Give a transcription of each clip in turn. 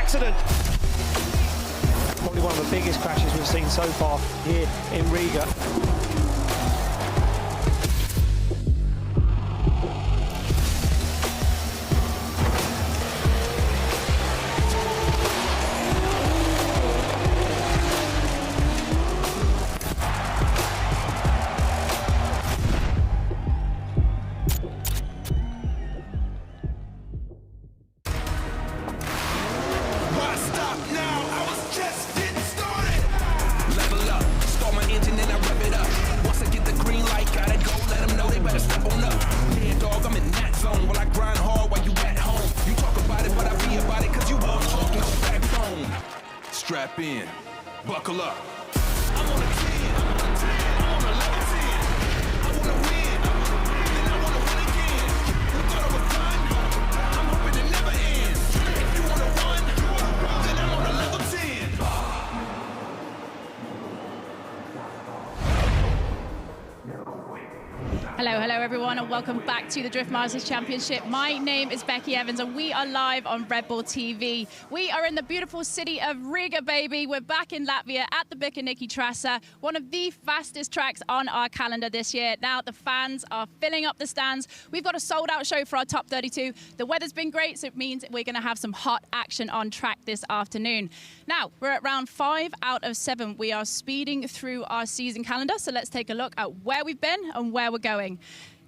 accident. Probably one of the biggest crashes we've seen so far here in Riga. Strap in, buckle up. Hello everyone, and welcome back to the Drift Masters Championship. My name is Becky Evans and we are live on Red Bull TV. We are in the beautiful city of Riga, baby. We're back in Latvia at the Bikernieku Trase, one of the fastest tracks on our calendar this year. Now the fans are filling up the stands. We've got a sold out show for our top 32. The weather's been great, so it means we're going to have some hot action on track this afternoon. Now, we're at round 5 out of 7. We are speeding through our season calendar, so let's take a look at where we've been and where we're going.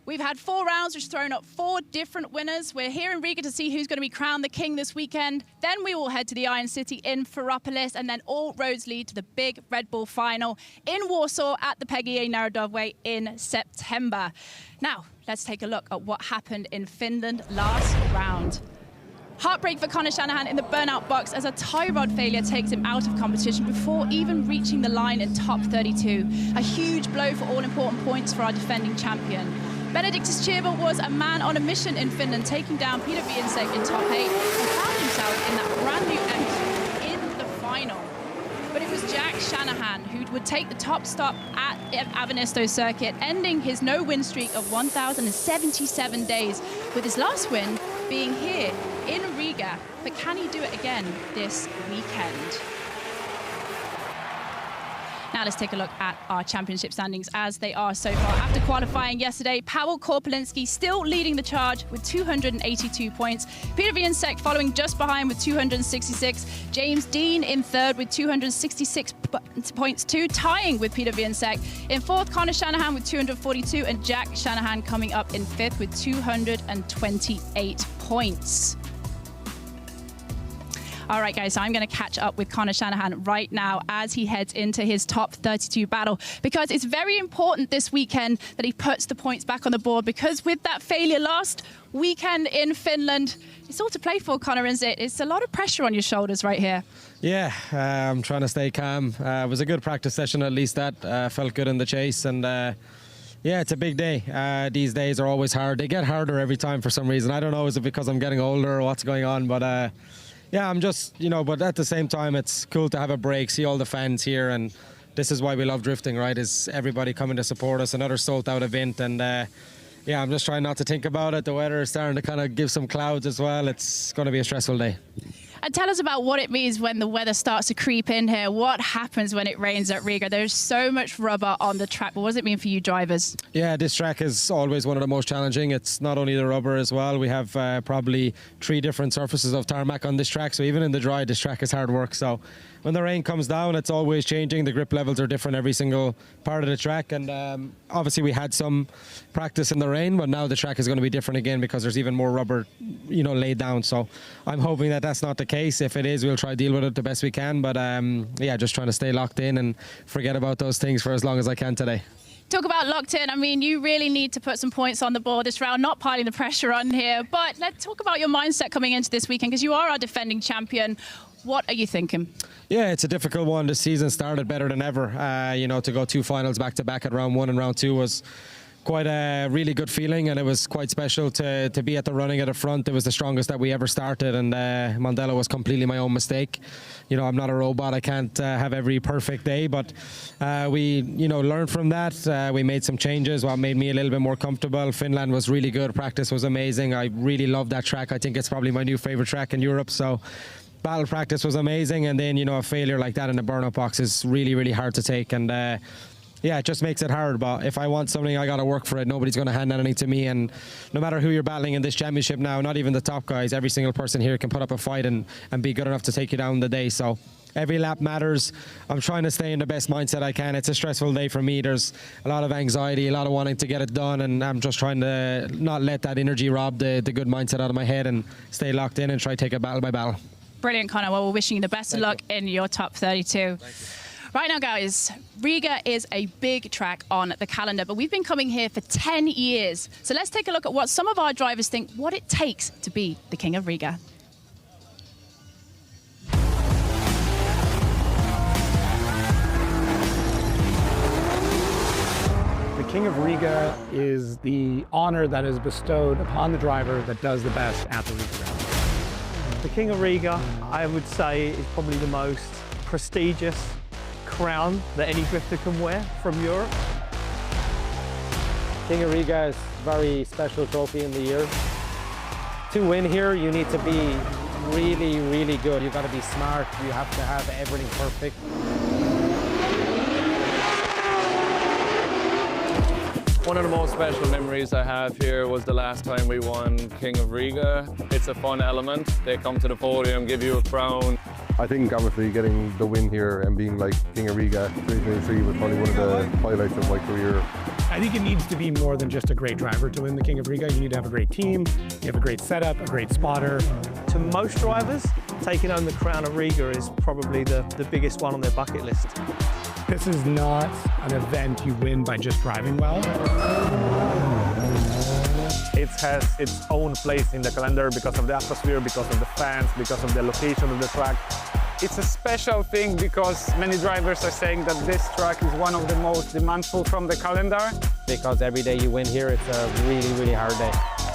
We've had 4 rounds, which has thrown up 4 different winners. We're here in Riga to see who's going to be crowned the king this weekend. Then we will head to the Iron City in Ferropolis, and then all roads lead to the big Red Bull final in Warsaw at the PGA Narodowe in September. Now, let's take a look at what happened in Finland last round. Heartbreak for Conor Shanahan in the burnout box as a tie rod failure takes him out of competition before even reaching the line in top 32. A huge blow for all important points for our defending champion. Benediktis Chirva was a man on a mission in Finland, taking down Peter Viensek in top 8 and found himself in that brand new X in the final. But it was Jack Shanahan who would take the top stop at Avanisto circuit, ending his no-win streak of 1,077 days, with his last win being here in Riga. But can he do it again this weekend? Now let's take a look at our championship standings as they are so far. After qualifying yesterday, Paweł Korpelinski still leading the charge with 282 points. Peter Viensek following just behind with 266. James Dean in third with 266 points too, tying with Peter Viensek. In fourth, Conor Shanahan with 242, and Jack Shanahan coming up in fifth with 228 points. All right, guys, so I'm going to catch up with Conor Shanahan right now as he heads into his top 32 battle, because it's very important this weekend that he puts the points back on the board, because with that failure last weekend in Finland, it's all to play for, Conor, isn't it? It's a lot of pressure on your shoulders right here. Yeah, I'm trying to stay calm. It was a good practice session, at least that. Felt good in the chase, and yeah, it's a big day. These days are always hard. They get harder every time for some reason. I don't know, is it because I'm getting older or what's going on, but yeah, I'm just, but at the same time, it's cool to have a break, see all the fans here, and this is why we love drifting, right? Is everybody coming to support us, another sold-out event, and yeah, I'm just trying not to think about it. The weather is starting to kind of give some clouds as well. It's going to be a stressful day. And tell us about what it means when the weather starts to creep in here. What happens when it rains at Riga? There's so much rubber on the track, but what does it mean for you drivers? Yeah, this track is always one of the most challenging. It's not only the rubber as well. We have probably 3 different surfaces of tarmac on this track, so even in the dry, this track is hard work. So when the rain comes down, it's always changing. The grip levels are different every single part of the track, and obviously we had some practice in the rain, but now the track is going to be different again because there's even more rubber, laid down. So I'm hoping that that's not the case. If it is, we'll try to deal with it the best we can, but yeah, just trying to stay locked in and forget about those things for as long as I can today. Talk about locked in. I mean, you really need to put some points on the board this round, not piling the pressure on here, but let's talk about your mindset coming into this weekend, because you are our defending champion. What are you thinking? Yeah, it's a difficult one. This season started better than ever. To go 2 finals back-to-back at round 1 and round 2 was quite a really good feeling, and it was quite special to be at the running at the front. It was the strongest that we ever started, and Mondello was completely my own mistake. I'm not a robot. I can't have every perfect day, but we learned from that. We made some changes, what made me a little bit more comfortable. Finland was really good. Practice was amazing. I really love that track. I think it's probably my new favorite track in Europe. So battle practice was amazing, and then, you know, a failure like that in the burnout box is really, really hard to take, and yeah, it just makes it hard. But if I want something, I got to work for it. Nobody's going to hand anything to me, and no matter who you're battling in this championship now, not even the top guys, every single person here can put up a fight and be good enough to take you down the day. So every lap matters. I'm trying to stay in the best mindset I can. It's a stressful day for me. There's a lot of anxiety, a lot of wanting to get it done, and I'm just trying to not let that energy rob the good mindset out of my head and stay locked in and try to take it battle by battle. Brilliant, Connor. Well, we're wishing you the best of luck in your top 32. Right now, guys, Riga is a big track on the calendar, but we've been coming here for 10 years. So let's take a look at what some of our drivers think what it takes to be the King of Riga. The King of Riga is the honor that is bestowed upon the driver that does the best at the Riga Rally. The King of Riga, I would say, is probably the most prestigious crown that any drifter can wear from Europe. King of Riga is a very special trophy in the year. To win here, you need to be really, really good. You've got to be smart. You have to have everything perfect. One of the most special memories I have here was the last time we won King of Riga. It's a fun element. They come to the podium, give you a crown. I think obviously getting the win here and being like King of Riga 2023 was probably one of the highlights of my career. I think it needs to be more than just a great driver to win the King of Riga. You need to have a great team, you have a great setup, a great spotter. To most drivers, taking home the crown of Riga is probably the biggest one on their bucket list. This is not an event you win by just driving well. It has its own place in the calendar because of the atmosphere, because of the fans, because of the location of the track. It's a special thing because many drivers are saying that this track is one of the most demandful from the calendar. Because every day you win here, it's a really, really hard day.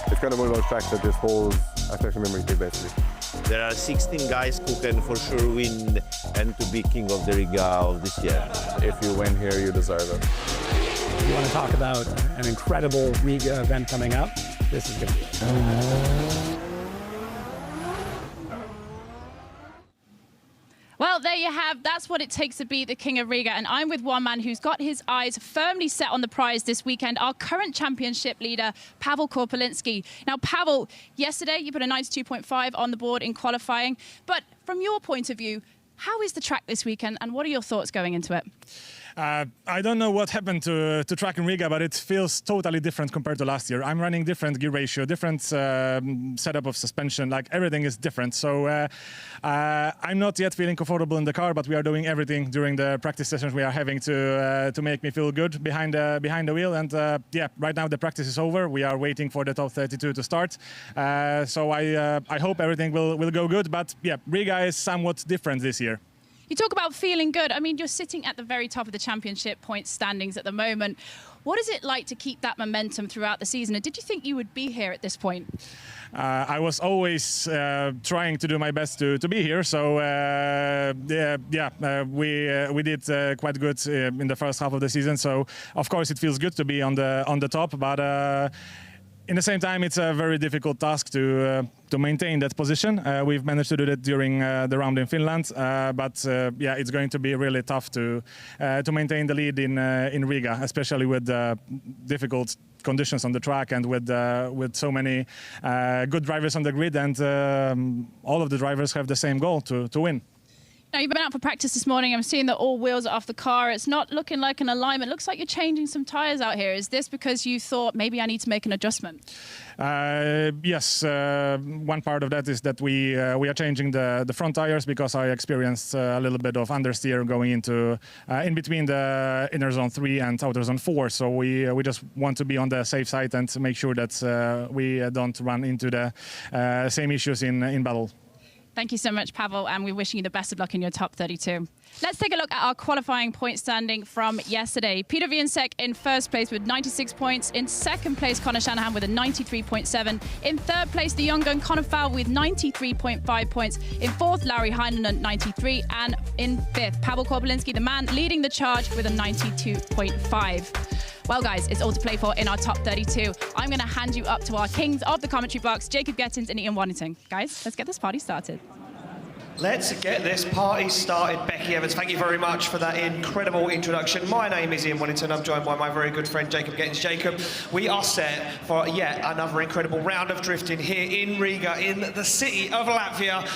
It's kind of one of those tracks that just holds a special memory to basically. There are 16 guys who can for sure win and to be King of the Riga of this year. If you win here, you deserve it. If you want to talk about an incredible Riga event coming up, this is going to be it. Well, there you have. That's what it takes to be the King of Riga. And I'm with one man who's got his eyes firmly set on the prize this weekend, our current championship leader, Pavel Korpelinski. Now, Pavel, yesterday you put a 92.5 on the board in qualifying. But from your point of view, how is the track this weekend and what are your thoughts going into it? I don't know what happened to track in Riga, but it feels totally different compared to last year. I'm running different gear ratio, different setup of suspension, like everything is different. So I'm not yet feeling comfortable in the car, but we are doing everything during the practice sessions we are having to make me feel good behind the wheel. And yeah, right now the practice is over. We are waiting for the top 32 to start. So I hope everything will go good. But yeah, Riga is somewhat different this year. You talk about feeling good. I mean, you're sitting at the very top of the championship point standings at the moment. What is it like to keep that momentum throughout the season? And did you think you would be here at this point? I was always trying to do my best to be here. So we did quite good in the first half of the season. So of course it feels good to be on the top, but. In the same time, it's a very difficult task to maintain that position. We've managed to do that during the round in Finland, but yeah, it's going to be really tough to maintain the lead in Riga, especially with difficult conditions on the track and with so many good drivers on the grid, and all of the drivers have the same goal to win. Now, you've been out for practice this morning. I'm seeing that all wheels are off the car. It's not looking like an alignment. It looks like you're changing some tyres out here. Is this because you thought maybe I need to make an adjustment? Yes, one part of that is that we are changing the front tyres because I experienced a little bit of understeer going into in between the inner zone 3 and outer zone 4. So we just want to be on the safe side and to make sure that we don't run into the same issues in battle. Thank you so much, Pavel, and we're wishing you the best of luck in your top 32. Let's take a look at our qualifying point standing from yesterday. Peter Viensek in first place with 96 points. In second place, Connor Shanahan with a 93.7. In third place, the young gun Connor Fowle with 93.5 points. In fourth, Larry Heinen, 93. And in fifth, Pavel Korpelinski, the man leading the charge with a 92.5. Well, guys, it's all to play for in our top 32. I'm going to hand you up to our kings of the commentary box, Jacob Gettins and Ian Waddington. Guys, let's get this party started. Let's get this party started. Becky Evans, thank you very much for that incredible introduction. My name is Ian Wellington. I'm joined by my very good friend Jacob Gettins. Jacob, we are set for yet another incredible round of drifting here in Riga, in the city of Latvia.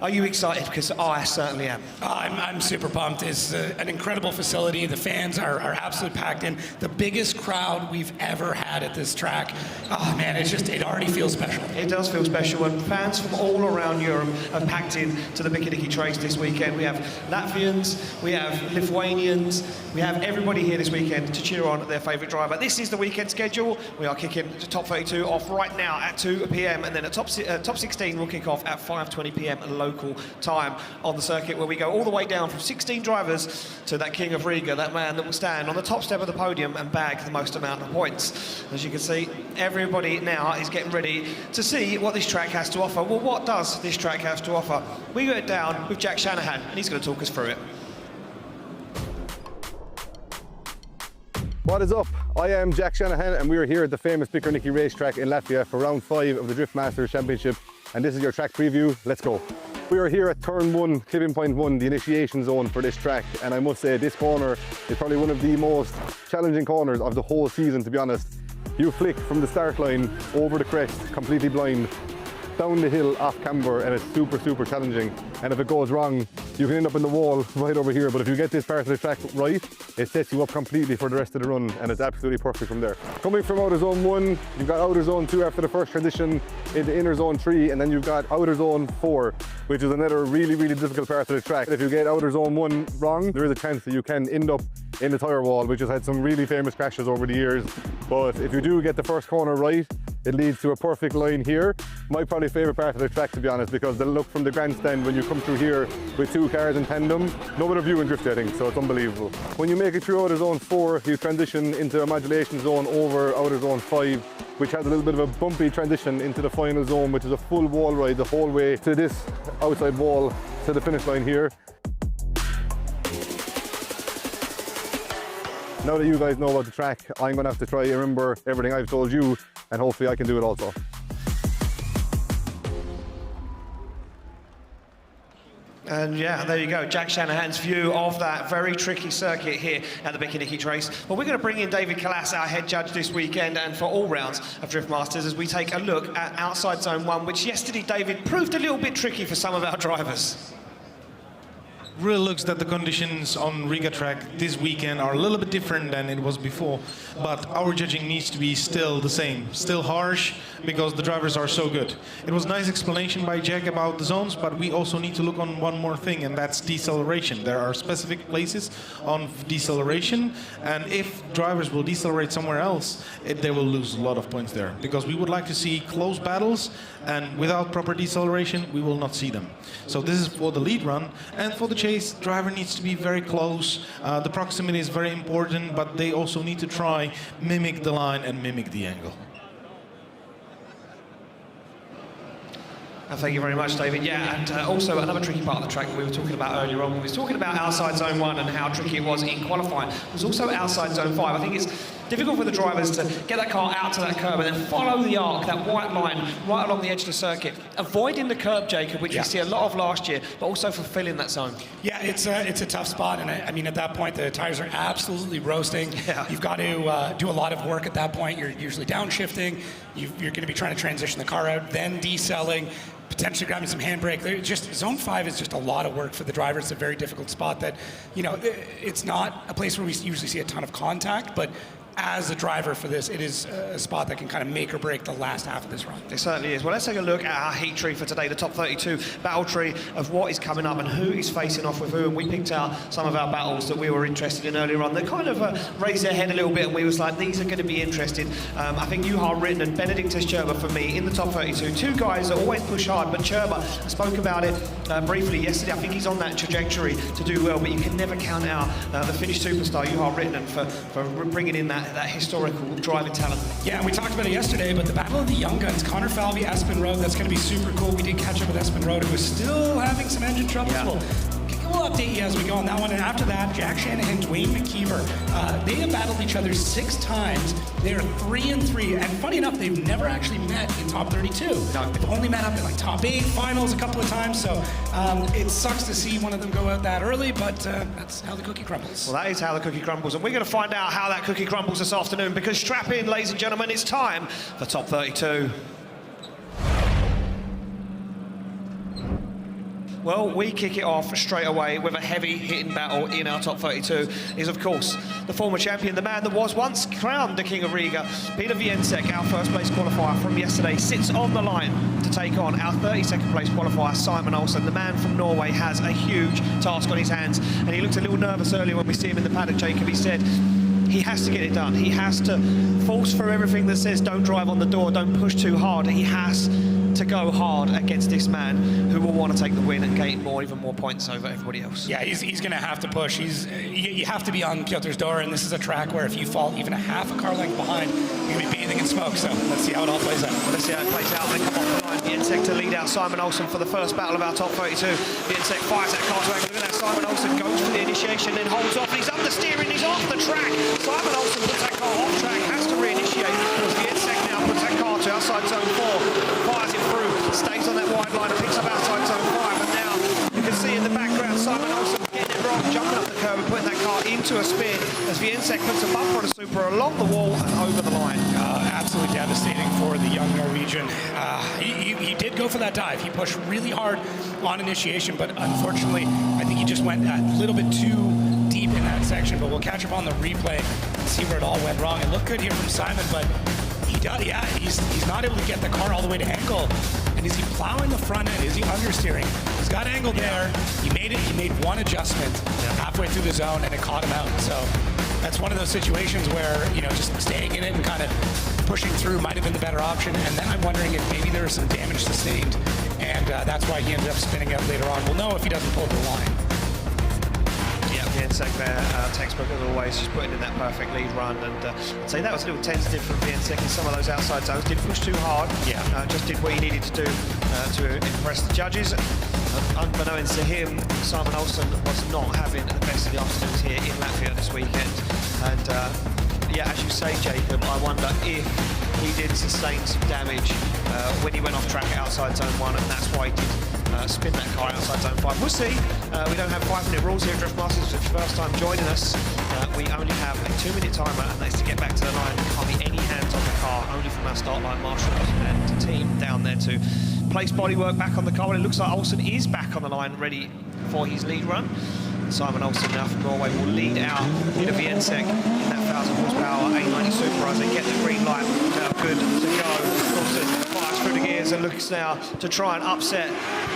Are you excited? Because I certainly am. I'm super pumped. It's an incredible facility. The fans are absolutely packed in. The biggest crowd we've ever had at this track. Oh man, it already feels special. It does feel special, and fans from all around Europe have packed in to the Bikernieku Trase this weekend. We have Latvians, we have Lithuanians, we have everybody here this weekend to cheer on their favourite driver. This is the weekend schedule. We are kicking the Top 32 off right now at 2 p.m. and then at Top 16 will kick off at 5:20 p.m. local time on the circuit, where we go all the way down from 16 drivers to that king of Riga, that man that will stand on the top step of the podium and bag the most amount of points. As you can see, everybody now is getting ready to see what this track has to offer. Well, what does this track have to offer? We go down with Jack Shanahan, and he's going to talk us through it. What is up? I am Jack Shanahan, and we are here at the famous Bikernieku racetrack in Latvia for round 5 of the Drift Masters Championship, and this is your track preview. Let's go. We are here at turn 1, clipping point 1, the initiation zone for this track, and I must say this corner is probably one of the most challenging corners of the whole season, to be honest. You flick from the start line over the crest, completely blind, down the hill off camber, and it's super challenging. And if it goes wrong, you can end up in the wall right over here. But if you get this part of the track right, it sets you up completely for the rest of the run, and it's absolutely perfect from there. Coming from outer zone 1, you've got outer zone 2 after the first transition into inner zone 3, and then you've got outer zone 4, which is another really difficult part of the track. If you get outer zone 1 wrong, there is a chance that you can end up in the tyre wall, which has had some really famous crashes over the years. But if you do get the first corner right, it leads to a perfect line here. My probably favourite part of the track, to be honest, because the look from the grandstand when you come through here with 2 cars in tandem, no better view in drift, I think, so it's unbelievable. When you make it through outer zone 4, you transition into a modulation zone over outer zone 5, which has a little bit of a bumpy transition into the final zone, which is a full wall ride the whole way to this outside wall to the finish line here. Now that you guys know about the track, I'm going to have to try to remember everything I've told you, and hopefully I can do it also. And yeah, there you go, Jack Shanahan's view of that very tricky circuit here at the Bikernieku Trase. Well, we're going to bring in David Kalas, our head judge this weekend and for all rounds of Drift Masters, as we take a look at outside zone 1, which yesterday, David, proved a little bit tricky for some of our drivers. Really looks that the conditions on Riga track this weekend are a little bit different than it was before, but our judging needs to be still the same, still harsh, because the drivers are so good. It was a nice explanation by Jack about the zones, but we also need to look on one more thing, and that's deceleration. There are specific places on deceleration, and if drivers will decelerate somewhere else, they will lose a lot of points there, because we would like to see close battles, and without proper deceleration, we will not see them. So this is for the lead run, and for the chase, driver needs to be very close. The proximity is very important, but they also need to try mimic the line and mimic the angle. Thank you very much, David. Yeah, and also another tricky part of the track that we were talking about earlier on. We were talking about outside zone 1 and how tricky it was in qualifying. It was also outside zone 5. I think it's difficult for the drivers to get that car out to that curb and then follow the arc, that white line, right along the edge of the circuit, avoiding the curb, Jacob, which we see a lot of last year, but also fulfilling that zone. Yeah, it's a tough spot, and I mean, at that point, the tires are absolutely roasting. Yeah. You've got to do a lot of work at that point. You're usually downshifting. You're going to be trying to transition the car out, then decelling, potentially grabbing some handbrake. Just zone 5 is just a lot of work for the driver. It's a very difficult spot that, you know, it's not a place where we usually see a ton of contact, but as a driver for this, it is a spot that can kind of make or break the last half of this run. It certainly is. Well, let's take a look at our heat tree for today, the top 32 battle tree of what is coming up and who is facing off with who. And we picked out some of our battles that we were interested in earlier on that kind of raised their head a little bit, and we was like, these are going to be interesting. I think Juha Ritten and Benediktus Cherba for me in the top 32. Two guys that always push hard, but Cherba, I spoke about it briefly yesterday. I think he's on that trajectory to do well, but you can never count out the Finnish superstar Juha Ritten for bringing in that historical driving talent. Yeah, and we talked about it yesterday, but the battle of the young guns, Connor Falvey, Espen Road, that's going to be super cool. We did catch up with Espen Road, who was still having some engine troubles. Yeah. We'll we'll update you as we go on that one. And after that, Jack Shanahan, Dwayne McKeever, they have battled each other 6 times. They are 3-3, and funny enough, they've never actually met in top 32. No. They've only met up in like top 8 finals a couple of times, so it sucks to see one of them go out that early, but that's how the cookie crumbles. Well, that is how the cookie crumbles, and we're going to find out how that cookie crumbles this afternoon, because strap in, ladies and gentlemen, it's time for Top 32. Well, we kick it off straight away with a heavy-hitting battle in our Top 32. Is, of course, the former champion, the man that was once crowned the King of Riga. Peter Wiecek, our first-place qualifier from yesterday, sits on the line to take on our 32nd place qualifier, Simon Olsen. The man from Norway has a huge task on his hands, and he looked a little nervous earlier when we see him in the paddock, Jacob. He said he has to get it done. He has to force through everything that says don't drive on the door, don't push too hard. He has to go hard against this man who will want to take the win and gain even more points over everybody else. Yeah, he's going to have to push. You have to be on Piotr's door, and this is a track where if you fall even a half a car length behind, you're going to be bathing in smoke. So let's see how it all plays out. Well, let's see how it plays out. They come off the line. Wiecek to lead out Simon Olsen for the first battle of our Top 32. Wiecek fires that car to angle. Look at that. Simon Olsen goes for the initiation, then holds off. He's understeering. He's off the track. Simon Olsen puts that car off track, has to reinitiate. Wiecek now puts that car to outside zone 4, fires it through, stays on that wide line and picks up outside zone 5. And now you can see in the background Simon Olsen getting it wrong, jumping up the curb and putting that car into a spin as Wiecek puts a bumper on a Super along the wall and over the line. Absolutely devastating for the young Norwegian. He did go for that dive. He pushed really hard on initiation, but unfortunately, I think he just went a little bit too deep in that section. But we'll catch up on the replay and see where it all went wrong. It looked good here from Simon, but he does, yeah, he's not able to get the car all the way to angle. And is he plowing the front end? Is he understeering? He's got angle there. He made it. He made one adjustment halfway through the zone, and it caught him out. So that's one of those situations where, you know, just staying in it and kind of pushing through might have been the better option. And then I'm wondering if maybe there was some damage sustained, and that's why he ended up spinning out later on. We'll know if he doesn't pull the line. Wiecek there, textbook as always, just putting in that perfect lead run, and I'd say that was a little tentative from Wiecek in some of those outside zones. Didn't push too hard, just did what he needed to do to impress the judges. Unbeknownst to him, Simon Olsen was not having the best of the afternoons here in Latvia this weekend, and yeah, as you say, Jacob, I wonder if he did sustain some damage when he went off track at outside zone 1, and that's why he did spin that car outside zone 5. We'll see. We don't have 5-minute rules here at Drift Masters. If it's your first time joining us, we only have a 2-minute timer, and that's to get back to the line. There can't be any hands on the car, only from our start line marshals and team down there to place bodywork back on the car. And it looks like Olsen is back on the line, ready for his lead run. Simon Olsen now from Norway will lead out Peter Wiecek in that 1,000 horsepower 890 Super as they get the green light. Now good to go. Olsen fires through the gears and looks now to try and upset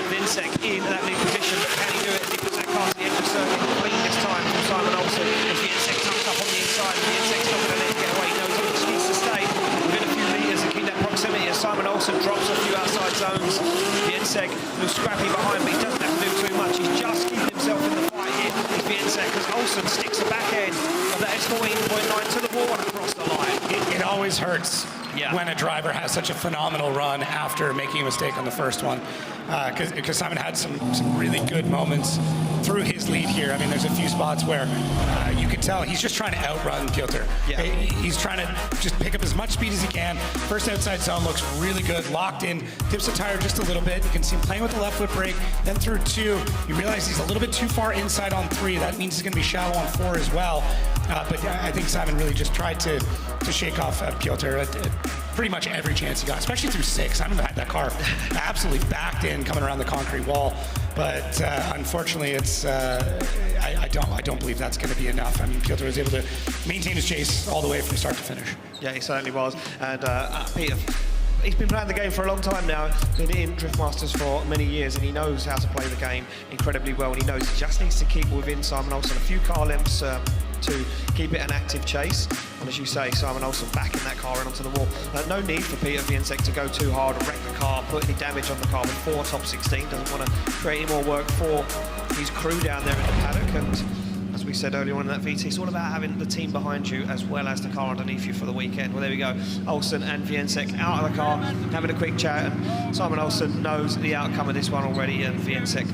Wiecek in that lead position. But can he do it? He puts that car to the end of the circuit clean this time from Simon Olsen as Wiecek tucks up on the inside. Wiecek's not going to let him get away. He knows he just needs to stay within a few metres and keep that proximity as Simon Olsen drops a few outside zones. Wiecek looks scrappy behind, but he doesn't have to do too much. He's just keeping himself in the fight here. He's Wiecek as Olsen sticks the back end of that S14.9 to the wall and across the line. It always hurts when a driver has such a phenomenal run after making a mistake on the first one, because Simon had some really good moments through his lead here. I mean, there's a few spots where you could tell he's just trying to outrun Piotr. He's trying to just pick up as much speed as he can. First outside zone looks really good, locked in, tips the tire just a little bit. You can see him playing with the left foot brake. Then through 2, you realize he's a little bit too far inside on 3. That means he's going to be shallow on 4 as well. But I think Simon really just tried to shake off Piotr at pretty much every chance he got, especially through 6. Simon had that car absolutely backed in coming around the concrete wall. But unfortunately, it's I don't believe that's going to be enough. I mean, Piotr was able to maintain his chase all the way from start to finish. Yeah, he certainly was. And Peter, he's been playing the game for a long time now, been in Drift Masters for many years, and he knows how to play the game incredibly well, and he knows he just needs to keep within Simon Olsen a few car lengths to keep it an active chase. And as you say, Simon Olsen backing that car in onto the wall. No need for Peter Wiecek to go too hard and wreck the car, put any damage on the car before top 16. Doesn't want to create any more work for his crew down there in the paddock. And as we said earlier on in that VT, it's all about having the team behind you as well as the car underneath you for the weekend. Well, there we go. Olsen and Wiecek out of the car, having a quick chat. And Simon Olsen knows the outcome of this one already, and Wiecek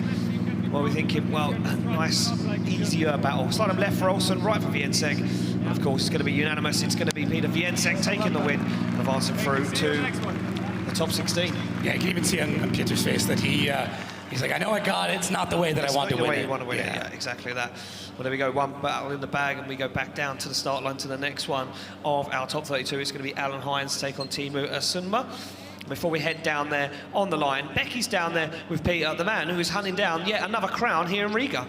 Well, we're thinking, well, a nice, easier battle. Slide him left for Olsen, right for Wienczek. And of course, it's going to be unanimous. It's going to be Peter Wienczek taking the win and advancing through to the top 16. Yeah, you can even see on Peter's face that he's like, I know I got it. It's not the way that I want to win it. It's not the way you want to win it. Yeah, exactly that. Well, there we go. One battle in the bag, and we go back down to the start line to the next one of our top 32. It's going to be Alan Hines take on Teemu Sunma. Before we head down there on the line, Becky's down there with Peter, the man who is hunting down yet another crown here in Riga.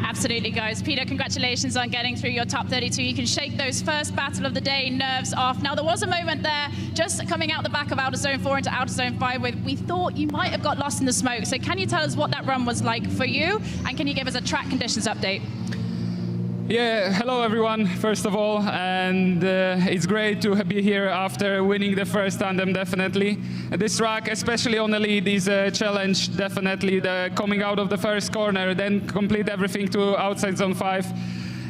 Absolutely, guys. Peter, congratulations on getting through your top 32. You can shake those first battle of the day nerves off. Now, there was a moment there, just coming out the back of Outer Zone 4 into Outer Zone 5, where we thought you might have got lost in the smoke. So can you tell us what that run was like for you? And can you give us a track conditions update? Yeah, hello everyone, first of all, and it's great to be here after winning the first tandem, definitely. This track, especially on the lead, is a challenge, definitely. The coming out of the first corner, then complete everything to outside zone 5.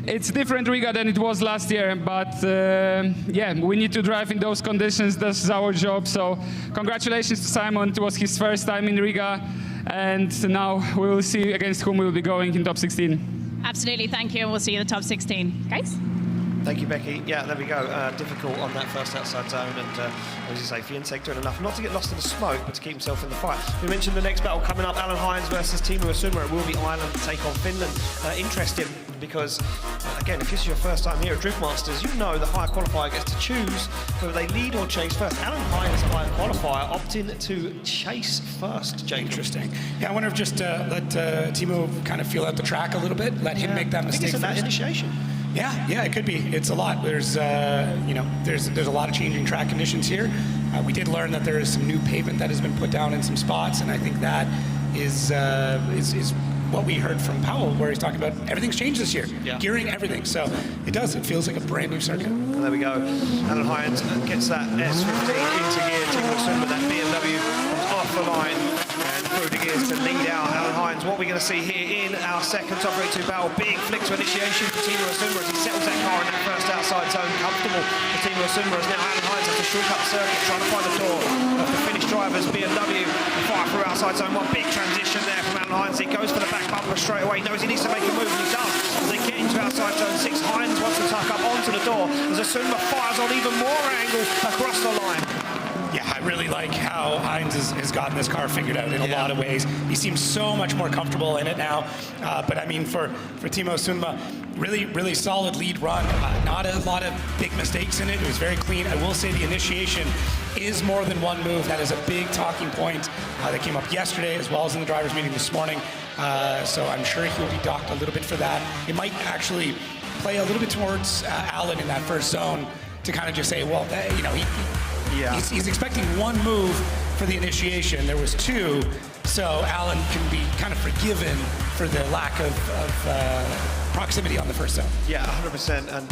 It's different Riga than it was last year, but yeah, we need to drive in those conditions. This is our job, so congratulations to Simon. It was his first time in Riga, and now we will see against whom we will be going in top 16. Absolutely, thank you, and we'll see you in the top 16. Guys? Thank you, Becky. Yeah, there we go. Difficult on that first outside zone, and as you say, Wienczek doing enough not to get lost in the smoke, but to keep himself in the fight. We mentioned the next battle coming up, Alan Hines versus Teemu Sunma. It will be Ireland take on Finland. Interesting, because again, if this is your first time here at Drift Masters, you know the higher qualifier gets to choose whether they lead or chase first. Alan Hines, higher qualifier, opting to chase first. Jake. Interesting. Yeah, I wonder if just let Teemu kind of feel out the track a little bit, let him make that mistake first. That initiation. Yeah, it could be. It's a lot. There's a lot of changing track conditions here. We did learn that there is some new pavement that has been put down in some spots, and I think that is what we heard from Powell, where he's talking about everything's changed this year, gearing, everything. So it does. It feels like a brand new circuit. And there we go. Alan Hines gets that S15 into gear. Teemu Sunma, that BMW comes off the line and through the gears to lead out. Alan Hines, what we're going to see here in our second top 32 battle, big flick to initiation for Teemu Sunma as he settles that car in that first outside zone. Comfortable for Teemu Sunma as now Alan Hines has to shortcut the circuit, trying to find the door of the Finnish driver's BMW. Fire through outside zone, one big transition there from Alan Hines. He goes for the back bumper straight away, knows he needs to make a move, and he does. As they get into outside zone 6, Hines wants to tuck up onto the door as Sunma fires on even more angle across the line. Yeah, I really like how Hines has gotten this car figured out in a lot of ways. He seems so much more comfortable in it now. But I mean, for Teemu Sunma, really solid lead run. Not a lot of big mistakes in it. It was very clean. I will say the initiation is more than one move. That is a big talking point that came up yesterday as well as in the drivers' meeting this morning. So I'm sure he'll be docked a little bit for that. It might actually play a little bit towards Alan in that first zone to kind of just say, well, he's expecting one move for the initiation. There was 2, so Alan can be kind of forgiven for the lack of proximity on the first zone. Yeah, 100%. And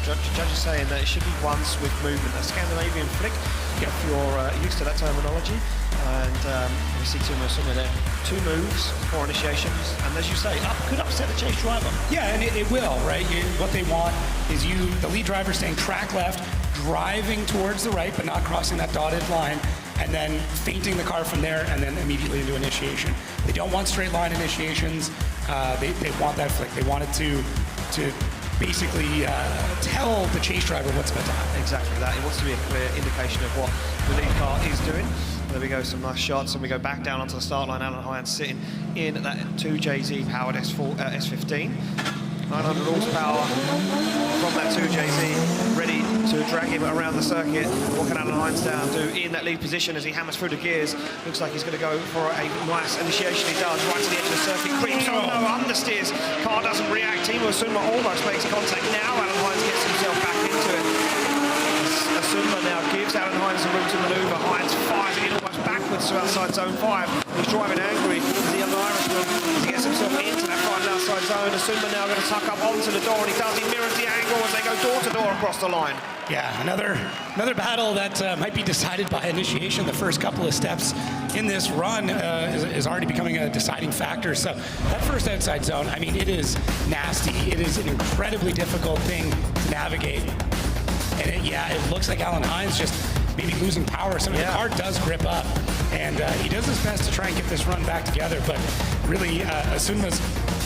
judge is saying that it should be one swift movement, a Scandinavian flick, if you're used to that terminology. And we see Teemu Sunma there. 2 moves, 4 initiations, and as you say, could upset the chase driver. Yeah, and it will, right? What they want is the lead driver, staying track left, driving towards the right, but not crossing that dotted line, and then feinting the car from there, and then immediately into initiation. They don't want straight line initiations. They want that flick. They want it to basically tell the chase driver what's about to happen. Exactly that. It wants to be a clear indication of what the lead car is doing. There we go, some nice shots, and we go back down onto the start line. Alan Hines sitting in that 2JZ powered S15. 900 horsepower from that 2JZ, ready to drag him around the circuit. What can Alan Hines do in that lead position as he hammers through the gears? Looks like he's going to go for a nice initiation. He does, right to the edge of the circuit, creeps on, no, understeers. Car doesn't react. Teemu Sunma almost makes contact. Now Alan Hines gets himself back into it. Sunma now gives Alan Hines the room to manoeuvre. Hines fires it almost backwards to outside zone 5. He's driving angry, the young Irishman, as he gets himself into that final outside zone. Sunma now going to tuck up onto the door, and he does. He mirrors the angle as they go door to door across the line. Yeah, another battle that might be decided by initiation. The first couple of steps in this run is already becoming a deciding factor. So that first outside zone, I mean, it is nasty. It is an incredibly difficult thing to navigate. And it looks like Alan Hines just maybe losing power. Some of the car does grip up, and he does his best to try and get this run back together, but really Asuma's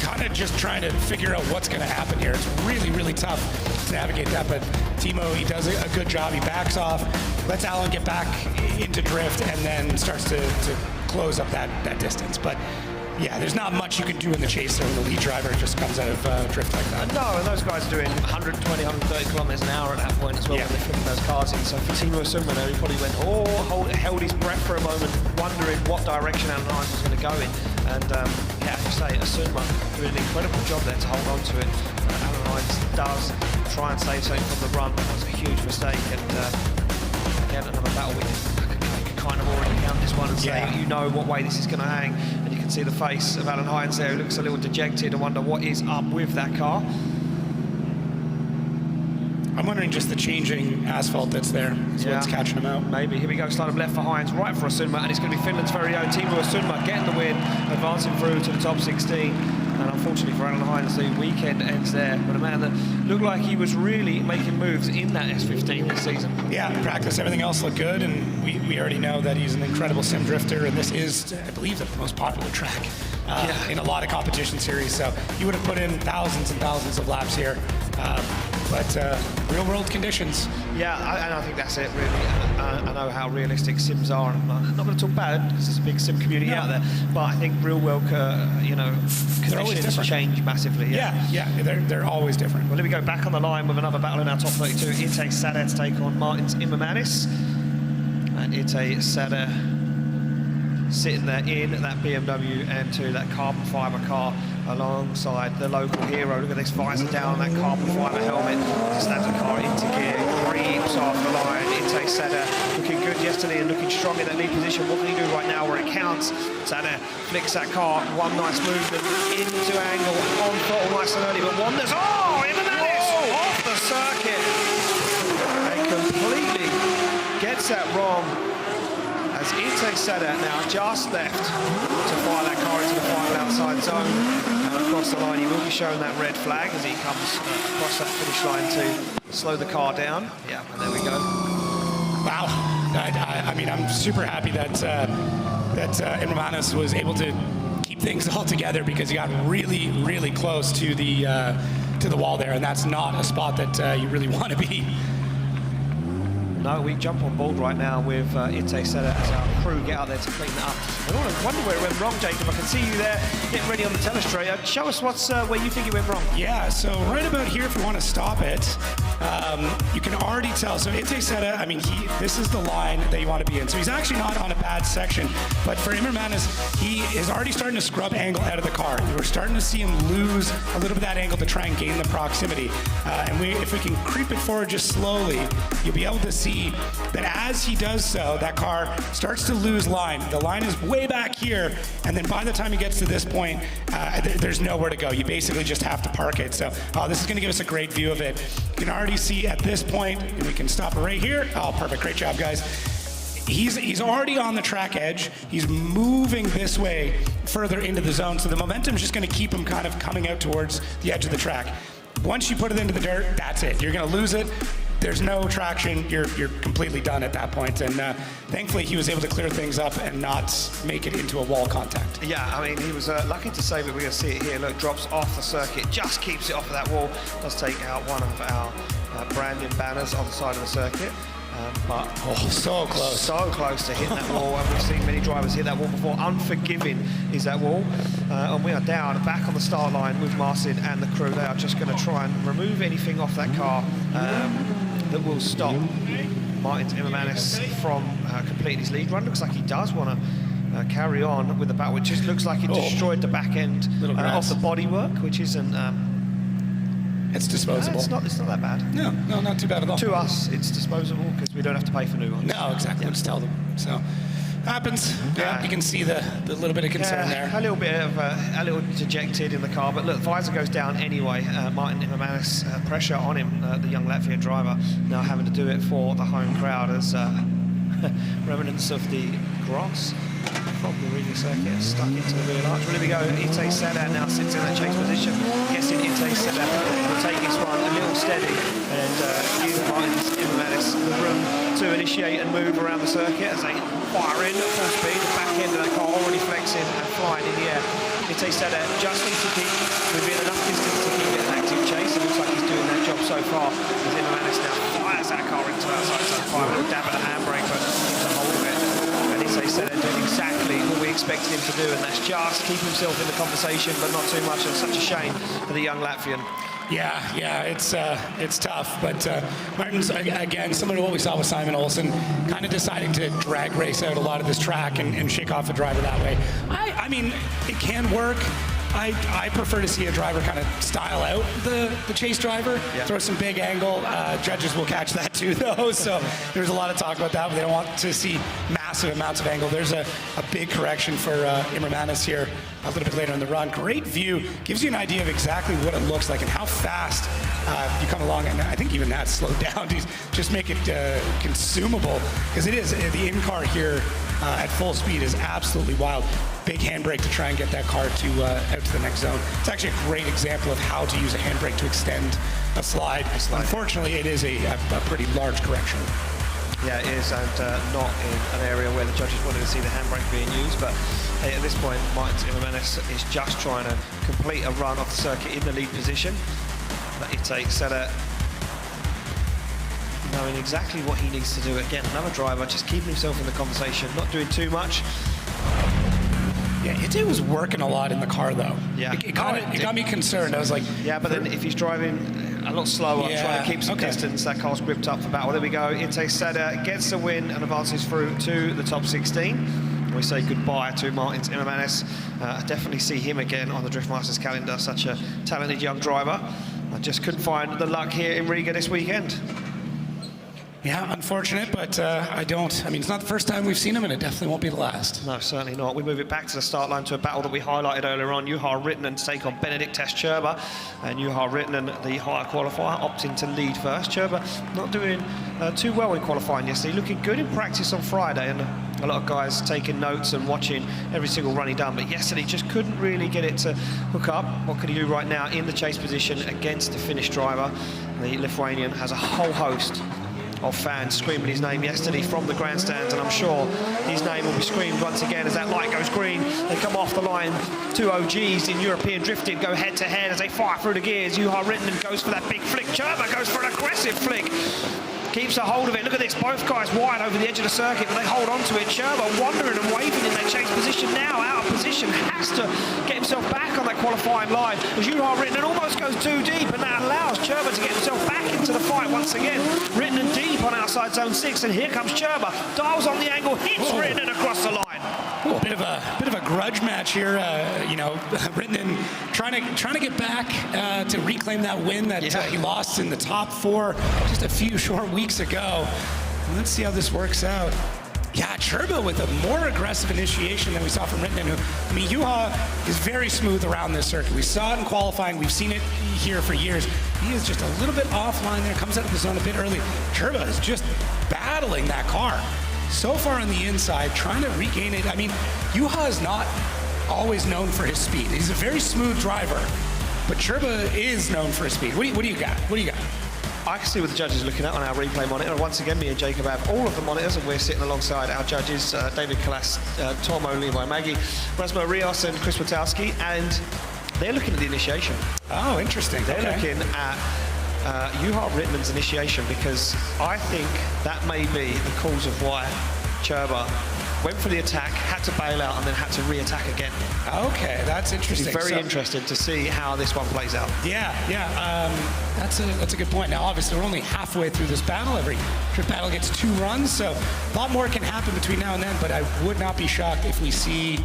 kind of just trying to figure out what's going to happen here. It's really, really tough to navigate that, but Timo, he does a good job. He backs off, lets Alan get back into drift, and then starts to close up that distance. But yeah, there's not much you can do in the chase when the lead driver just comes out of drift like that. No, and those guys are doing 120, 130 kilometres an hour at that point as well when they're flipping those cars in. So for Timo Asuma there, he probably went, held his breath for a moment, wondering what direction Alan Hines was going to go in. And yeah, I have to say, Asuma doing an incredible job there to hold on to it. Alan Hines does try and save something from the run. That was a huge mistake, and again, another battle we can kind of already count this one and say, you know what way this is going to hang. And you can see the face of Alan Hines there, who looks a little dejected and wonder what is up with that car. I'm wondering just the changing asphalt that's there is what's catching him out. Maybe. Here we go, slide of left for Hines, right for Asuma, and it's going to be Finland's very own Timo Asuma getting the win, advancing through to the top 16. And unfortunately for Alan Hines, the weekend ends there. But a man that looked like he was really making moves in that S15 this season. Yeah, in practice, everything else looked good, and we already know that he's an incredible sim drifter, and this is, I believe, the most popular track in a lot of competition series. So you would have put in thousands and thousands of laps here. But real-world conditions. Yeah, and I think that's it, really. I know how realistic sims are, and I'm not going to talk bad because there's a big sim community out there, but I think real-world, conditions change massively. They're always different. Well, here we go, back on the line with another battle in our top 32. Ite Sada to take on Martins Immermanis. And Ite Sada sitting there in that BMW M2, that carbon fibre car, alongside the local hero. Look at this visor down on that carbon fibre helmet. Snaps the car into gear, creeps off the line. Ite Sada looking good yesterday and looking strong in that lead position. What can he do right now where it counts? Sada flicks that car, one nice movement into angle, on throttle nice and early, but one that's, Immermanis off the circuit. And completely gets that wrong. As Ite Sada now just left to fire that car into the final outside zone. And across the line, he will be showing that red flag as he comes across that finish line to slow the car down. Yeah, and there we go. Wow. I mean, I'm super happy that Immermanis was able to keep things all together, because he got really, really close to the wall there, and that's not a spot that you really want to be. No, we jump on board right now with Ite Sada as our crew get out there to clean that up. I wonder where it went wrong, Jacob. I can see you there getting ready on the telestrator. Show us where you think it went wrong. Yeah, so right about here, if we want to stop it, you can already tell. So Ite Sada, I mean, this is the line that you want to be in. So he's actually not on a bad section, but for Immermanis, he is already starting to scrub angle out of the car. We're starting to see him lose a little bit of that angle to try and gain the proximity. And if we can creep it forward just slowly, you'll be able to see that as he does so, that car starts to lose line. The line is way back here, and then by the time he gets to this point, there's nowhere to go. You basically just have to park it. So this is going to give us a great view of it. You can already see at this point, and we can stop it right here. Oh, perfect. Great job, guys. He's already on the track edge. He's moving this way further into the zone, so the momentum is just going to keep him kind of coming out towards the edge of the track. Once you put it into the dirt, that's it. You're going to lose it. There's no traction. You're completely done at that point. And thankfully, he was able to clear things up and not make it into a wall contact. Yeah, I mean, he was lucky to save it. We're going to see it here. Look, drops off the circuit, just keeps it off of that wall. Does take out one of our branding banners on the side of the circuit. But so close. So close to hitting that wall. And we've seen many drivers hit that wall before. Unforgiving is that wall. And we are down, back on the start line with Marcin and the crew. They are just going to try and remove anything off that car that will stop Martins Immermanis from completing his lead run. Looks like he does want to carry on with the battle. It just looks like it destroyed the back end of the bodywork, which isn't... it's disposable. It's not that bad. No, not too bad at all. To us, it's disposable because we don't have to pay for new ones. No, exactly. We'll just tell them. So happens. Yeah, you can see the little bit of concern there. A little bit of a little dejected in the car, but look, the visor goes down anyway. Martin Immermanis, pressure on him, the young Latvian driver, now having to do it for the home crowd as remnants of the grass from the Riga circuit stuck into the rear arch. Well, here we go. Ite Sada now sits in that chase position. Guessing Ite Sada will take this one a little steady and use Martin's Immermannis the room to initiate and move around the circuit as they fire in at full speed. The back end of that car already flexing and flying in the air. Ite Seda just needs to keep within enough distance to keep it an active chase. It looks like he's doing that job so far. As Immermannis now fires that car into outside zone 5 with a dab at the handbrake, but keeps a hold of it. And Ite Seda doing exactly what we expected him to do, and that's just keep himself in the conversation, but not too much. And such a shame for the young Latvian. Yeah, it's tough, but Martin's, again, similar to what we saw with Simon Olsen, kind of deciding to drag race out a lot of this track and shake off a driver that way. I mean, it can work. I prefer to see a driver kind of style out the chase driver, throw some big angle. Judges will catch that too, though, so there's a lot of talk about that, but they don't want to see massive amounts of angle. There's a big correction for Immermannis here a little bit later in the run. Great view, gives you an idea of exactly what it looks like and how fast you come along, and I think even that slowed down to just make it consumable, because it is, the in-car here at full speed is absolutely wild. Big handbrake to try and get that car to out to the next zone. It's actually a great example of how to use a handbrake to extend a slide. Unfortunately, it is a pretty large correction. Yeah, it is, and not in an area where the judges wanted to see the handbrake being used, but hey, at this point, Martin Immermannis is just trying to complete a run off the circuit in the lead position. But Ite Seda knowing exactly what he needs to do. Again, another driver, just keeping himself in the conversation, not doing too much. Yeah, Ite was working a lot in the car, though. Yeah. It got me concerned. I was like... Yeah, but then if he's driving a lot slower, trying to keep some distance, that car's gripped up for battle. There we go. Ite Seda gets the win and advances through to the top 16. We say goodbye to Martin Immermannis. Definitely see him again on the Drift Masters calendar. Such a talented young driver. I just couldn't find the luck here in Riga this weekend. Yeah, unfortunate, but I mean, it's not the first time we've seen him, and it definitely won't be the last. No, certainly not. We move it back to the start line to a battle that we highlighted earlier on. Juha Rittinen to take on Benedikt Cherba, and Juha Rittinen, the higher qualifier, opting to lead first. Cherba not doing too well in qualifying yesterday, looking good in practice on Friday, and a lot of guys taking notes and watching every single run he done, but yesterday just couldn't really get it to hook up. What can he do right now in the chase position against the Finnish driver? The Lithuanian has a whole host of fans screaming his name yesterday from the grandstands, and I'm sure his name will be screamed once again as that light goes green. They come off the line. Two OGs in European drifting go head-to-head as they fire through the gears. Juha Rittinen goes for that big flick. Cherba goes for an aggressive flick. Keeps a hold of it. Look at this, both guys wide over the edge of the circuit, but they hold on to it. Cherba wandering and waving in that chase position now, out of position, has to get himself back on that qualifying line. As Juha Rittinen almost goes too deep, and that allows Cherba to get himself back into the fight once again. Rittinen deep on outside zone 6, and here comes Cherba. Dials on the angle, hits Rittinen across the line. Ooh, a bit of a grudge match here. You know, Rittinen trying to get back to reclaim that win that he lost in the top 4 just a few short weeks ago. Let's see how this works out. Yeah, Cherba with a more aggressive initiation than we saw from Rittinen. I mean, Juha is very smooth around this circuit. We saw it in qualifying. We've seen it here for years. He is just a little bit offline there, comes out of the zone a bit early. Cherba is just battling that car. So far on the inside, trying to regain it. I mean, Juha is not always known for his speed. He's a very smooth driver, but Cherba is known for his speed. What do you got? What do you got? I can see what the judges are looking at on our replay monitor. Once again, me and Jacob have all of the monitors, and we're sitting alongside our judges, David Kalas, Tom O'Leary, Maggie, Rasmo Rios, and Chris Witowski, and they're looking at the initiation. Oh, interesting. They're looking at Juha Rittenen's initiation, because I think that may be the cause of why Cherba went for the attack, had to bail out, and then had to re-attack again. Okay, that's interesting. It's very interesting to see how this one plays out. Yeah. That's a good point. Now, obviously, we're only halfway through this battle. Every drift battle gets 2 runs, so a lot more can happen between now and then, but I would not be shocked if we see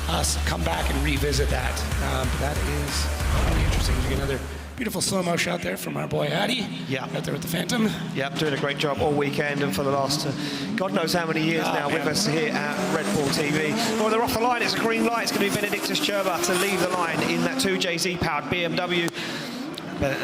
us come back and revisit that. But that is really interesting. We get another beautiful slow-mo shot there from our boy Addy. Yeah. Out there with the Phantom. Yeah, doing a great job all weekend and for the last God knows how many years now with us here at Red Bull TV. Well, they're off the line. It's a green light. It's going to be Benedikt Cherba to leave the line in that 2JZ-powered BMW. But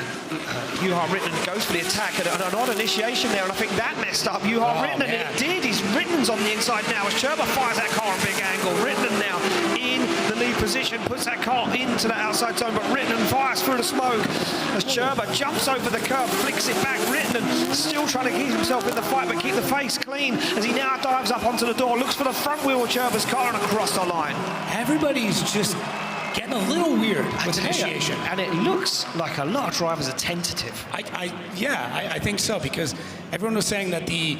Juha Rittinen goes for the attack and an odd initiation there, and I think that messed up Juha Rittinen. It did. Rittenen's on the inside now as Cherba fires that car on big angle. Rittinen now in the lead position, puts that car in into that outside zone, but Rittenen fires through the smoke as Cherba jumps over the curb, flicks it back. Rittenen still trying to keep himself in the fight, but keep the face clean as he now dives up onto the door, looks for the front wheel of Cherba's car and across the line. Everybody's just getting a little weird with initiation. And it looks like a lot of drivers are tentative. I think so, because everyone was saying that the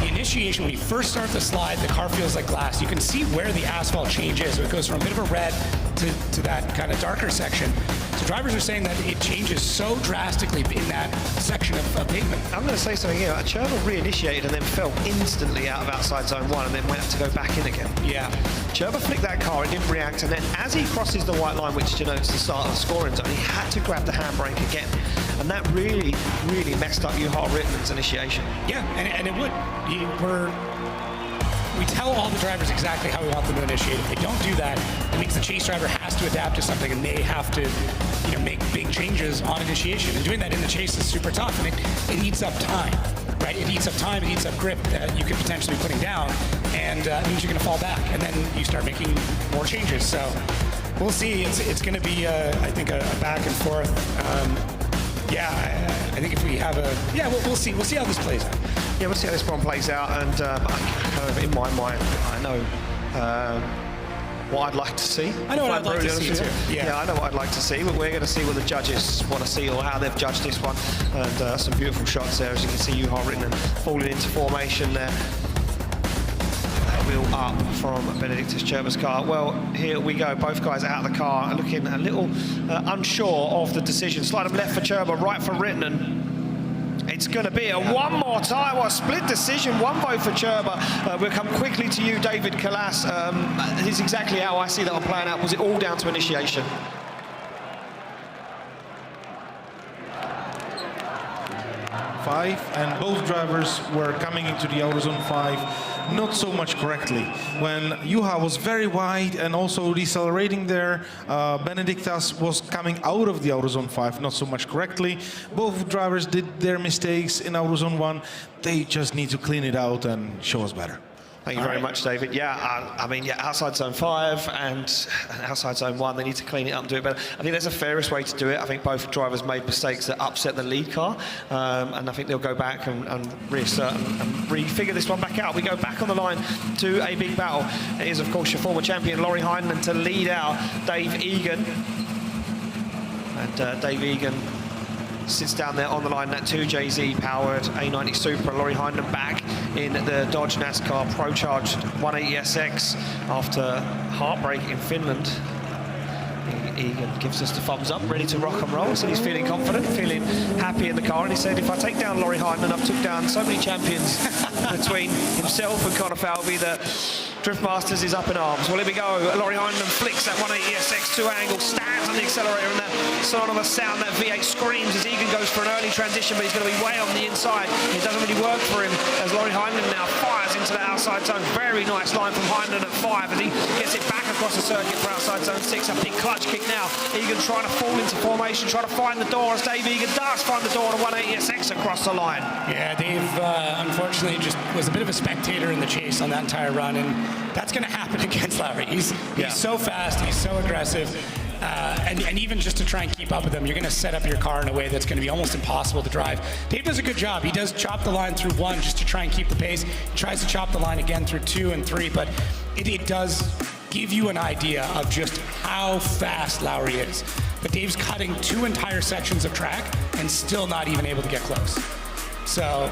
initiation, when you first start the slide, the car feels like glass. You can see where the asphalt changes. It goes from a bit of a red to that kind of darker section. So drivers are saying that it changes so drastically in that section of pavement. I'm going to say something here. Cherba reinitiated and then fell instantly out of outside zone 1 and then went to go back in again. Yeah. Cherba flicked that car, it didn't react, and then as he crosses the white line, which denotes the start of the scoring zone, he had to grab the handbrake again. And that really, really messed up Juha Rittenen's initiation. Yeah, and it would. We tell all the drivers exactly how we want them to initiate. If they don't do that, it means the chase driver has to adapt to something, and they have to, make big changes on initiation. And doing that in the chase is super tough, and it eats up time, right? It eats up time, it eats up grip that you could potentially be putting down, and it means you're going to fall back, and then you start making more changes. So we'll see. It's going to be, I think, a back and forth. I think if we have we'll see. We'll see how this plays out. Yeah, we'll see how this one plays out, and in my mind, I know what I'd like to see. I know what I'd like to see too. Yeah, I know what I'd like to see, but we're going to see what the judges want to see or how they've judged this one. And some beautiful shots there, as you can see, Juha Rittenen falling into formation there. Wheel up from Benedictus Cherba's car. Well, here we go. Both guys out of the car, looking a little unsure of the decision. Slide them left for Cherba, right for Rittenen. It's going to be a one more time, or a split decision, one vote for Cherba. We'll come quickly to you, David Kalas. This is exactly how I see that one playing out. Was it all down to initiation? And both drivers were coming into the outer zone 5 not so much correctly. When Juha was very wide and also decelerating there, Benedictus was coming out of the outer zone 5 not so much correctly. Both drivers did their mistakes in outer zone 1. They just need to clean it out and show us better. Thank you very much, David. Outside zone 5 and outside zone 1, they need to clean it up and do it better. I think there's a fairest way to do it. I think both drivers made mistakes that upset the lead car, and I think they'll go back and reassert and refigure this one back out. We go back on the line to a big battle. It is, of course, your former champion, Laurie Heinen, to lead out Dave Egan. And Dave Egan sits down there on the line, that 2JZ powered A90 Supra. Laurie Heinen back in the Dodge NASCAR Pro Charged 180SX after heartbreak in Finland. Egan gives us the thumbs up, ready to rock and roll, so he's feeling confident, feeling happy in the car, and he said, if I take down Laurie Heinen, I've took down so many champions between himself and Connor Falvey that Drift Masters is up in arms. Well, here we go. Laurie Heinen flicks that 180SX 2-angle, stands on the accelerator, and that sonorous sound, that V8 screams as Egan goes for an early transition, but he's going to be way on the inside. It doesn't really work for him as Laurie Heinen now fires into the outside zone. Very nice line from Heinen at 5 as he gets it back across the circuit for outside zone 6. A big clutch kick now. Egan trying to fall into formation, trying to find the door as Dave Egan does find the door on a 180SX across the line. Yeah, Dave unfortunately just was a bit of a spectator in the chase on that entire run, and that's going to happen against Lowry. He's so fast, he's so aggressive, and even just to try and keep up with him, you're going to set up your car in a way that's going to be almost impossible to drive. Dave does a good job. He does chop the line through 1 just to try and keep the pace. He tries to chop the line again through 2 and 3, but it does give you an idea of just how fast Lowry is. But Dave's cutting 2 entire sections of track and still not even able to get close. So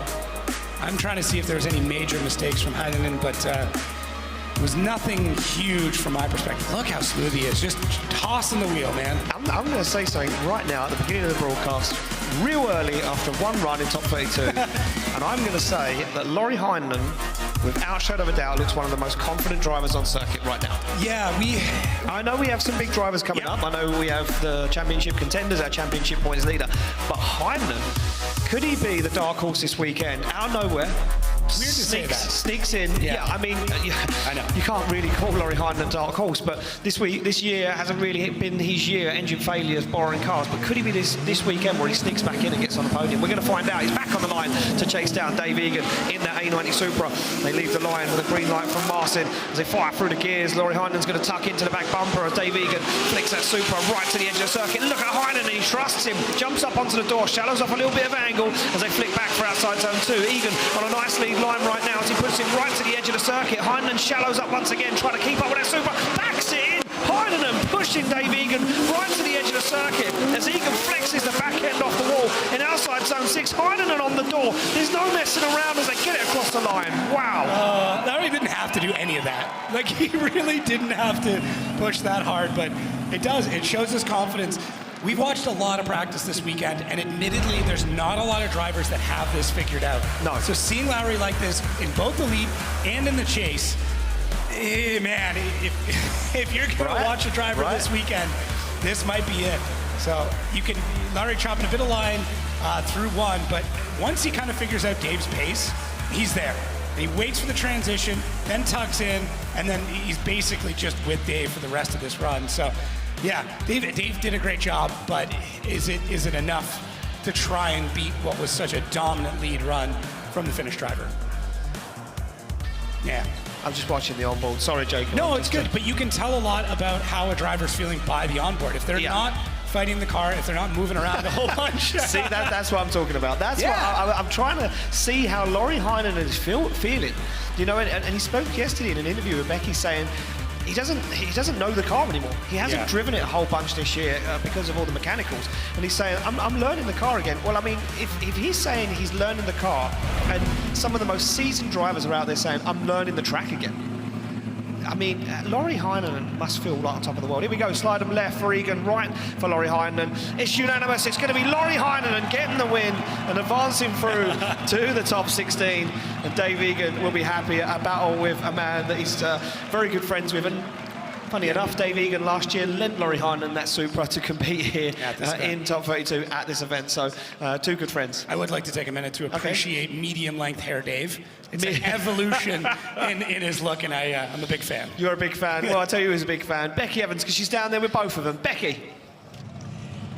I'm trying to see if there was any major mistakes from Heinen, but it was nothing huge from my perspective. Look how smooth he is, just tossing the wheel, man. I'm going to say something right now at the beginning of the broadcast, real early after one run in Top 32, and I'm going to say that Laurie Heinen, without shadow of a doubt, looks one of the most confident drivers on circuit right now. Yeah, I know we have some big drivers coming up. I know we have the championship contenders, our championship points leader, but Heinen, could he be the dark horse this weekend? Out of nowhere. Sneaks in. Yeah, I mean, I know. You can't really call Laurie Heinen a dark horse, but this year hasn't really been his year. Engine failures, borrowing cars, but could he be this weekend where he sneaks back in and gets on the podium? We're going to find out. He's back back on the line to chase down Dave Egan in that A90 Supra. They leave the line with a green light from Martin as they fire through the gears. Laurie Heinen's going to tuck into the back bumper as Dave Egan flicks that Supra right to the edge of the circuit. Look at Heinen, he trusts him, jumps up onto the door, shallows off a little bit of angle as they flick back for outside zone 2. Egan on a nice lead line right now as he puts him right to the edge of the circuit. Heinen shallows up once again, trying to keep up with that Supra, backs it in. Heinen pushing Dave Egan right to the edge of the circuit as Egan flexes the back end off the wall in outside zone 6. Heinen on the door. There's no messing around as they get it across the line. Wow. Larry didn't have to do any of that. Like, he really didn't have to push that hard, but it does. It shows his confidence. We've watched a lot of practice this weekend, and admittedly, there's not a lot of drivers that have this figured out. No. So seeing Larry like this in both the lead and in the chase, man, if you're going to watch a driver this weekend, this might be it. So you can, Larry chopping a bit of line through one, but once he kind of figures out Dave's pace, he's there. He waits for the transition, then tucks in, and then he's basically just with Dave for the rest of this run. So, yeah, Dave did a great job, but is it enough to try and beat what was such a dominant lead run from the Finnish driver? Yeah. I'm just watching the onboard. Sorry, Jacob. No, it's good, but you can tell a lot about how a driver's feeling by the onboard. If they're not fighting the car, if they're not moving around a whole bunch. See, that's what I'm talking about. That's what I'm trying to see how Laurie Heinen is feeling. You know, and he spoke yesterday in an interview with Becky saying he doesn't know the car anymore. He hasn't driven it a whole bunch this year because of all the mechanicals. And he's saying, I'm learning the car again. Well, I mean, if he's saying he's learning the car, and some of the most seasoned drivers are out there saying, I'm learning the track again. I mean, Laurie Heinen must feel like on top of the world. Here we go, slide them left for Egan, right for Laurie Heinen. It's unanimous. It's going to be Laurie Heinen getting the win and advancing through to the top 16. And Dave Egan will be happy at a battle with a man that he's very good friends with. And funny enough, Dave Egan last year lent Laurie Heinen that Supra to compete here in Top 32 at this event. So, two good friends. I would like to take a minute to appreciate medium-length hair Dave. It's an evolution in his look, and I'm a big fan. You're a big fan. Well, I'll tell you who's a big fan. Becky Evans, because she's down there with both of them. Becky.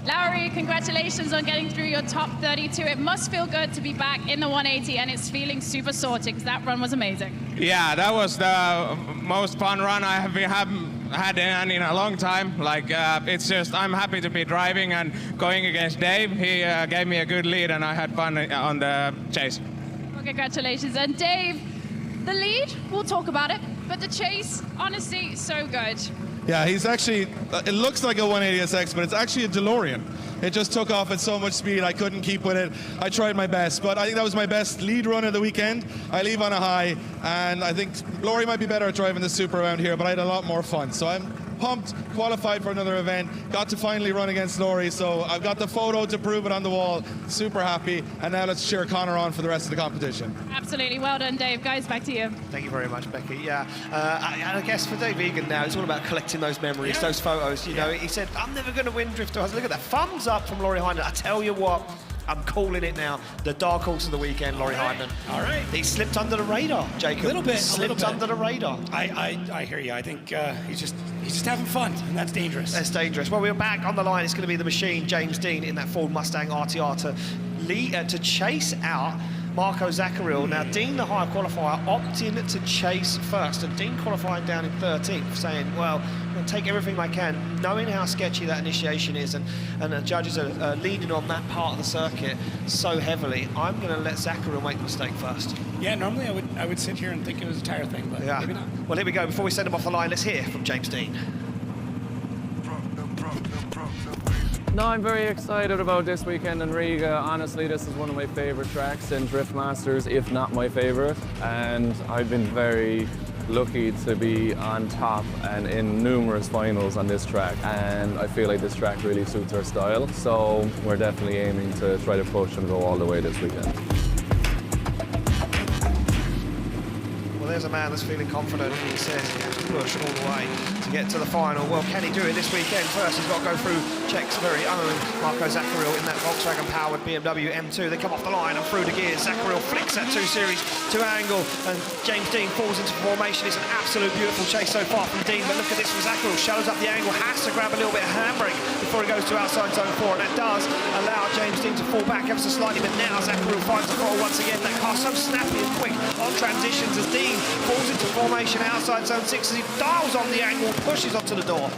Larry, congratulations on getting through your top 32. It must feel good to be back in the 180, and it's feeling super sorted because that run was amazing. Yeah, that was the most fun run I haven't had in a long time. Like, it's just, I'm happy to be driving and going against Dave. He gave me a good lead, and I had fun on the chase. Well, congratulations. And Dave, the lead, we'll talk about it, but the chase, honestly, so good. Yeah, he's actually, it looks like a 180SX, but it's actually a DeLorean. It just took off at so much speed, I couldn't keep with it. I tried my best, but I think that was my best lead run of the weekend. I leave on a high, and I think Laurie might be better at driving the Super around here, but I had a lot more fun. So I'm pumped, qualified for another event, got to finally run against Laurie, so I've got the photo to prove it on the wall. Super happy, and now let's cheer Connor on for the rest of the competition. Absolutely, well done, Dave. Guys, back to you. Thank you very much, Becky. Yeah, I guess for Dave Egan now, it's all about collecting those memories, those photos. You know, he said, I'm never going to win Drift. Look at that, thumbs up from Laurie Heinen. I tell you what, I'm calling it now. The dark horse of the weekend, Laurie Heinen. All right. He slipped under the radar, Jacob. A little bit. Slipped under the radar. I hear you. I think he's just having fun, and that's dangerous. That's dangerous. Well, we're back on the line. It's going to be the machine, James Dean, in that Ford Mustang RTR to chase out Marco Zaccaril. Now, Dean, the higher qualifier, opting to chase first. And Dean qualifying down in 13th, saying, well, I'm going to take everything I can, knowing how sketchy that initiation is, and the judges are leading on that part of the circuit so heavily. I'm going to let Zaccaril make the mistake first. Yeah, normally I would sit here and think it was a tire thing, but maybe not. Well, here we go. Before we send him off the line, let's hear from James Dean. No, I'm very excited about this weekend in Riga. Honestly, this is one of my favorite tracks in Drift Masters, if not my favorite. And I've been very lucky to be on top and in numerous finals on this track. And I feel like this track really suits our style. So we're definitely aiming to try to push and go all the way this weekend. Well, there's a man that's feeling confident, and he says he has to push all the way to get to the final. Well, can he do it this weekend? First, he's got to go through Czech's very own Marco Zacharil in that Volkswagen-powered BMW M2. They come off the line and through the gears. Zacharil flicks that 2 Series to angle, and James Dean falls into formation. It's an absolute beautiful chase so far from Dean, but look at this from Zacharil. Shallows up the angle, has to grab a little bit of handbrake before he goes to outside zone 4, and that does allow James Dean to fall back ever so slightly, but now Zacharil finds the throttle once again. That car's so snappy and quick on transitions as Dean falls into formation outside zone 6 as he dials on the angle, pushes onto the door.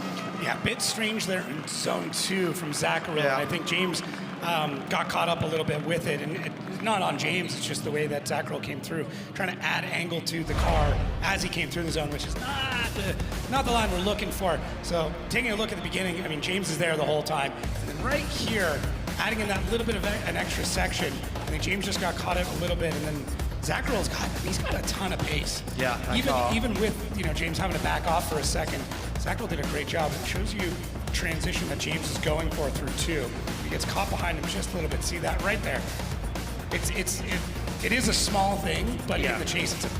Yeah, a bit strange there in zone 2 from Zacharil. Yeah. I think James got caught up a little bit with it, and it's not on James, it's just the way that Zacharil came through, trying to add angle to the car as he came through the zone, which is not the line we're looking for. So taking a look at the beginning, I mean, James is there the whole time, and then right here, adding in that little bit of an extra section, I think James just got caught up a little bit, and then Zacharil he's got a ton of pace. Yeah, even with James having to back off for a second, Zacharil did a great job. It shows you the transition that James is going for through 2. He gets caught behind him just a little bit. See that right there? It is a small thing, but in the chase, it's a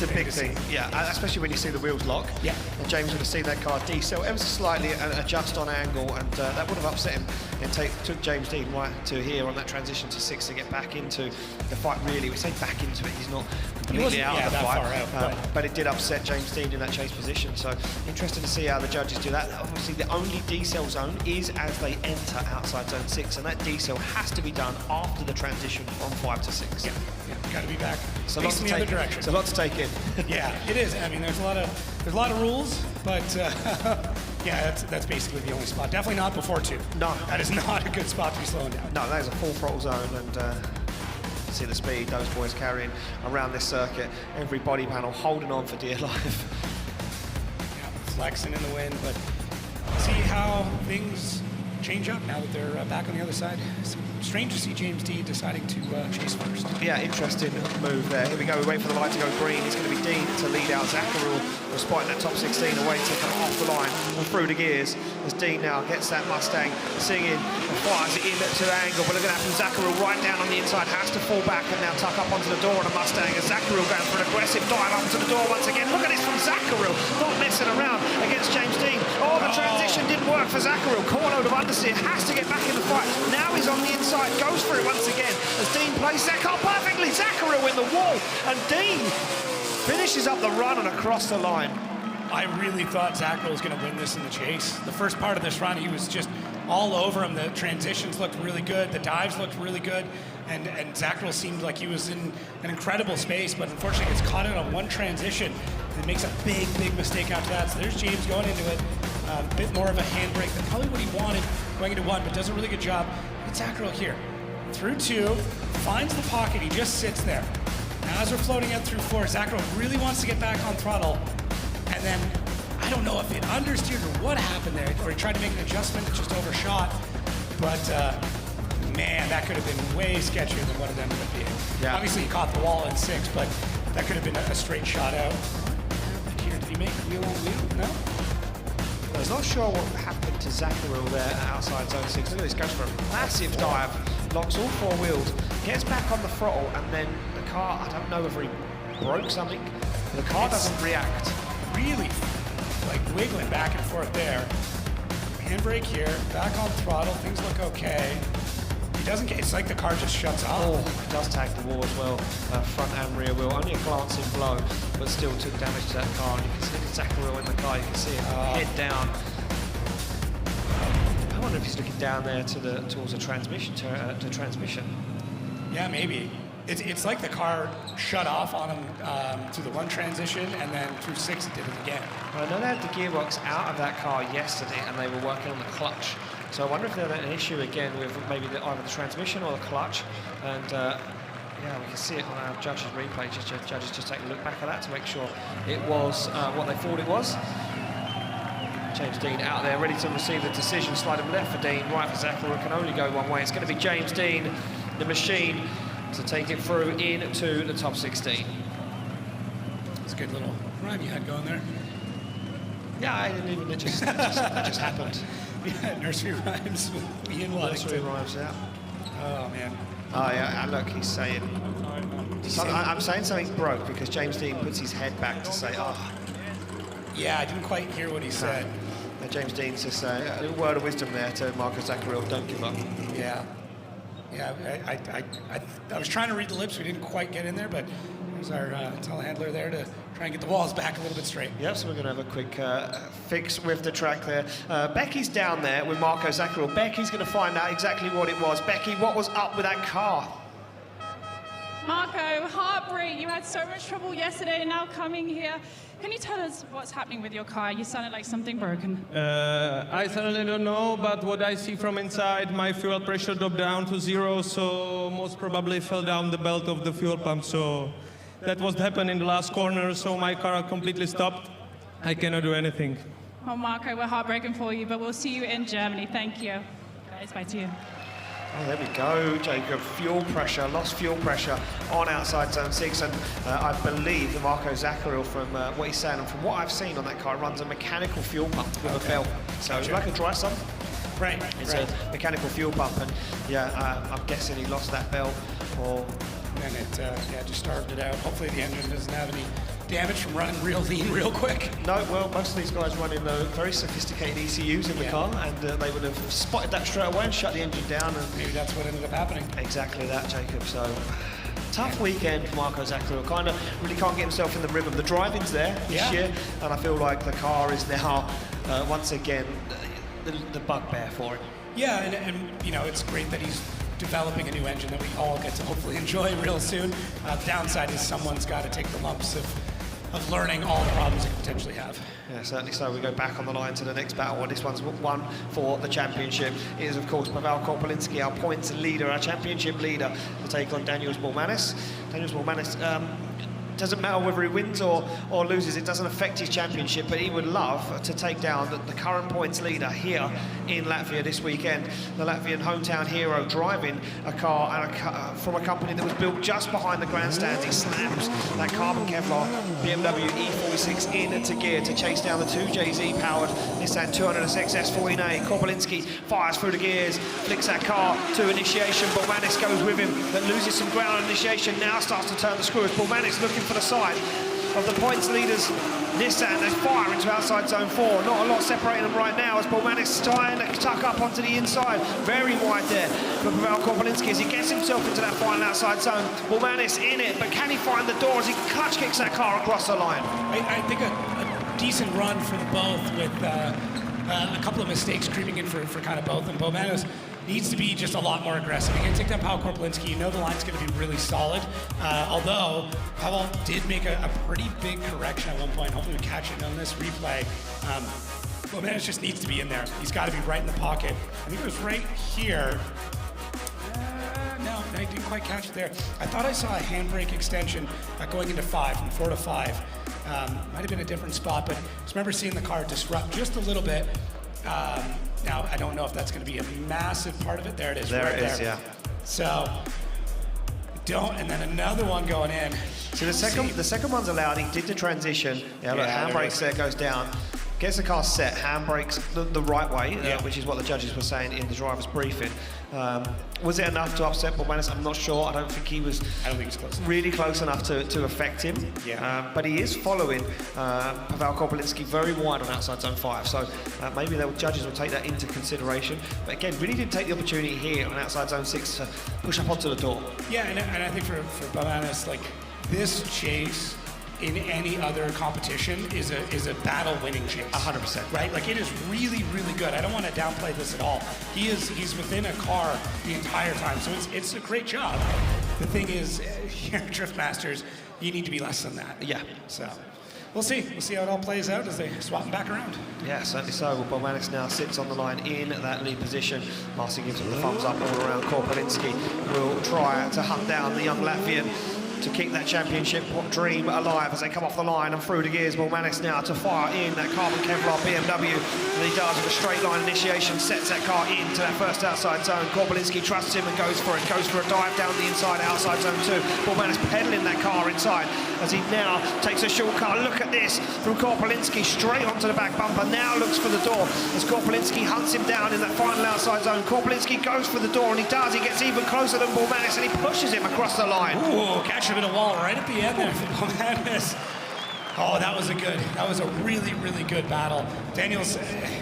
big thing. Yeah, especially when you see the wheels lock. Yeah. And James would have seen that car decel ever so slightly and adjust on angle, and that would have upset him. It took James Dean right to here on that transition to 6 to get back into the fight. Really, we say back into it. He's not completely out of the fight, but it did upset James Dean in that chase position. So interesting to see how the judges do that. Obviously, the only decel zone is as they enter outside zone 6, and that decel has to be done after the transition from 5 to 6. Yeah, got to be back. It's a lot to take. It's a lot to take in. Yeah, it is. I mean, there's a lot of rules, but yeah, that's basically the only spot. Definitely not before 2. No, that is not a good spot to be slowing down. No, that is a full throttle zone, and see the speed those boys carrying around this circuit. Every body panel holding on for dear life. Yeah, flexing in the wind, but see how things change up now that they're back on the other side. It's strange to see James Dean deciding to chase first. Yeah, interesting move there. Here we go, we wait for the light to go green. It's going to be Dean to lead out Zacharil, spotting that top 16 away, taking off the line and through the gears as Dean now gets that Mustang singing and fires it in to angle. But look at that from Zacharil right down on the inside, has to fall back and now tuck up onto the door on a Mustang as Zacharil going for an aggressive dive up to the door once again. Look at this from Zacharil, not messing around against James Dean. Oh, the transition didn't work for Zacharil. Core load of understeer, has to get back in the fight. Now he's on the inside, goes for it once again as Dean plays that car perfectly. Zacharil in the wall, and Dean finishes up the run and across the line. I really thought Zacharil was going to win this in the chase. The first part of this run, he was just all over him. The transitions looked really good. The dives looked really good. And Zacharil seemed like he was in an incredible space, but unfortunately gets caught out on one transition and makes a big mistake after that. So there's James going into it. A bit more of a handbrake than probably what he wanted going into 1, but does a really good job. But Zacharil here, through 2, finds the pocket, he just sits there. Now as we're floating out through 4, Zacharil really wants to get back on throttle, and then I don't know if it understeered or what happened there, or he tried to make an adjustment, it just overshot, but man, that could have been way sketchier than what it ended up being. Yeah. Obviously he caught the wall in 6, but that could have been a straight shot out. And here, did he make wheel on wheel? No? I was not sure what happened to Zacharil there outside zone 6. Look at this, goes for a massive dive, locks all 4 wheels, gets back on the throttle, and then the car, I don't know whether he broke something, but the car doesn't react. Really, like wiggling back and forth there. Handbrake here, back on throttle, things look okay. He doesn't get, it's like the car just shuts off. Oh, it does tag the wall as well, front and rear wheel. Only a glancing blow, but still took damage to that car. And you can see Zacharil in the car, you can see it head down. I wonder if he's looking down there towards the transmission, to transmission. Yeah, maybe. It's like the car shut off on him through the 1 transition, and then through 6 it did it again. Well, I know they had the gearbox out of that car yesterday, and they were working on the clutch. So I wonder if they had an issue again with maybe either the transmission or the clutch. And yeah, we can see it on our judges' replay. Judges just take a look back at that to make sure it was what they thought it was. James Dean out there, ready to receive the decision. Sliding left for Dean, right for Zacharil. It can only go one way. It's going to be James Dean, the machine, to take it through into the top 16. It's a good little rhyme you had going there. Yeah, I didn't even, it just happened. Yeah, nursery rhymes with Ian Waddington. Nursery rhymes, yeah. Oh, man. Oh, yeah, and look, he's saying... I'm saying something broke because James Dean puts his head back to say, oh... Yeah, I didn't quite hear what he said. James Dean's just saying a little word of wisdom there to Marco Zaccaril, don't give up. Yeah. Yeah, I was trying to read the lips. We didn't quite get in there, but there's our telehandler there to try and get the walls back a little bit straight. Yep, so we're going to have a quick fix with the track there. Becky's down there with Marco Zaccaril. Becky's going to find out exactly what it was. Becky, what was up with that car? Marco, heartbreak. You had so much trouble yesterday and now coming here. Can you tell us what's happening with your car? You sounded like something broken. I certainly don't know, but what I see from inside, my fuel pressure dropped down to 0, so most probably fell down the belt of the fuel pump. So that was happened in the last corner, so my car completely stopped. I cannot do anything. Oh, Marco, we're heartbroken for you, but we'll see you in Germany. Thank you. Guys, back to you. Oh, there we go, Jacob. Fuel pressure, lost fuel pressure on outside zone 6, and I believe that Marco Zaccaril, from what he's saying and from what I've seen on that car, runs a mechanical fuel pump with a belt. So it's like a dry sump. Right. It's a mechanical fuel pump, and yeah, I'm guessing he lost that belt, or and it just starved it out. Hopefully the engine doesn't have any damage from running real lean real quick. No, well, most of these guys running very sophisticated ECUs in the car, and they would have spotted that straight away and shut the engine down. And maybe that's what ended up happening. Exactly that, Jacob. So tough weekend for Marco Zaccaril. Kind of really can't get himself in the rhythm. The driving's there this year, and I feel like the car is now once again the bugbear for him. Yeah, and you know, it's great that he's developing a new engine that we all get to hopefully enjoy real soon. The downside is someone's got to take the lumps of learning all the problems it could potentially have. Yeah, certainly so. We go back on the line to the next battle. This one's one for the championship. It is, of course, Pavel Korpolinski, our points leader, our championship leader, to take on Daniel Bormanis. Daniel Bormanis, doesn't matter whether he wins or loses, it doesn't affect his championship, but he would love to take down the current points leader here in Latvia this weekend. The Latvian hometown hero driving a car from a company that was built just behind the grandstands. He slams that carbon Kevlar BMW E46 into gear to chase down the 2JZ powered Nissan 200SX S14A. Korpolinski fires through the gears, flicks that car to initiation. Bormanis goes with him, but loses some ground on initiation, now starts to turn the screws. Bormanis looking for the side of the points leaders Nissan. They fire into outside zone 4. Not a lot separating them right now as Bormanis trying to tuck up onto the inside. Very wide there for Pavel Korpolinski as he gets himself into that final outside zone. Bormanis in it, but can he find the door as he clutch kicks that car across the line? I think a decent run for the both, with a couple of mistakes creeping in for kind of both, and Bormanis needs to be just a lot more aggressive. You can take down Pavel Korpolinski, you know the line's going to be really solid, although Pavel did make a pretty big correction at one point. Hopefully we catch it on this replay. Bormanis just needs to be in there. He's got to be right in the pocket. I think it was right here. No, I didn't quite catch it there. I thought I saw a handbrake extension going into 5, from 4 to 5. Might have been a different spot, but I just remember seeing the car disrupt just a little bit. Now, I don't know if that's going to be a massive part of it. There it is. There right it is, there. yeah. So, and then another one going in. So the second one's allowed. He did the transition. Yeah, look, handbrakes there, goes down. Gets the car set, handbrakes the right way, which is what the judges were saying in the driver's briefing. Was it enough to upset Bormanis? I'm not sure. I don't think he was really close enough to affect him. Yeah. But he is following Pavel Korpolinski very wide on outside zone 5. So maybe the judges will take that into consideration. But again, really did take the opportunity here on outside zone 6 to push up onto the door. Yeah, and I think for Bormanis, like, this chase in any other competition is a battle-winning chase. 100%. Right? Like, it is really, really good. I don't want to downplay this at all. He's within a car the entire time, so it's a great job. The thing is, here at Drift Masters, you need to be less than that. Yeah. So we'll see. We'll see how it all plays out as they swap them back around. Yeah, certainly so. Well, Bormanis now sits on the line in that lead position. Marcy gives him the thumbs up all around. Korpolinski will try to hunt down the young Latvian to keep that championship dream alive as they come off the line and through the gears. Bormanis now to fire in that carbon Kevlar BMW, and he does with a straight line initiation, sets that car into that first outside zone. Korpolinski trusts him and goes for it, goes for a dive down the inside outside zone 2. Bormanis pedaling that car inside as he now takes a shortcut. Look at this from Korpolinski, straight onto the back bumper, now looks for the door as Korpolinski hunts him down in that final outside zone. Korpolinski goes for the door, and he does. He gets even closer than Bormanis, and he pushes him across the line. Ooh, catch him in a wall right at the end there for Bormanis. Oh, that was a really, really good battle. Daniel's,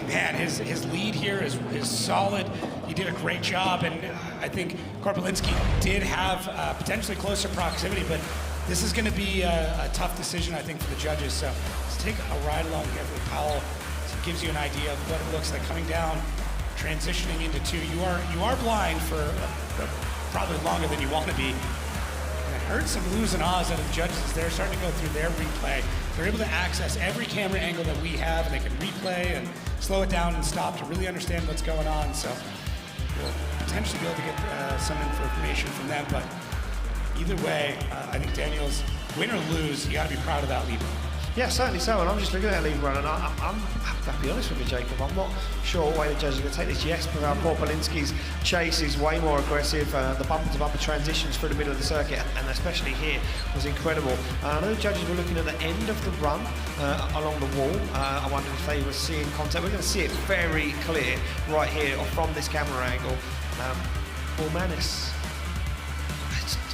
man, his lead here is solid. He did a great job, and I think Korpolinski did have potentially closer proximity, but this is going to be a tough decision, I think, for the judges. So let's take a ride along here with Powell. It gives you an idea of what it looks like coming down, transitioning into two. You are blind for probably longer than you want to be. I heard some oohs and ahs out of the judges as they're starting to go through their replay. They're able to access every camera angle that we have, and they can replay and slow it down and stop to really understand what's going on. So we'll potentially be able to get some information from them. But either way, I think Daniel's win or lose, you got to be proud of that lead. Yeah, certainly so, and I'm just looking at that lead run, and I'm to be honest with you, Jacob, I'm not sure what way the judges are going to take this. Yes, Pavel Korpolinski's chase is way more aggressive. The bumper-to-bumper transitions through the middle of the circuit, and especially here, was incredible. I know the judges were looking at the end of the run along the wall. I wondered if they were seeing contact. We're going to see it very clear right here from this camera angle. Bormanis,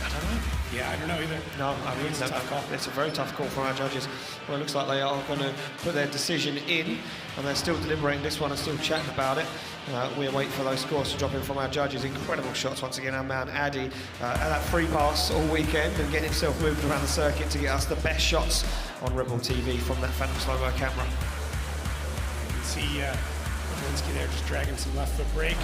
I don't know. Yeah, I don't know either. No, I mean, it's a tough call. It's a very tough call from our judges. Well, it looks like they are going to put their decision in, and they're still deliberating this one and still chatting about it. We're waiting for those scores to drop in from our judges. Incredible shots once again. Our man Addy at that free pass all weekend and getting himself moved around the circuit to get us the best shots on Red Bull TV from that Phantom slow-mo camera. You can see Korpolinski there just dragging some left foot brake.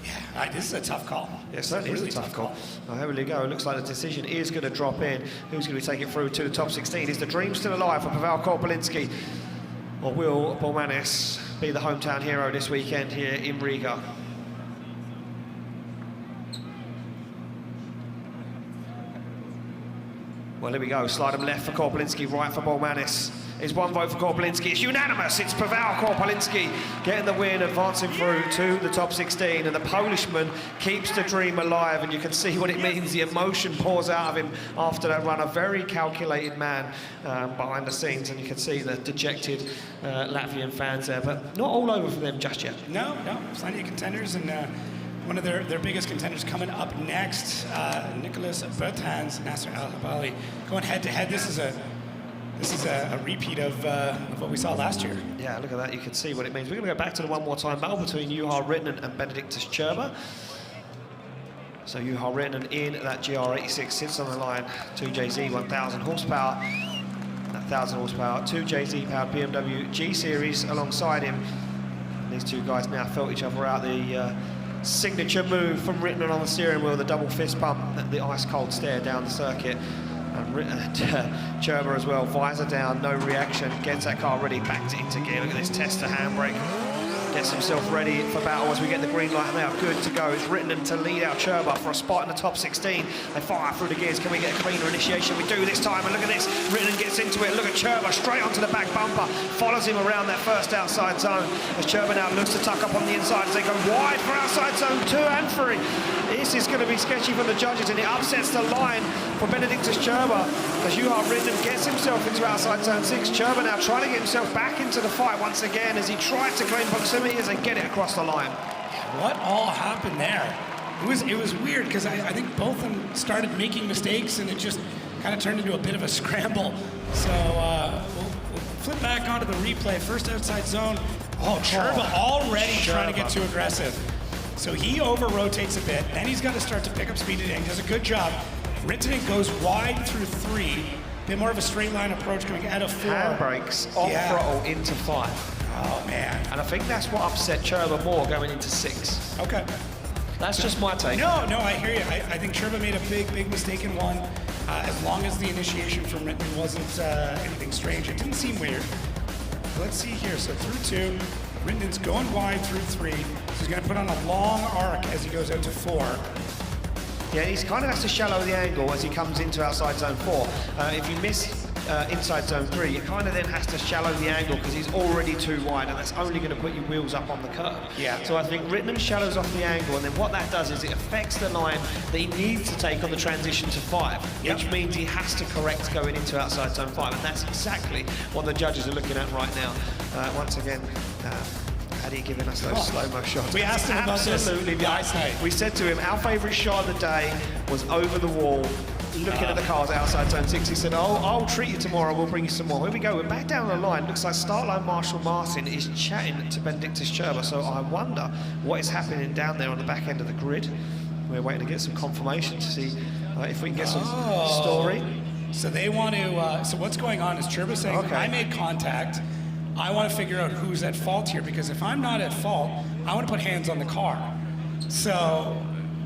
Yeah, this is a tough call. Yeah, certainly really is a tough call. Oh, here we go. It looks like the decision is going to drop in. Who's going to be taking it through to the top 16? Is the dream still alive for Pavel Korpolinski? Or will Bormanis be the hometown hero this weekend here in Riga? Well, here we go. Slide him left for Korpolinski, right for Bormanis. It's one vote for Korpolinski. It's unanimous. It's Pavel Korpolinski getting the win, advancing through to the top 16. And the Polishman keeps the dream alive. And you can see what it means. The emotion pours out of him after that run. A very calculated man behind the scenes. And you can see the dejected Latvian fans there. But not all over for them just yet. No. Plenty of contenders. And one of their biggest contenders coming up next, Nicholas Bertans, Nasser Al-Habali, going head-to-head. This is a repeat of what we saw last year. Yeah, look at that. You can see what it means. We're going to go back to the one more time battle between Juha Rittinen and Benediktus Čerba. So Juha Rittinen in that GR86 sits on the line. 2JZ 1000 horsepower. That 1000 horsepower, 2JZ powered BMW G Series alongside him. And these two guys now felt each other out. The signature move from Rittinen on the steering wheel, the double fist bump, the ice cold stare down the circuit. And Čerba as well, visor down, no reaction, gets that car ready, backs it into gear. Look at this tester handbrake, gets himself ready for battle as we get the green light, and they are good to go. It's Rittinen to lead out Čerba for a spot in the top 16. They fire through the gears. Can we get a cleaner initiation? We do this time, and look at this. Rittinen gets into it. Look at Čerba straight onto the back bumper, follows him around that first outside zone as Čerba now looks to tuck up on the inside as they go wide for outside zone 2 and 3. This is going to be sketchy for the judges, and it upsets the line for Benediktus Čerba as Juha Rittinen gets himself into outside zone 6. Čerba now trying to get himself back into the fight once again as he tries to claim proximity and get it across the line. What all happened there? It was weird because I think both of them started making mistakes and it just kind of turned into a bit of a scramble. So we'll flip back onto the replay. First outside zone. Oh, Čerba already trying to get too aggressive. So he over-rotates a bit, then he's got to start to pick up speed again. He does a good job. Rittinen goes wide through 3. A bit more of a straight line approach coming out of 4. Handbrakes off throttle into 5. Oh, man. And I think that's what upset Čerba more going into 6. Okay. That's just my take. No, I hear you. I think Čerba made a big mistake in 1. As long as the initiation from Rittinen wasn't anything strange, it didn't seem weird. Let's see here. So through 2. Rittenen's going wide through 3. So he's going to put on a long arc as he goes out to 4. Yeah, he kind of has to shallow the angle as he comes into outside zone 4. If you miss inside zone 3, you kind of then has to shallow the angle because he's already too wide, and that's only going to put your wheels up on the curb. Yeah. So I think Rittinen shallows off the angle, and then what that does is it affects the line that he needs to take on the transition to 5, which means he has to correct going into outside zone 5, and that's exactly what the judges are looking at right now. Once again, Addy giving us those slow-mo shots. We asked him about this last night. We said to him, our favourite shot of the day was over the wall looking at the cars outside Zone 6. He said, I'll treat you tomorrow, we'll bring you some more. Here we go, we're back down the line. Looks like start line Marshall Martin is chatting to Benedictus Cherba, so I wonder what is happening down there on the back end of the grid. We're waiting to get some confirmation to see if we can get some story. So they want to, so what's going on is Cherba saying, I made contact, I want to figure out who's at fault here, because if I'm not at fault, I want to put hands on the car. So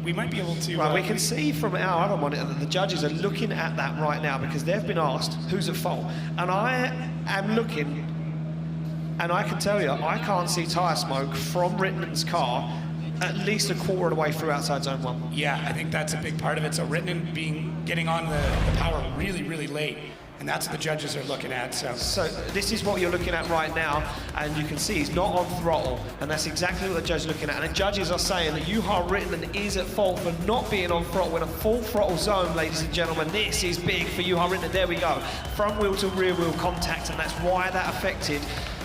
we might be able to... Right, we can see from our other monitor that the judges are looking at that right now because they've been asked who's at fault. And I am looking, and I can tell you, I can't see tyre smoke from Rittenen's car at least a quarter of the way through outside Zone 1. Yeah, I think that's a big part of it. So Rittenen getting on the power really, really late. And that's what the judges are looking at. So this is what you're looking at right now, and you can see he's not on throttle, and that's exactly what the judge is looking at. And the judges are saying that Juha Rittenen is at fault for not being on throttle in a full throttle zone, ladies and gentlemen. This is big for Juha Rittenen. There we go. Front wheel to rear wheel contact, and that's why that affected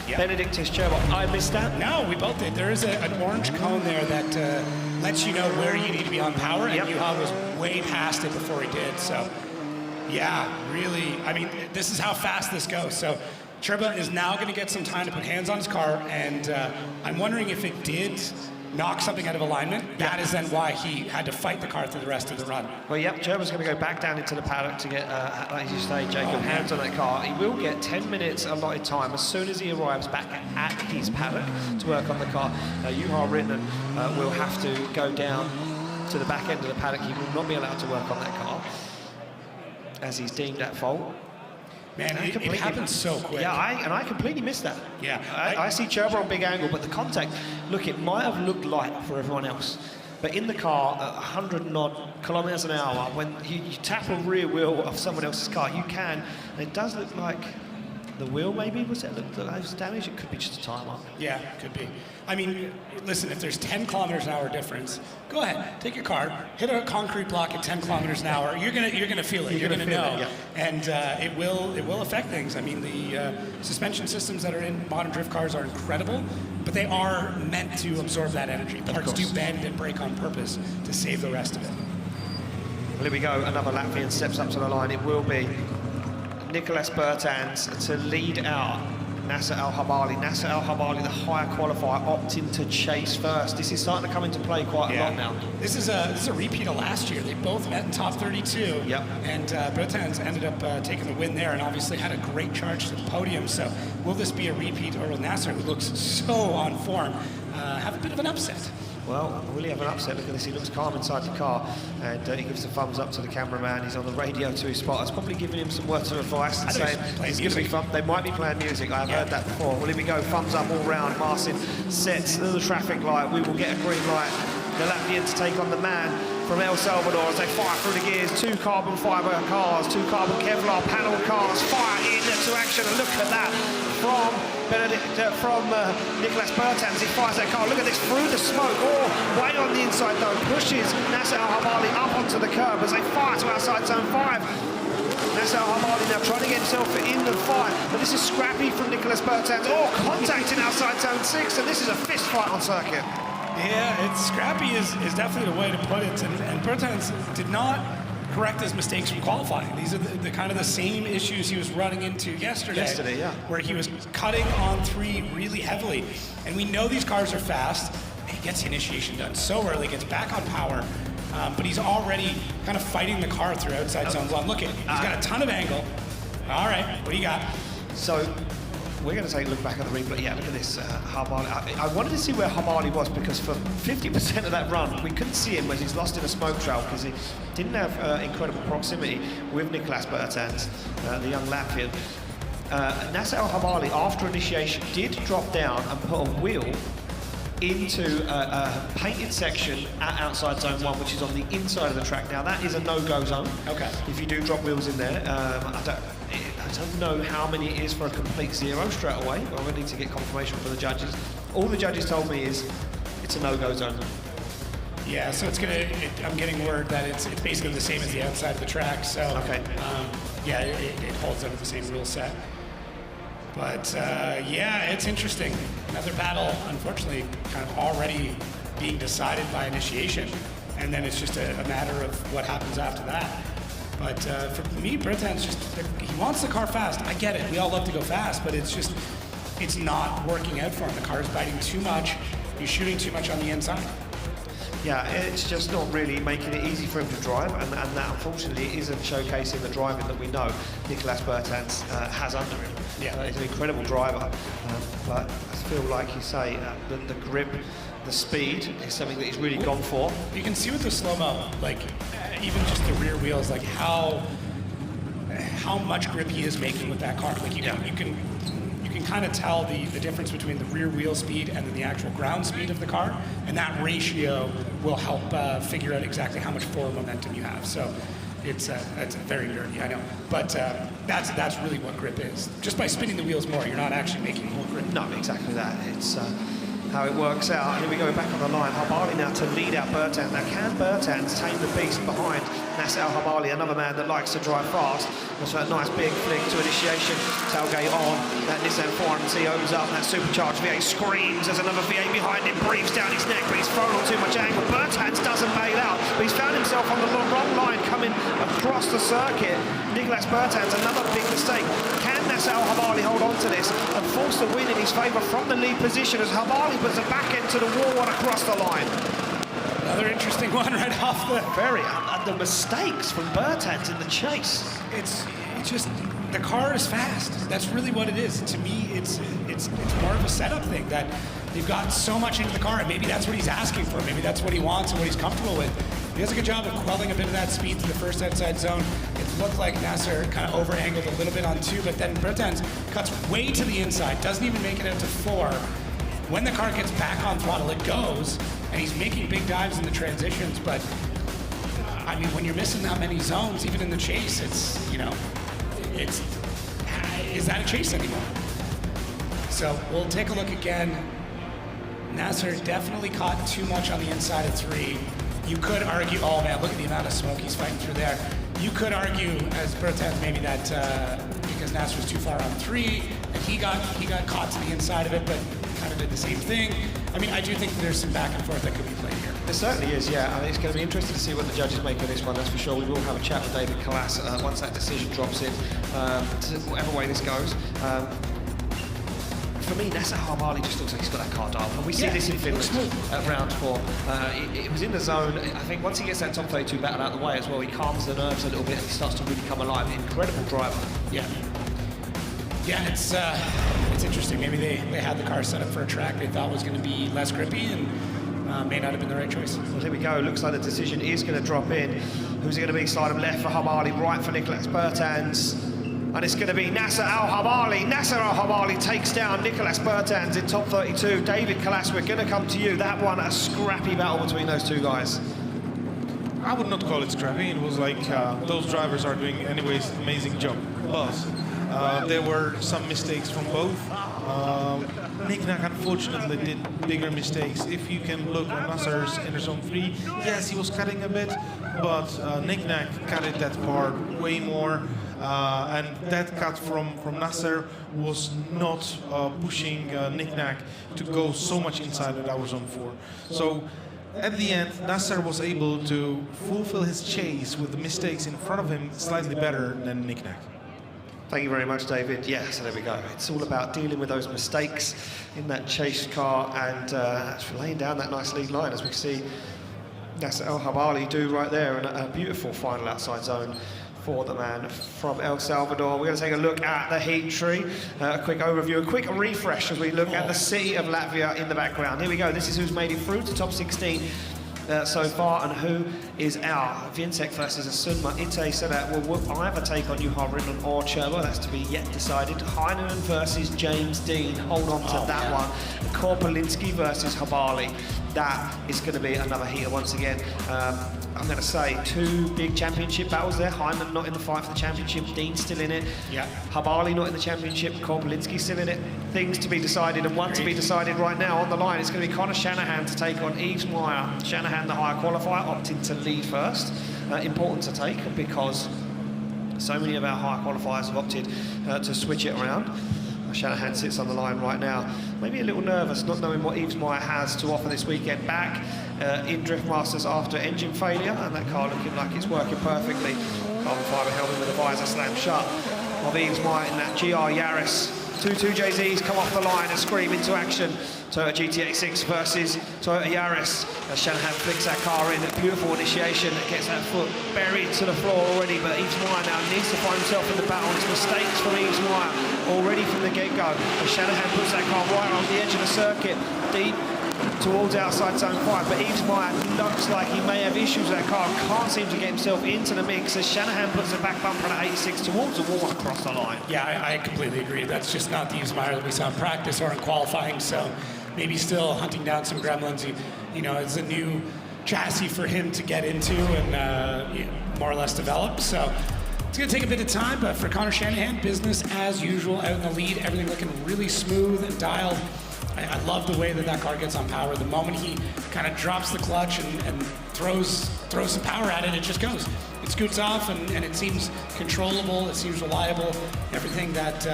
Benedictus Cherba. I missed that? No, we both did. There is an orange cone there that lets you know where you need to be on power, and Juha was way past it before he did. So. Yeah, really, I mean, this is how fast this goes. So Cherba is now going to get some time to put hands on his car, and I'm wondering if it did knock something out of alignment. That is then why he had to fight the car through the rest of the run. Well, Cherba's going to go back down into the paddock to get, like you say, Jacob, hands on that car. He will get 10 minutes allotted time as soon as he arrives back at his paddock to work on the car. Juha Rittenen will have to go down to the back end of the paddock. He will not be allowed to work on that car, as he's deemed at fault. Man, it happens so quick. Yeah, I completely missed that. Yeah. I see Cherba on big angle, but the contact, look, it might have looked light for everyone else, but in the car at 100 and odd kilometers an hour, when you tap a rear wheel of someone else's car, you can, and it does look like the wheel maybe was damaged. It could be just a tire mark. Yeah, could be. I mean, listen, if there's 10 kilometers an hour difference, go ahead, take your car, hit a concrete block at 10 kilometers an hour. You're gonna feel it. You're gonna know, and it will affect things. I mean, the suspension systems that are in modern drift cars are incredible, but they are meant to absorb that energy. Parts do bend and break on purpose to save the rest of it. Well, here we go. Another Latvian steps up to the line. It will be Nicolas Bertans to lead out Nasser Al-Habali. Nasser Al-Habali, the higher qualifier, opting to chase first. This is starting to come into play quite a lot now. This is a repeat of last year. They both met in top 32. Yep. And Bertans ended up taking the win there and obviously had a great charge to the podium. So will this be a repeat, or will Nasser, who looks so on form, have a bit of an upset? Well, will he have an upset? Look at this, he looks calm inside the car, and he gives the thumbs up to the cameraman. He's on the radio to his spotters, probably giving him some words of advice and saying it's going to be fun. They might be playing music, I've heard that before. Well, here we go, thumbs up all round. Marcin sets the traffic light. We will get a green light. The Latvian to take on the man from El Salvador as they fire through the gears. 2 carbon fibre cars, 2 carbon Kevlar panel cars fire into action, and look at that from Nicolas Bertans. He fires that car. Look at this, through the smoke, way on the inside though, pushes Nasser Al-Habali up onto the curb as they fire to outside Zone 5. Nasser Al-Habali now trying to get himself in the fight, but this is scrappy from Nicolas Bertans. Contacting outside Zone 6, and this is a fist fight on circuit. Yeah, it's scrappy is definitely the way to put it, and Bertans did not correct his mistakes from qualifying. These are the kind of the same issues he was running into yesterday, where he was cutting on 3 really heavily. And we know these cars are fast. He gets the initiation done so early, gets back on power, but he's already kind of fighting the car through outside Zone 1. Look at, he's got a ton of angle. All right, what do you got? So we're going to take a look back at the replay. Yeah, look at this, Habali. I wanted to see where Habali was, because for 50% of that run, we couldn't see him when he's lost in a smoke trail, because he didn't have incredible proximity with Nicolas Bertans, the young Latvian. Nasser Al-Habali, after initiation, did drop down and put a wheel into a painted section at outside Zone 1, which is on the inside of the track. Now, that is a no-go zone. Okay. If you do drop wheels in there, I don't know how many it is for a complete 0 straight away. I'm going to need to get confirmation from the judges. All the judges told me is it's a no-go zone. Yeah, so I'm getting word that it's basically the same as the outside of the track. So okay. Yeah, it holds under the same rule set. But yeah, it's interesting. Another battle, unfortunately, kind of already being decided by initiation, and then it's just a matter of what happens after that. But for me, Bertrand's he wants the car fast. I get it. We all love to go fast, but it's not working out for him. The car's biting too much. He's shooting too much on the inside. Yeah, it's just not really making it easy for him to drive, and that unfortunately isn't showcasing the driving that we know Nicolas Bertrand has under him. Yeah, he's an incredible driver, but I feel like you say the grip, the speed is something that he's really gone for. You can see with the slow-mo, like even just the rear wheels, like how much grip he is making with that car. Like you can kind of tell the difference between the rear wheel speed and then the actual ground speed of the car, and that ratio will help figure out exactly how much forward momentum you have. So it's very nerdy, I know, but that's really what grip is. Just by spinning the wheels more, you're not actually making more grip. No, exactly that. It's how it works out. Here we go, back on the line. Habali now to lead out Bertrand. Now, can Bertrand tame the beast behind Nasser Al-Habali, another man that likes to drive fast? Also a nice big flick to initiation. Tailgate on. That Nissan 400C opens up. That supercharged V8 screams. There's another V8 behind him, breathes down his neck, but he's thrown on too much angle. Bertrand doesn't bail out, but he's found himself on the wrong line coming across the circuit. Nicolas Bertrand's another big mistake. Can Nasser Al-Habali hold on to this and force the win in his favour from the lead position as Habali puts the back end to the wall and across the line? Another interesting one right off the... And the mistakes from Bertrand in the chase. It's just, the car is fast. That's really what it is. To me, it's more of a setup thing that you've got so much into the car, and maybe that's what he's asking for. Maybe that's what he wants and what he's comfortable with. He does a good job of quelling a bit of that speed to the first outside zone. It looked like Nasser kind of over-angled a little bit on 2, but then Bertrand cuts way to the inside, doesn't even make it out to 4. When the car gets back on throttle, it goes, and he's making big dives in the transitions, but I mean, when you're missing that many zones, even in the chase, is that a chase anymore? So we'll take a look again. Nasser definitely caught too much on the inside of 3. You could argue, oh man, look at the amount of smoke he's fighting through there. You could argue, as Bertrand, maybe that because Nasser's too far on 3, and he got caught to the inside of it, but kind of did the same thing. I mean, I do think that there's some back and forth that could be played here. There certainly is, yeah. I mean, it's going to be interesting to see what the judges make of this one, that's for sure. We will have a chat with David Kalas once that decision drops in, whatever way this goes. For me, Nasser Al-Habali just looks like he's got that car dialed. And we see this in Finland at round 4. It was in the zone. I think once he gets that top 32 battle out of the way as well, he calms the nerves a little bit and he starts to really come alive. Incredible driver. Yeah. Yeah, it's interesting. Maybe they had the car set up for a track they thought was going to be less grippy and may not have been the right choice. Well, here we go. Looks like the decision is going to drop in. Who's it going to be? Side of left for Habali, right for Nicolas Bertrand. And it's going to be Nasser Al-Habali. Nasser Al-Habali takes down Nicolas Bertrand in top 32. David Kalas, we're going to come to you. That one, a scrappy battle between those two guys. I would not call it scrappy. It was like those drivers are doing anyways amazing job. But there were some mistakes from both. Nicknack unfortunately did bigger mistakes. If you can look at Nasser's inner zone 3, yes, he was cutting a bit, but Nicknack cutted that part way more. And that cut from Nasser was not pushing Nicknack to go so much inside at our zone 4. So at the end, Nasser was able to fulfill his chase with the mistakes in front of him slightly better than Nicknack. Thank you very much, David. Yeah, so there we go. It's all about dealing with those mistakes in that chase car and laying down that nice lead line, as we see Nasser Al-Habali do right there, and a beautiful final outside zone for the man from El Salvador. We're going to take a look at the heat tree, a quick overview, a quick refresh as we look at the city of Latvia in the background. Here we go. This is who's made it through to top 16 so far, and who is out. Vincek versus Asunma Ite, so that will either take on Juha or Cherbo. That's to be yet decided. Heinen versus James Dean. Hold on to that one. Korpolinski versus Habali. That is going to be another heater once again. I'm going to say 2 big championship battles there. Heinen not in the fight for the championship. Dean still in it. Yeah. Habali not in the championship. Korpolinski still in it. Things to be decided, and one to be decided right now on the line. It's going to be Connor Shanahan to take on Yves Meyer. Shanahan, the higher qualifier, opting to lead first. Important to take because so many of our high qualifiers have opted to switch it around. Shanahan sits on the line right now, maybe a little nervous, not knowing what Yves Meyer has to offer this weekend. Back in Drift Masters after engine failure, and that car looking like it's working perfectly. Carbon fibre helmet with the visor slammed shut of Yves Meyer in that GR Yaris. 2 JZs come off the line and scream into action. Toyota GT86 versus Toyota Yaris. As Shanahan flicks that car in, a beautiful initiation that gets that foot buried to the floor already, but Yves Meyer now needs to find himself in the battle. It's mistakes from Yves Meyer already from the get-go. As Shanahan puts that car right on the edge of the circuit, deep towards outside zone 5, but Yves Meyer looks like he may have issues with that car, can't seem to get himself into the mix as Shanahan puts the back bumper on 86 towards the wall across the line. Yeah, I completely agree. That's just not the Yves Meyer that we saw in practice or in qualifying, so maybe still hunting down some gremlins. You know, it's a new chassis for him to get into and more or less develop, so it's going to take a bit of time, but for Connor Shanahan, business as usual, out in the lead, everything looking really smooth and dialed. I love the way that car gets on power. The moment he kind of drops the clutch and throws some power at it, it just goes. It scoots off and it seems controllable, it seems reliable. Everything that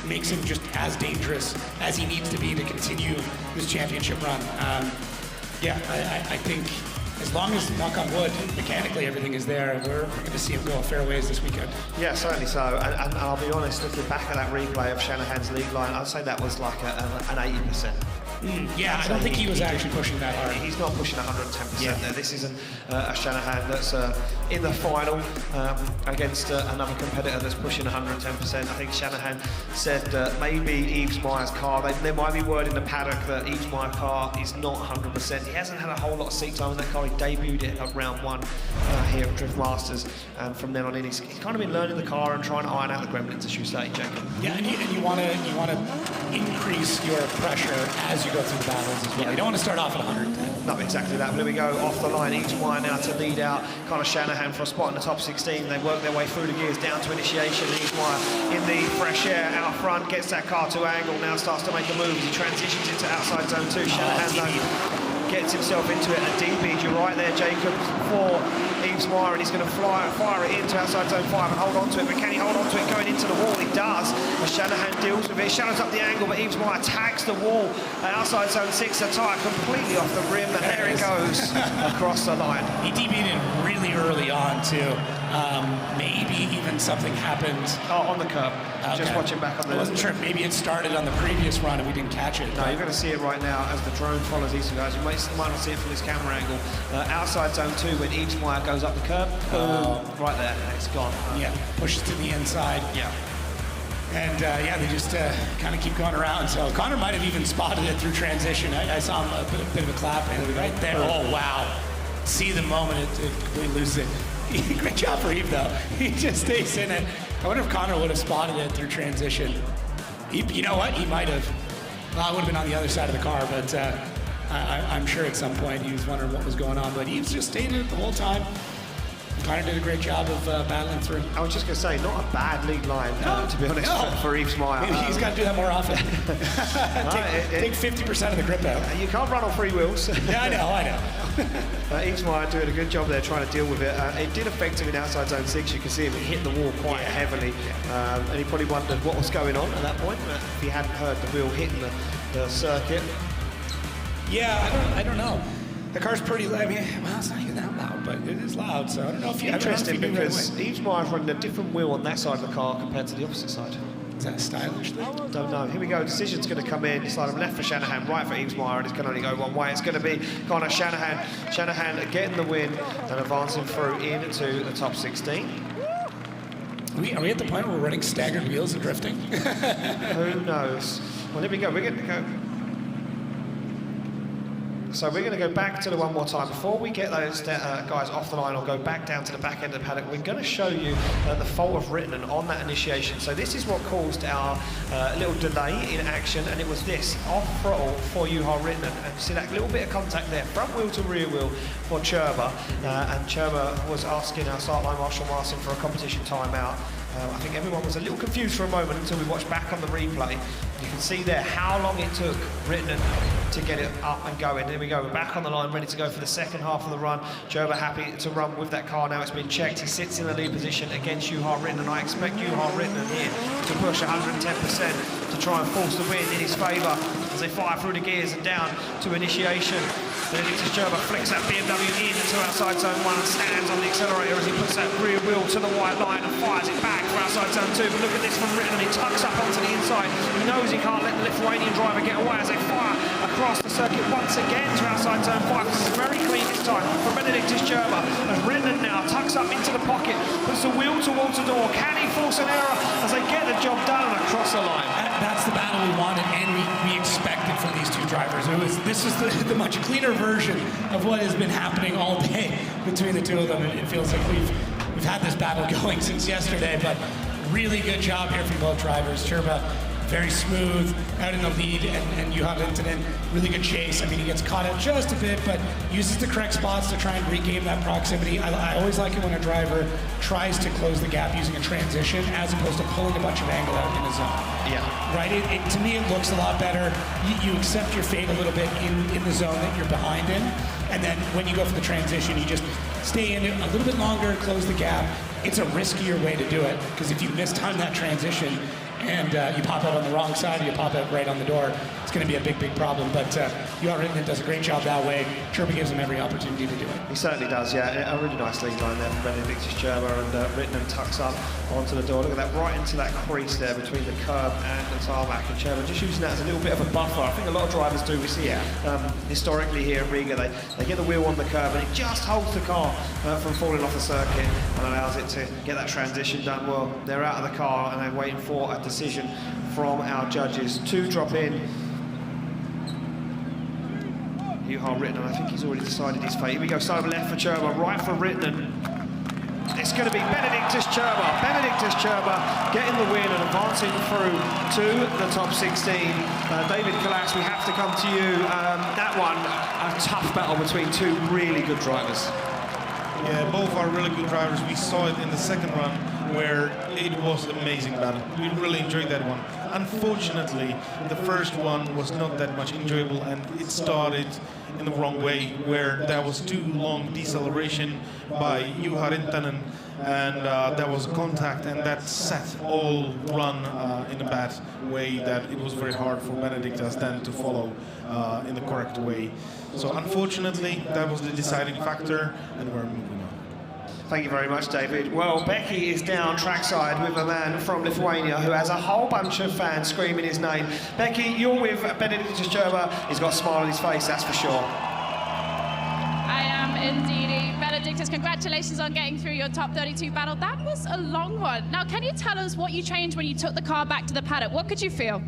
makes him just as dangerous as he needs to be to continue this championship run. I think as long as, knock on wood, mechanically everything is there, we're going to see him go a fair ways this weekend. Yeah, certainly so. And I'll be honest, looking back at that replay of Shanahan's lead line, I'd say that was like an 80%. Yeah, I don't think he was actually pushing that hard. He's not pushing 110% there. This isn't a Shanahan that's in the final against another competitor that's pushing 110%. I think Shanahan said maybe Yves Meyer's car, there might be word in the paddock that Yves Meyer's car is not 100%. He hasn't had a whole lot of seat time in that car. He debuted it at round 1 here at Drift Masters, and from then on in, he's kind of been learning the car and trying to iron out the gremlins, as you say, Jacob. Yeah, and you want to increase your pressure as you go through the battles as well. You don't want to start off at 110. No, exactly that. But here we go off the line. Yves Meyer now to lead out Connor Shanahan for a spot in the top 16. They work their way through the gears down to initiation. Yves Meyer in the fresh air out front, gets that car to angle, now starts to make a move. He transitions into outside zone 2. Shanahan gets himself into it. A DB, you're right there, Jacob, for Yves Meyer, and he's going to fire it into outside zone 5 and hold on to it. But can he hold on to it going into the wall? He does. As Shanahan deals with it, shadows up the angle, but Yves Meyer tags the wall outside zone 6. The tyre completely off the rim, and there it goes across the line. He DB'd it really early on too. Maybe even something happened on the curb. Okay. Just watching back on the. I wasn't sure if maybe it started on the previous run and we didn't catch it. No, you're going to see it right now as the drone follows these two guys. You might not see it from this camera angle. Outside zone 2, when Yves Meyer goes up the curb, right there, it's gone. Yeah, pushes to the inside. Yeah. And they just kind of keep going around. So Connor might have even spotted it through transition. I saw him a bit of a clap in right there. Oh, wow. See the moment it completely loses it. Great job for Yves, though. He just stays in it. I wonder if Connor would have spotted it through transition. You know what? He might have. Well, I would have been on the other side of the car, but I'm sure at some point he was wondering what was going on. But Yves just stayed in it the whole time. Connor did a great job of battling through. I was just going to say, not a bad lead line, to be honest, for Yves Meyer. Maybe he's got to do that more often. take 50% of the grip out. You can't run on 3 wheels. Yeah, I know. Yves Meyer doing a good job there trying to deal with it. It did affect him in outside zone 6. You can see him hit the wall quite heavily. And he probably wondered what was going on at that point, if he hadn't heard the wheel hitting the circuit. Yeah, I don't know. The car's pretty loud. I mean, well, it's not even that loud, but it is loud, so I don't know if you... Interesting, because Yves Meyer's running a different wheel on that side of the car compared to the opposite side. Is that a stylish thing? Don't know. Here we go. Decision's going to come in. It's like left for Shanahan, right for Yves Meyer, and it's going to only go one way. It's going to be Connor Shanahan. Shanahan getting the win and advancing through into the top 16. Are we at the point where we're running staggered wheels and drifting? Who knows? Well, here we go. We're going to go... So we're going to go back to the one more time. Before we get those guys off the line or go back down to the back end of the paddock, we're going to show you the fault of Rittenen on that initiation. So this is what caused our little delay in action, and it was this, off throttle for Juha Rittenen. And you see that little bit of contact there, front wheel to rear wheel for Cherba. And Cherba was asking our start line Marshall Martin for a competition timeout. I think everyone was a little confused for a moment until we watched back on the replay. You can see there how long it took Rittinen to get it up and going. There we go, we're back on the line, ready to go for the second half of the run. Gerber happy to run with that car now. It's been checked. He sits in the lead position against Juha Rittinen. I expect Juha Rittinen here to push 110% to try and force the wind in his favour as they fire through the gears and down to initiation. Benedictus Gerber flicks that BMW into outside zone 1 and stands on the accelerator as he puts that rear wheel to the white line and fires it back for outside zone 2. But look at this from Rittinen, he tucks up onto the inside. He knows he can't let the Lithuanian driver get away as they fire across the circuit once again to outside zone 5. This is very clean this time from Benedictus Gerber as Rittinen now tucks up into the pocket, puts the wheel towards the door. Can he force an error as they get the job done and across the line? That's the battle we wanted and we expected from these two drivers. This is the much cleaner version of what has been happening all day between the two of them. It feels like we've had this battle going since yesterday, but really good job here from both drivers. Gerber, very smooth, out in the lead, and Juha Rittinen, really good chase. I mean, he gets caught out just a bit, but uses the correct spots to try and regain that proximity. I always like it when a driver tries to close the gap using a transition as opposed to pulling a bunch of angle out in a zone. Yeah. Right? To me, it looks a lot better. You accept your fate a little bit in the zone that you're behind in, and then when you go for the transition, you just stay in it a little bit longer, close the gap. It's a riskier way to do it, because if you mistime that transition, and you pop out on the wrong side or you pop out right on the door, it's going to be a big, big problem. But Juha Rittinen does a great job that way. Gerber gives him every opportunity to do it. He certainly does, yeah. A really nice lead line there from Benedictus Gerber, and Rittinen tucks up onto the door. Look at that, right into that crease there between the curb and the tarmac. And Gerber just using that as a little bit of a buffer. I think a lot of drivers do. We see it historically here in Riga. They get the wheel on the curb and it just holds the car from falling off the circuit and allows it to get that transition done well. They're out of the car and they're waiting for a decision from our judges. 2 drop in. Juha Rittinen, I think he's already decided his fate. Here we go, side left for Gerber, right for Rittinen. It's going to be Benedictus Gerber. Benedictus Gerber getting the win and advancing through to the top 16. David Kalas, we have to come to you. That one, a tough battle between 2 really good drivers. Yeah, both are really good drivers. We saw it in the second run where it was an amazing battle. We really enjoyed that one. Unfortunately, the first one was not that much enjoyable and it started in the wrong way where there was too long deceleration by Juha Rittinen and there was a contact and that set all run in a bad way that it was very hard for Benedictus then to follow in the correct way. So unfortunately, that was the deciding factor and we're moving on. Thank you very much, David. Well, Becky is down trackside with a man from Lithuania who has a whole bunch of fans screaming his name. Becky, you're with Benedictus Gerber. He's got a smile on his face, that's for sure. I am indeed. Benedictus, congratulations on getting through your top 32 battle. That was a long one. Now, can you tell us what you changed when you took the car back to the paddock? What could you feel?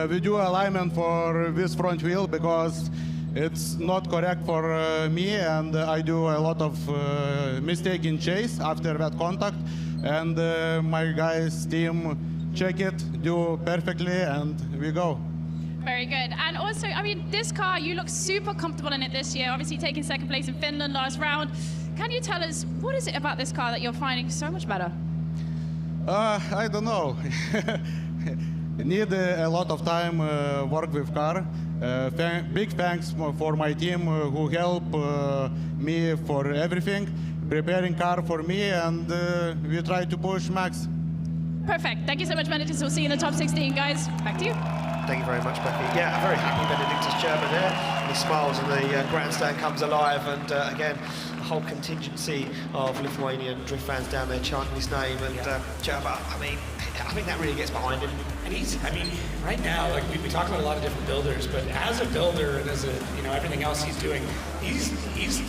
We do alignment for this front wheel because it's not correct for me, and I do a lot of mistake in chase after that contact, and my guys team check it, do perfectly, and we go. Very good. And also, I mean, this car, you look super comfortable in it this year, obviously taking second place in Finland last round. Can you tell us, what is it about this car that you're finding so much better? I don't know. Need a lot of time work with car. Big thanks for my team who help me for everything, preparing car for me, and we try to push max. Perfect. Thank you so much, Benedictus. We'll see you in the top 16, guys. Back to you. Thank you very much, Becky. Yeah, very happy Benedictus Gerber there. And he smiles and the grandstand comes alive. And again, a whole contingency of Lithuanian drift fans down there chanting his name. And Gerber, I mean, I think that really gets behind him. And he's, I mean, right now, like we talk about a lot of different builders, but as a builder and as a, you know, everything else he's doing, he's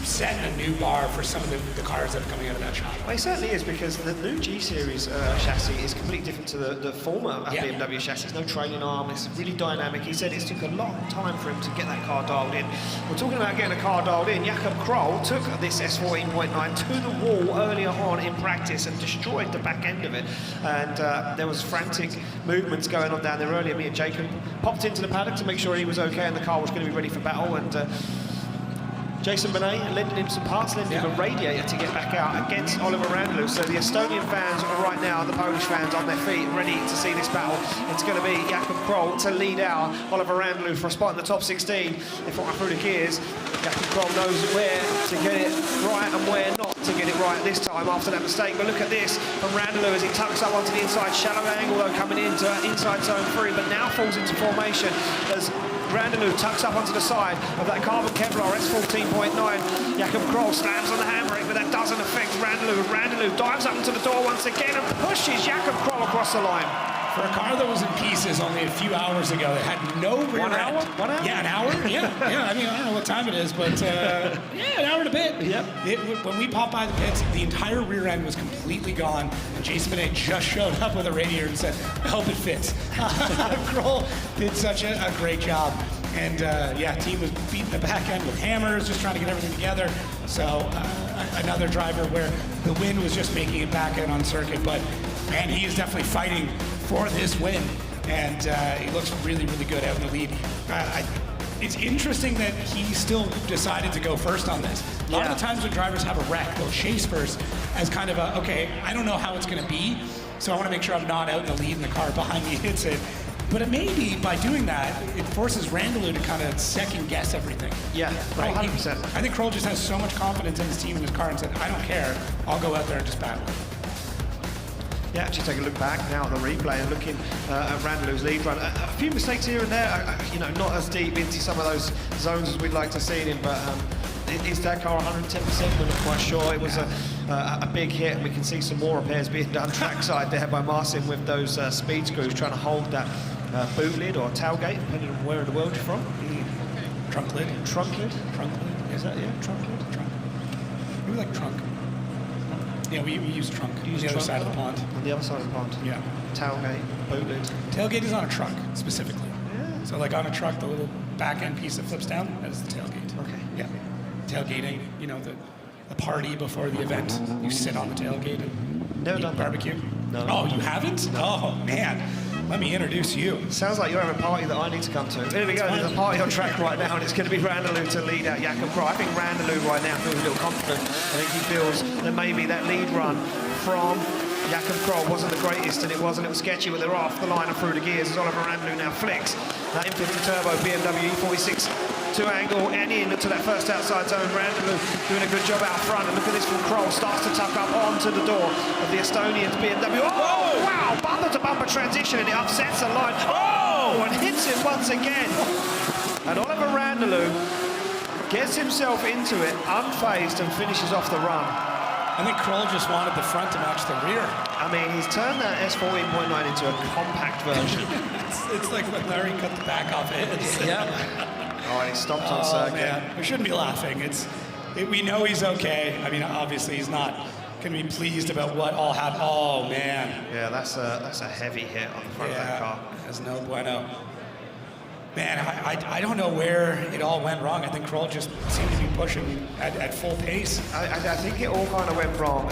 setting a new bar for some of the cars that are coming out of that shop. Well, he certainly is, because the new G-Series chassis is completely different to the former BMW chassis. No trailing arm, it's really dynamic. He said it took a long time for him to get that car dialed in. We're talking about getting a car dialed in. Jakob Kroll took this S14.9 to the wall earlier on in practice and destroyed the back end of it. And there was frantic movements going on down there earlier. Me and Jacob popped into the paddock to make sure he was okay and the car was going to be ready for battle. And Jason Benet lending him some parts, lending him a radiator to get back out against Oliver Randalou. So the Estonian fans are right now, the Polish fans on their feet, ready to see this battle. It's going to be Jakob Kroll to lead out Oliver Randalou for a spot in the top 16. They fought through the gears. Jakob Kroll knows where to get it right and where not to get it right this time after that mistake. But look at this from Randalou as he tucks up onto the inside. Shallow angle though coming into inside zone 3, but now falls into formation as Randalou tucks up onto the side of that carbon Kevlar S14.9. Jakob Kroll slams on the handbrake, but that doesn't affect Randalou. Randalou dives up into the door once again and pushes Jakob Kroll across the line. For a car that was in pieces only a few hours ago, that had no rear One hour? end. 1 hour? Yeah, an hour. Yeah. I mean, I don't know what time it is, but yeah, an hour and a bit. Yep. When we popped by the pits, the entire rear end was completely gone, and Jason Benet just showed up with a radiator and said, "I hope it fits." Kroll did such a great job. And yeah, team was beating the back end with hammers, just trying to get everything together. So another driver where the wind was just making it back in on circuit, but man, he is definitely fighting for this win, and he looks really, really good out in the lead. It's interesting that he still decided to go first on this. A lot of the times when drivers have a wreck, they'll chase first as kind of a, okay, I don't know how it's going to be, so I want to make sure I'm not out in the lead and the car behind me hits it. But it may be, by doing that, it forces Randalou to kind of second guess everything. Yeah, right? 100%. I think Kroll just has so much confidence in his team and his car and said, I don't care, I'll go out there and just battle. Yeah, actually take a look back now at the replay and looking at Randalou's lead run. A few mistakes here and there, you know, not as deep into some of those zones as we'd like to see it in, but is that car 110%? We're not quite sure. It was a big hit, and we can see some more repairs being done trackside there by Marcin with those speed screws trying to hold that boot lid or tailgate, depending on where in the world you're from. Trunk lid. Trunk lid? Trunk lid. Is that, yeah, trunk lid? Trunk. We like trunk. Yeah, we use trunk. On the other side of the pond. On the other side of the pond? Yeah. Tailgate, boot lid. Tailgate is on a truck, specifically. Yeah. So like on a truck, the little back end piece that flips down, that is the tailgate. Okay. Yeah. Tailgating, you know, the party before the event. You sit on the tailgate and never done barbecue. No. Oh, you haven't? No. Oh, man. Let me introduce you. Sounds like you're having a party that I need to come to. Here we go, there's a party on track right now, and it's going to be Randalou to lead out Jakob Kroll. I think Randalou right now feels a little confident. I think he feels that maybe that lead run from Jakob Kroll wasn't the greatest, and it was sketchy when they were off the line and through the gears as Oliver Randalou now flicks that M50 Turbo BMW E46 two-angle and into that first outside zone. Randalou doing a good job out front, and look at this from Kroll, starts to tuck up onto the door of the Estonians BMW. Oh, wow, bumper-to-bumper transition, and it upsets the line. Oh, and hits him once again. And Oliver Randalou gets himself into it, unfazed, and finishes off the run. I think Kroll just wanted the front to match the rear. I mean, he's turned that S14.9 into a compact version. it's like when Larry cut the back off it. Yeah. Oh, and he stopped on circuit. Man. We shouldn't be laughing. We know he's okay. I mean, obviously he's not going to be pleased about what all happened. Oh, man. Yeah, that's a heavy hit on the front of that car. That's no bueno. Man, I don't know where it all went wrong. I think Kroll just seemed to be pushing at full pace. I think it all kind of went wrong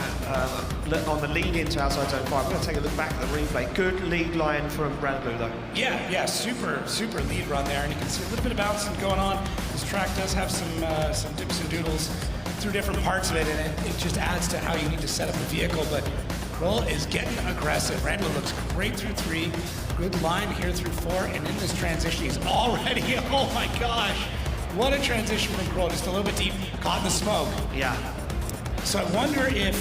on the lead into outside zone 5. I'm going to take a look back at the replay. Good lead line from Randalou, though. Yeah, super lead run there, and you can see a little bit of bouncing going on. This track does have some dips and doodles through different parts of it, and it just adds to how you need to set up the vehicle. But Kroll is getting aggressive. Randalou looks great through 3. Good line here through 4, and in this transition, he's already, oh my gosh, what a transition from Kroll, just a little bit deep, caught in the smoke. Yeah. So I wonder if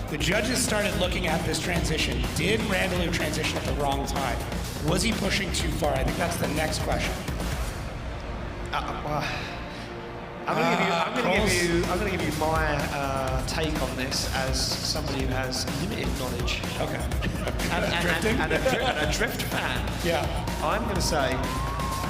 the judges started looking at this transition. Did Randalou transition at the wrong time? Was he pushing too far? I think that's the next question. I'm going to give you my take on this as somebody who has limited knowledge. Okay. and a drift fan. Yeah. I'm going to say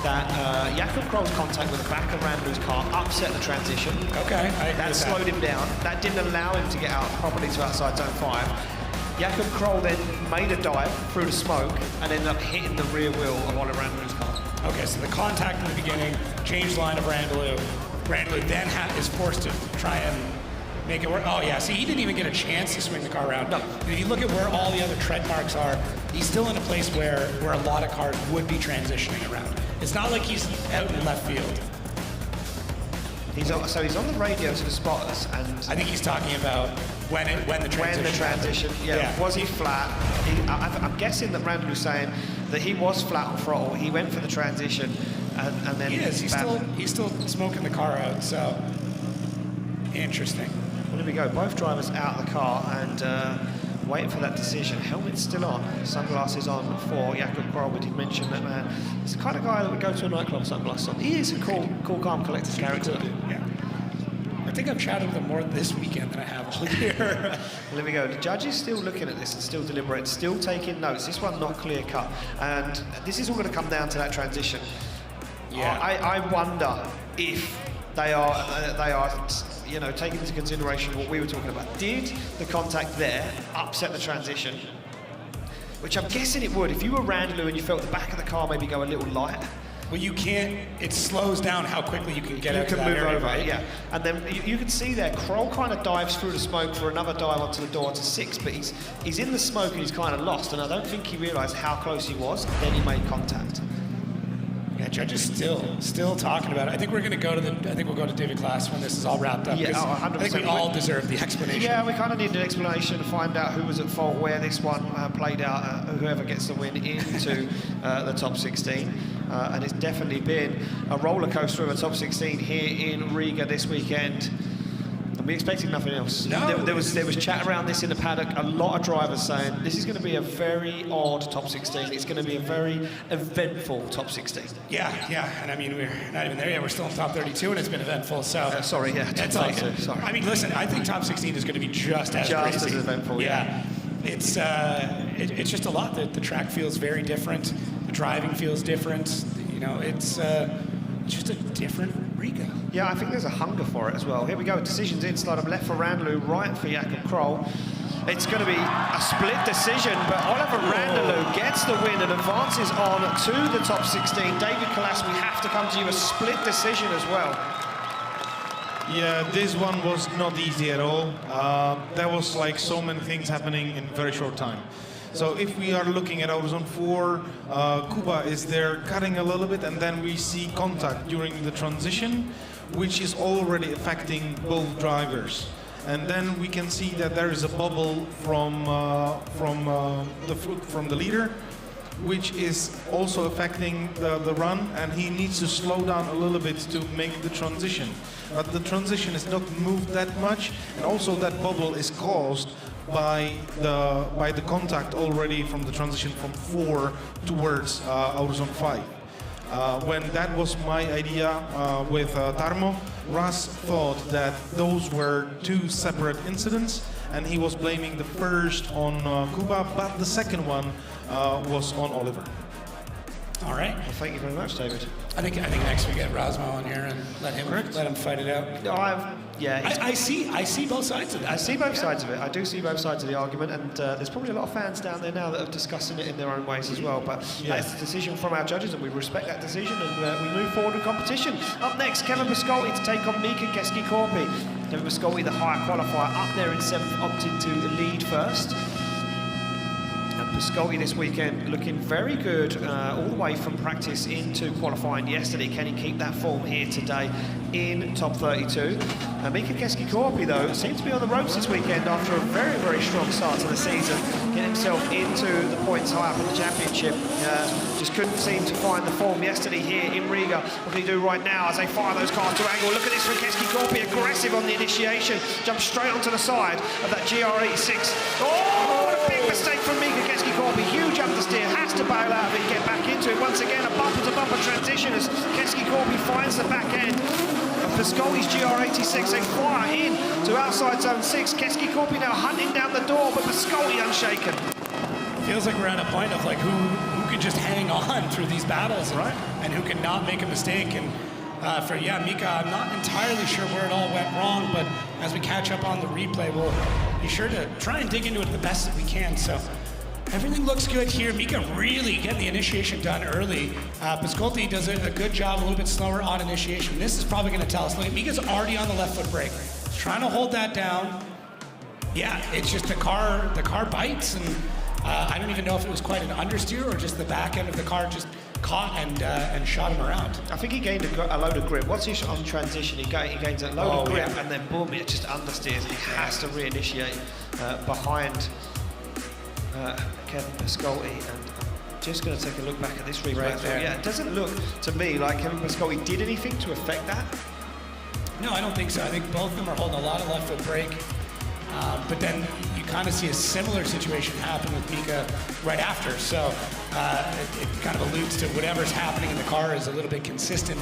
that Jakob Kroll's contact with the back of Randalou's car upset the transition. Okay. That slowed him down. That didn't allow him to get out properly to outside zone 5. Jakob Kroll then made a dive through the smoke and ended up hitting the rear wheel of Oliver Randalou's car. Okay, so the contact in the beginning, changed line of Randalou. Randalou then is forced to try and make it work. Oh yeah, see, he didn't even get a chance to swing the car around. No. If you look at where all the other tread marks are, he's still in a place where a lot of cars would be transitioning around. It's not like he's out in left field. He's on the radio to the spotters, and I think he's talking about when the transition. Yeah. Was he flat? I'm guessing that Randall was saying that he was flat on throttle. He went for the transition, and then he is. He's still smoking the car out. So interesting. Well, here we go. Both drivers out of the car and waiting for that decision. Helmet's still on, sunglasses on for Jakob Kroll. We did mention that man. He's the kind of guy that would go to a nightclub sunglasses on. He is a cool, calm, collected character. Yeah. I think I've chatted with him more this weekend than I have all year. Well, here we go. The judge is still looking at this and still deliberate, still taking notes. This one not clear cut, and this is all going to come down to that transition. Yeah. I wonder if they are, you know, taking into consideration what we were talking about. Did the contact there upset the transition? Which I'm guessing it would. If you were Randall and you felt the back of the car maybe go a little light. Well, you can't. It slows down how quickly you can get out of that move area, over, right? yeah. And then you can see there, Kroll kind of dives through the smoke for another dive onto the door to 6, but he's in the smoke and he's kind of lost, and I don't think he realised how close he was. Then he made contact. Yeah, judge is still talking about it. I think we're going to go to we'll go to David Klaas when this is all wrapped up. Yeah, 100%. I think we all deserve the explanation. Yeah, we kind of need an explanation to find out who was at fault, where this one played out, whoever gets the win into the top 16. And it's definitely been a roller coaster of a top 16 here in Riga this weekend. And we expected nothing else. No. There was chat around this in the paddock. A lot of drivers saying this is going to be a very odd top 16. It's going to be a very eventful top 16. Yeah. And I mean, we're not even there yet. We're still in top 32, and it's been eventful. So sorry, yeah, that's all good. Sorry. I mean, listen, I think top 16 is going to be just as crazy. As eventful. Yeah. It's just a lot. The track feels very different. The driving feels different. You know, it's just a different Riga. Yeah, I think there's a hunger for it as well. Here we go, decisions inside of left for Randalou, right for Jakob Kroll. It's going to be a split decision, but Oliver Randalou gets the win and advances on to the top 16. David Klaas, we have to come to you, a split decision as well. Yeah, this one was not easy at all. There was like so many things happening in a very short time. So if we are looking at our zone 4, Kuba is there cutting a little bit, and then we see contact during the transition, which is already affecting both drivers. And then we can see that there is a bubble from the leader, which is also affecting the run, and he needs to slow down a little bit to make the transition. But the transition is not moved that much, and also that bubble is caused by the contact already from the transition from 4 towards our zone 5. When that was my idea with Tarmo, Ras thought that those were 2 separate incidents, and he was blaming the first on Kuba, but the second one was on Oliver. All right. Well, thank you very much, David. I think next we get Rosmo on here and let him fight it out. No, I see both sides of it. I see both sides of it. I do see both sides of the argument, and there's probably a lot of fans down there now that are discussing it in their own ways as well. But that's the decision from our judges, and we respect that decision, and we move forward with competition. Up next, Kevin Pascolti to take on Mika Keski-Korpi. Kevin Pascolti, the higher qualifier, up there in 7th, opted to lead first. Pascolti this weekend looking very good all the way from practice into qualifying yesterday. Can he keep that form here today in top 32? Mika Keski-Korpi, though, seems to be on the ropes this weekend after a very, very strong start to the season. Getting himself into the points high up in the championship. Just couldn't seem to find the form yesterday here in Riga. What can he do right now as they fire those cars to angle? Look at this from Keski-Korpi, aggressive on the initiation. Jumps straight onto the side of that GR86. Oh, what a big mistake from Mika Keski-Korpi. Huge understeer, has to bail out of it and get back into it. Once again, a bumper-to-bumper transition as Keski-Korpi finds the back end of Pascolti's GR86. They fire in to outside zone 6. Keski-Korpi now hunting down the door, but Pascolti unshaken. Feels like we're at a point of like who could just hang on through these battles, and who can not make a mistake. And for Mika, I'm not entirely sure where it all went wrong, but as we catch up on the replay, we'll be sure to try and dig into it the best that we can. So everything looks good here. Mika really getting the initiation done early. Pascolti does a good job, a little bit slower on initiation. This is probably going to tell us. Look, Mika's already on the left foot brake. He's trying to hold that down. Yeah, it's just the car bites, and I don't even know if it was quite an understeer or just the back end of the car just caught and shot him around. I think he gained a load of grip. Once he's on transition, he gains a load of grip, and then boom, it just understeers. He has to reinitiate behind Kevin Pascotti. And I'm just going to take a look back at this replay. Right there. Yeah, it doesn't look to me like Kevin Pascotti did anything to affect that. No, I don't think so. I think both of them are holding a lot of left foot brake. But then you kind of see a similar situation happen with Mika right after. So it kind of alludes to whatever's happening in the car is a little bit consistent.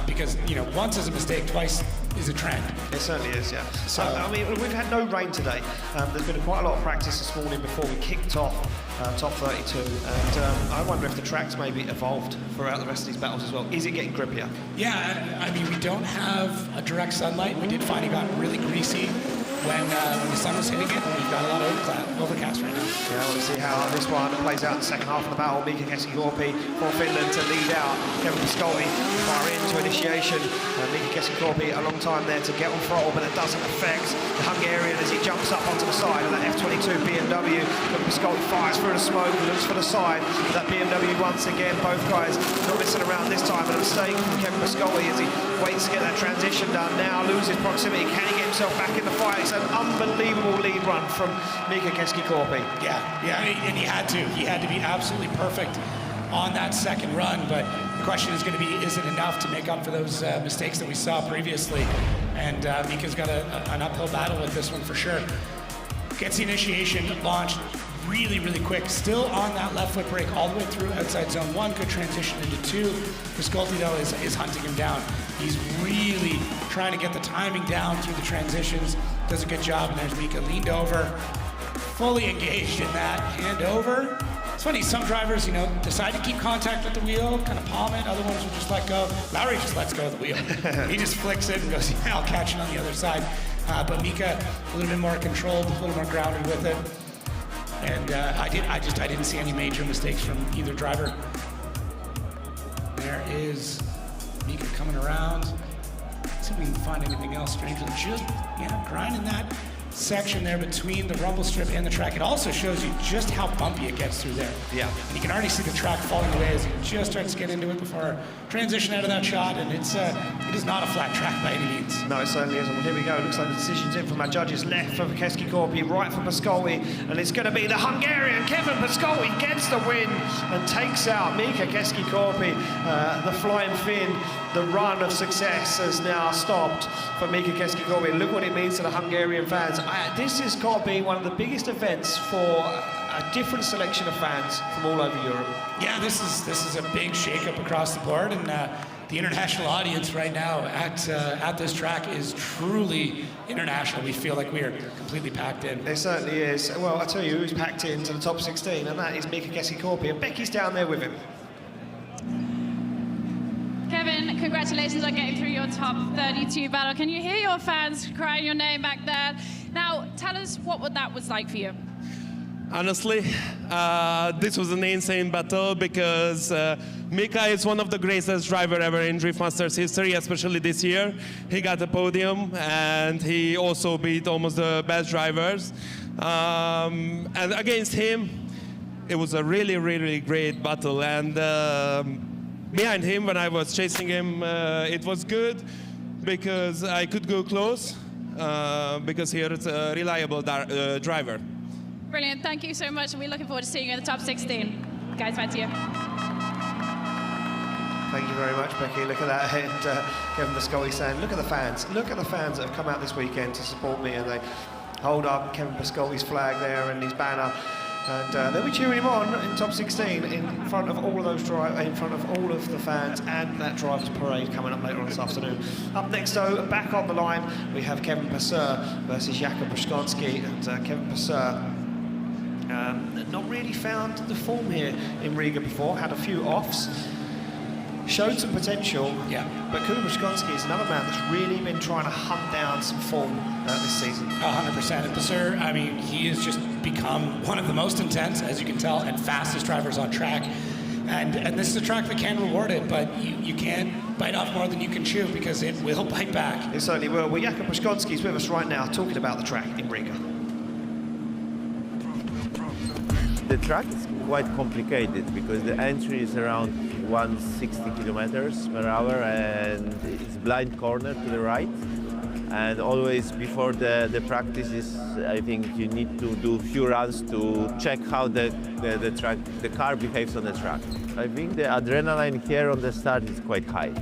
Because, you know, once is a mistake, twice is a trend. It certainly is, yeah. So, I mean, we've had no rain today. There's been quite a lot of practice this morning before we kicked off Top 32. And I wonder if the track's maybe evolved throughout the rest of these battles as well. Is it getting grippier? Yeah, I mean, we don't have a direct sunlight. We did find it got really greasy when the sun was hitting it, and we've got a lot of overcast right now. Yeah, we'll see how this one plays out in the second half of the battle. Mika Keskikorpi for Finland to lead out. Kevin Pascotti far into initiation. Mika Keskikorpi a long time there to get on throttle, but it doesn't affect the Hungarian as he jumps up onto the side of that F22 BMW. Kevin Pascotti fires through the smoke, looks for the side. That BMW once again, both guys not messing around this time. And a mistake from Kevin Pascotti as he waits to get that transition done. Now loses proximity. Can he get himself back in the fight? It's an unbelievable lead run from Mika Keskikorpi. Yeah, and he had to. He had to be absolutely perfect on that second run, but the question is going to be, is it enough to make up for those mistakes that we saw previously? And Mika's got an uphill battle with this one for sure. Gets the initiation launched really, really quick. Still on that left foot brake all the way through outside zone 1. Good transition into 2. Pascotti, though, is hunting him down. He's really trying to get the timing down through the transitions. Does a good job, and there's Mika leaned over, fully engaged in that, hand over. It's funny, some drivers, you know, decide to keep contact with the wheel, kind of palm it. Other ones will just let go. Lowry just lets go of the wheel. He just flicks it and goes, yeah, I'll catch it on the other side. But Mika, a little bit more controlled, a little more grounded with it. And I didn't see any major mistakes from either driver. There is Mika coming around. See if we can find anything else strangely. Just, grinding that section there between the rumble strip and the track. It also shows you just how bumpy it gets through there. Yeah. And you can already see the track falling away as he just starts to get into it before transition out of that shot. And it is not a flat track by any means. No, it certainly isn't. Well, here we go. Looks like the decision's in from our judges. Left for Keskikorpi, right for Pascotti. And it's going to be the Hungarian. Kevin Pascotti gets the win and takes out Mika Keskikorpi. The Flying Finn, the run of success has now stopped for Mika Keskikorpi. Look what it means to the Hungarian fans. This has got to be one of the biggest events for a different selection of fans from all over Europe. Yeah, this is a big shake-up across the board, and the international audience right now at this track is truly international. We feel like we are completely packed in. It certainly is. Well, I tell you who's packed into the top 16, and that is Mika Keskikorpi, and Becky's down there with him. Kevin, congratulations on getting through your top 32 battle. Can you hear your fans crying your name back there? Now, tell us what that was like for you. Honestly, this was an insane battle because Mika is one of the greatest drivers ever in Drift Masters history, especially this year. He got the podium and he also beat almost the best drivers. And against him, it was a really, really great battle. And behind him, when I was chasing him, it was good because I could go close because here it's a reliable driver. Brilliant, thank you so much, and we're looking forward to seeing you in the top 16. Guys, back to you. Thank you very much, Becky. Look at that, and Kevin Pascotti saying, look at the fans that have come out this weekend to support me, and they hold up Kevin Pascotti's flag there and his banner, and they'll be cheering him on in top 16 in front of all of those in front of all of the fans and that drivers' parade coming up later on this afternoon. Up next, though, back on the line, we have Kevin Passer versus Jakub Brzezinski, and Kevin Passer. Not really found the form here in Riga before, had a few offs, showed some potential, but Jakub Brzezinski is another man that's really been trying to hunt down some form this season. 100%. And Passer, I mean, he has just become one of the most intense, as you can tell, and fastest drivers on track. And this is a track that can reward it, but you can't bite off more than you can chew because it will bite back. It certainly will. Well, Jakub Brzezinski is with us right now talking about the track in Riga. The track is quite complicated because the entry is around 160 kilometers per hour and it's blind corner to the right. And always before the practices, I think you need to do a few runs to check how the car behaves on the track. I think the adrenaline here on the start is quite high.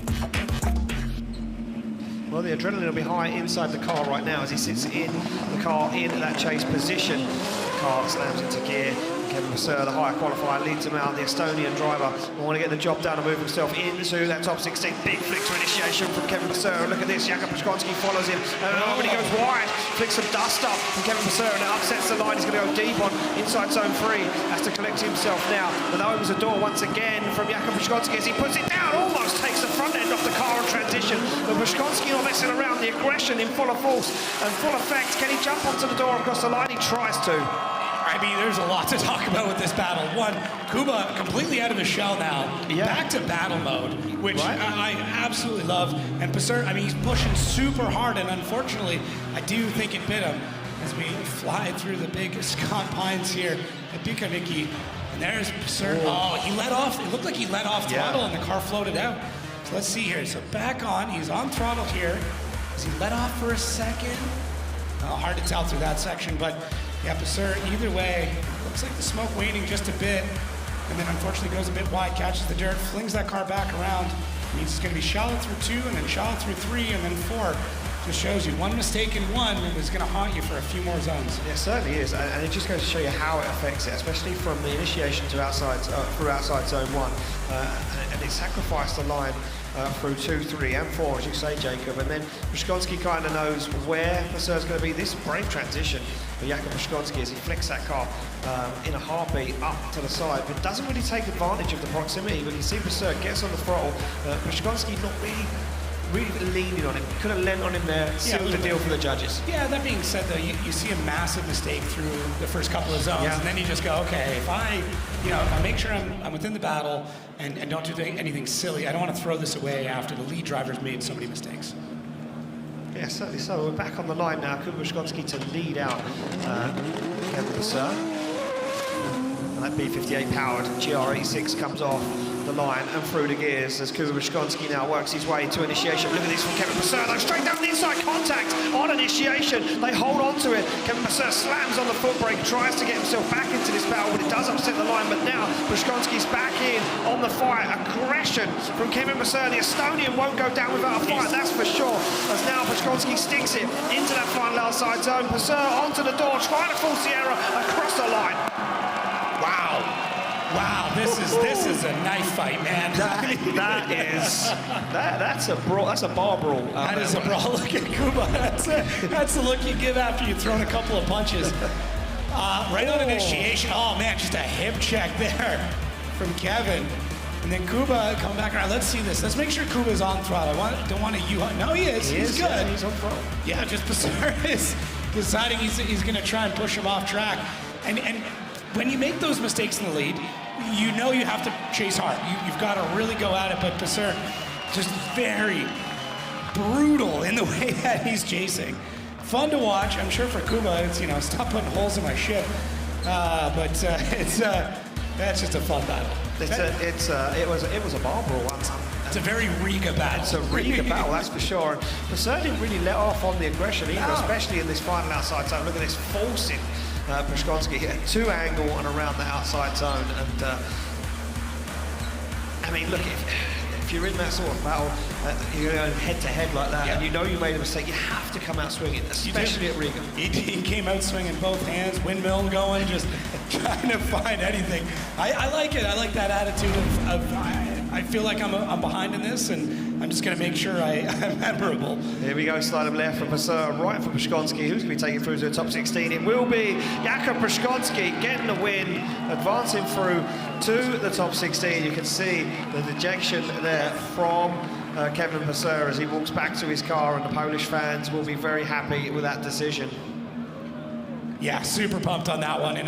Well, the adrenaline will be high inside the car right now as he sits in the car in that chase position. The car slams into gear. Kevin Vasseur, the higher qualifier, leads him out. The Estonian driver will want to get the job done and move himself into that top 16. Big flick to initiation from Kevin Vasseur. Look at this, Jakub Przkonski follows him. When he goes wide, flicks some dust up from Kevin Vasseur and it upsets the line. He's going to go deep on inside zone 3. Has to collect himself now. But that opens the door once again from Jakub Przkonski as he puts it down. Almost takes the front end off the car on transition. But Przkonski not messing around. The aggression in full of force and full effect. Can he jump onto the door across the line? He tries to. I mean, there's a lot to talk about with this battle. One, Kuba completely out of his shell now, back to battle mode, which I absolutely love. And Vasseur, I mean, he's pushing super hard, and unfortunately, I do think it bit him as we fly through the big Scott Pines here at Bikernieku. And there's Vasseur. Oh, he let off. It looked like he let off throttle, and the car floated out. So let's see here. So back on. He's on throttle here. Has he let off for a second? Hard to tell through that section, but yeah, Vasseur, either way, looks like the smoke waning just a bit, and then unfortunately goes a bit wide, catches the dirt, flings that car back around. Means it's going to be shallow through 2, and then shallow through 3, and then 4. Just shows you one mistake in 1 is going to haunt you for a few more zones. Yeah, it certainly is, and it just goes to show you how it affects it, especially from the initiation to outside through outside zone 1, and it sacrificed the line through 2, 3, and 4, as you say, Jacob. And then Przkonski kind of knows where Vasseur's going to be. This brave transition for Jakub Przkonski as he flicks that car in a heartbeat up to the side, but doesn't really take advantage of the proximity. When you see Vasseur gets on the throttle, Przkonski not really leaning on him. Could have leant on him there, sealed the deal for the judges. Yeah, that being said, though, you see a massive mistake through the first couple of zones, and then you just go, okay, if I make sure I'm within the battle and don't do anything silly, I don't want to throw this away after the lead driver's made so many mistakes. Yeah, certainly so. We're back on the line now. Kuba Przkonski to lead out Kevin Vasseur. And that B58 powered GR86 comes off the line and through the gears as Kuba Przkonski now works his way to initiation. Look at this from Kevin Vasseur, though, straight down the inside, contact on initiation. They hold on to it. Kevin Vasseur slams on the foot brake, tries to get himself back into this battle, but it does upset the line. But now Przkonski's back in on the fight. Aggression from Kevin Vasseur. The Estonian won't go down without a fight, that's for sure. As now Przkonski sticks it into that final outside zone. Vasseur onto the door, trying to force the error across the line. Wow, this is a knife fight, man. That's a brawl. That's a bar brawl. That is a brawl. Look at Kuba. That's the look you give after you've thrown a couple of punches. Right on initiation. Oh man, just a hip check there from Kevin. And then Kuba coming back around. Let's see this. Let's make sure Kuba's on throttle. Don't want to No, he is. He's good. Yeah, he's on throttle. Yeah, just Vasseur is deciding he's going to try and push him off track. And when you make those mistakes in the lead, you know you have to chase hard. You've got to really go at it, but Vasseur just very brutal in the way that he's chasing. Fun to watch. I'm sure for Kuba, it's, stop putting holes in my ship. But that's just a fun battle. It was a bar brawl once. It's a very Riga battle. It's a Riga battle, that's for sure. Vasseur didn't really let off on the aggression either, especially in this final outside zone. Look at this forcing Przkonski at 2 angle and around the outside zone. And I mean, look, if you're in that sort of battle, you're going head to head like that, and you know you made a mistake, you have to come out swinging, especially at Riga. He came out swinging both hands, windmill going, just trying to find anything. I like it. I like that attitude of I feel like I'm behind in this, and I'm just going to make sure I'm memorable. Here we go, slide him left from Vasseur, right for Przkonski, who's going to be taking through to the top 16. It will be Jakub Przkonski getting the win, advancing through to the top 16. You can see the dejection there from Kevin Vasseur as he walks back to his car, and the Polish fans will be very happy with that decision. Yeah, super pumped on that one, and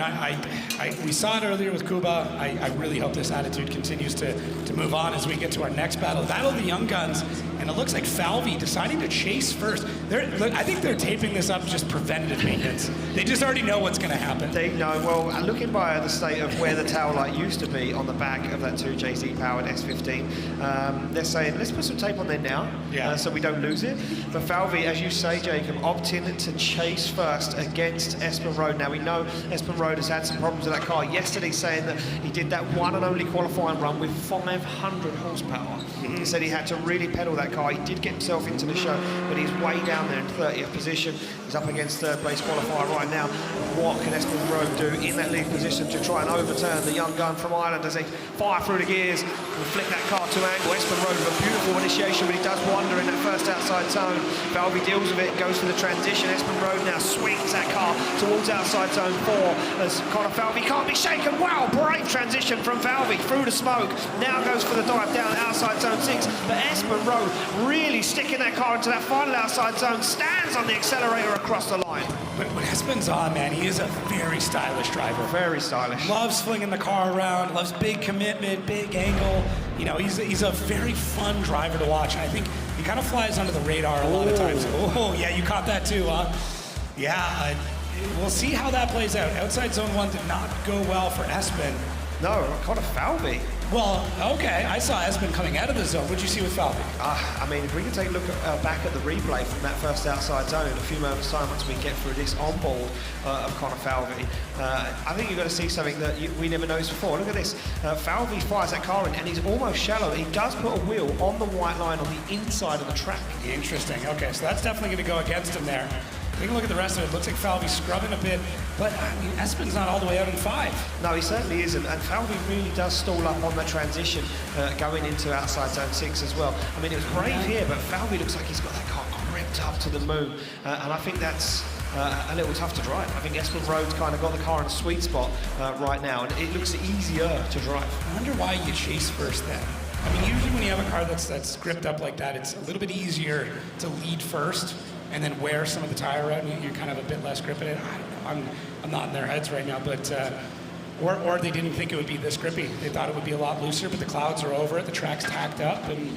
we saw it earlier with Kuba. I really hope this attitude continues to move on as we get to our next battle. Battle of the Young Guns, and and it looks like Falvey deciding to chase first. I think they're taping this up just preventative maintenance. They just already know what's going to happen. They know. Well, looking by the state of where the tail light used to be on the back of that 2JZ powered S15, they're saying, let's put some tape on there now, so we don't lose it. But Falvey, as you say, Jacob, opting to chase first against Espen Road. Now, we know Espen Road has had some problems with that car. Yesterday, saying that he did that one and only qualifying run with 500 horsepower. He said he had to really pedal that car. He did get himself into the show, but he's way down there in 30th position. He's up against third place qualifier right now. What can Espen Road do in that lead position to try and overturn the young gun from Ireland as they fire through the gears and flick that car to angle? Espen Road with a beautiful initiation, but he does wander in that first outside zone. Falvey deals with it, goes for the transition. Espen Road now swings that car towards outside zone 4 as Connor Falvey can't be shaken. Wow, brave transition from Falvey through the smoke. Now goes for the dive down outside zone 6, but Espen Road really sticking that car into that final outside zone, stands on the accelerator across the line. But when Espen's on, man, he is a very stylish driver. Very stylish. Loves flinging the car around, loves big commitment, big angle. You know, he's a very fun driver to watch. And I think he kind of flies under the radar a lot of times. Oh, yeah, you caught that too, huh? Yeah, we'll see how that plays out. Outside zone 1 did not go well for Espen. No, Connor Falvey. Well, okay, I saw Espen coming out of the zone. What did you see with Falvey? I mean, if we can take a look back at the replay from that first outside zone, a few moments time once we get through this on board of Connor Falvey, I think you're going to see something that we never noticed before. Look at this. Falvey fires that car in, and he's almost shallow. He does put a wheel on the white line on the inside of the track. Interesting. Okay, so that's definitely going to go against him there. Take a look at the rest of it. Looks like Falvey's scrubbing a bit, but I mean, Espen's not all the way out in 5. No, he certainly isn't, and Falvey really does stall up on the transition going into outside zone 6 as well. I mean, it was brave here, but Falvey looks like he's got that car gripped up to the moon, and I think that's a little tough to drive. I think Espen Road's kind of got the car in a sweet spot right now, and it looks easier to drive. I wonder why you chase first then. I mean, usually when you have a car that's gripped up like that, it's a little bit easier to lead first and then wear some of the tire out, and you're kind of a bit less grip in it. I don't know. I'm not in their heads right now, but or they didn't think it would be this grippy. They thought it would be a lot looser, but the clouds are over it, the track's tacked up, and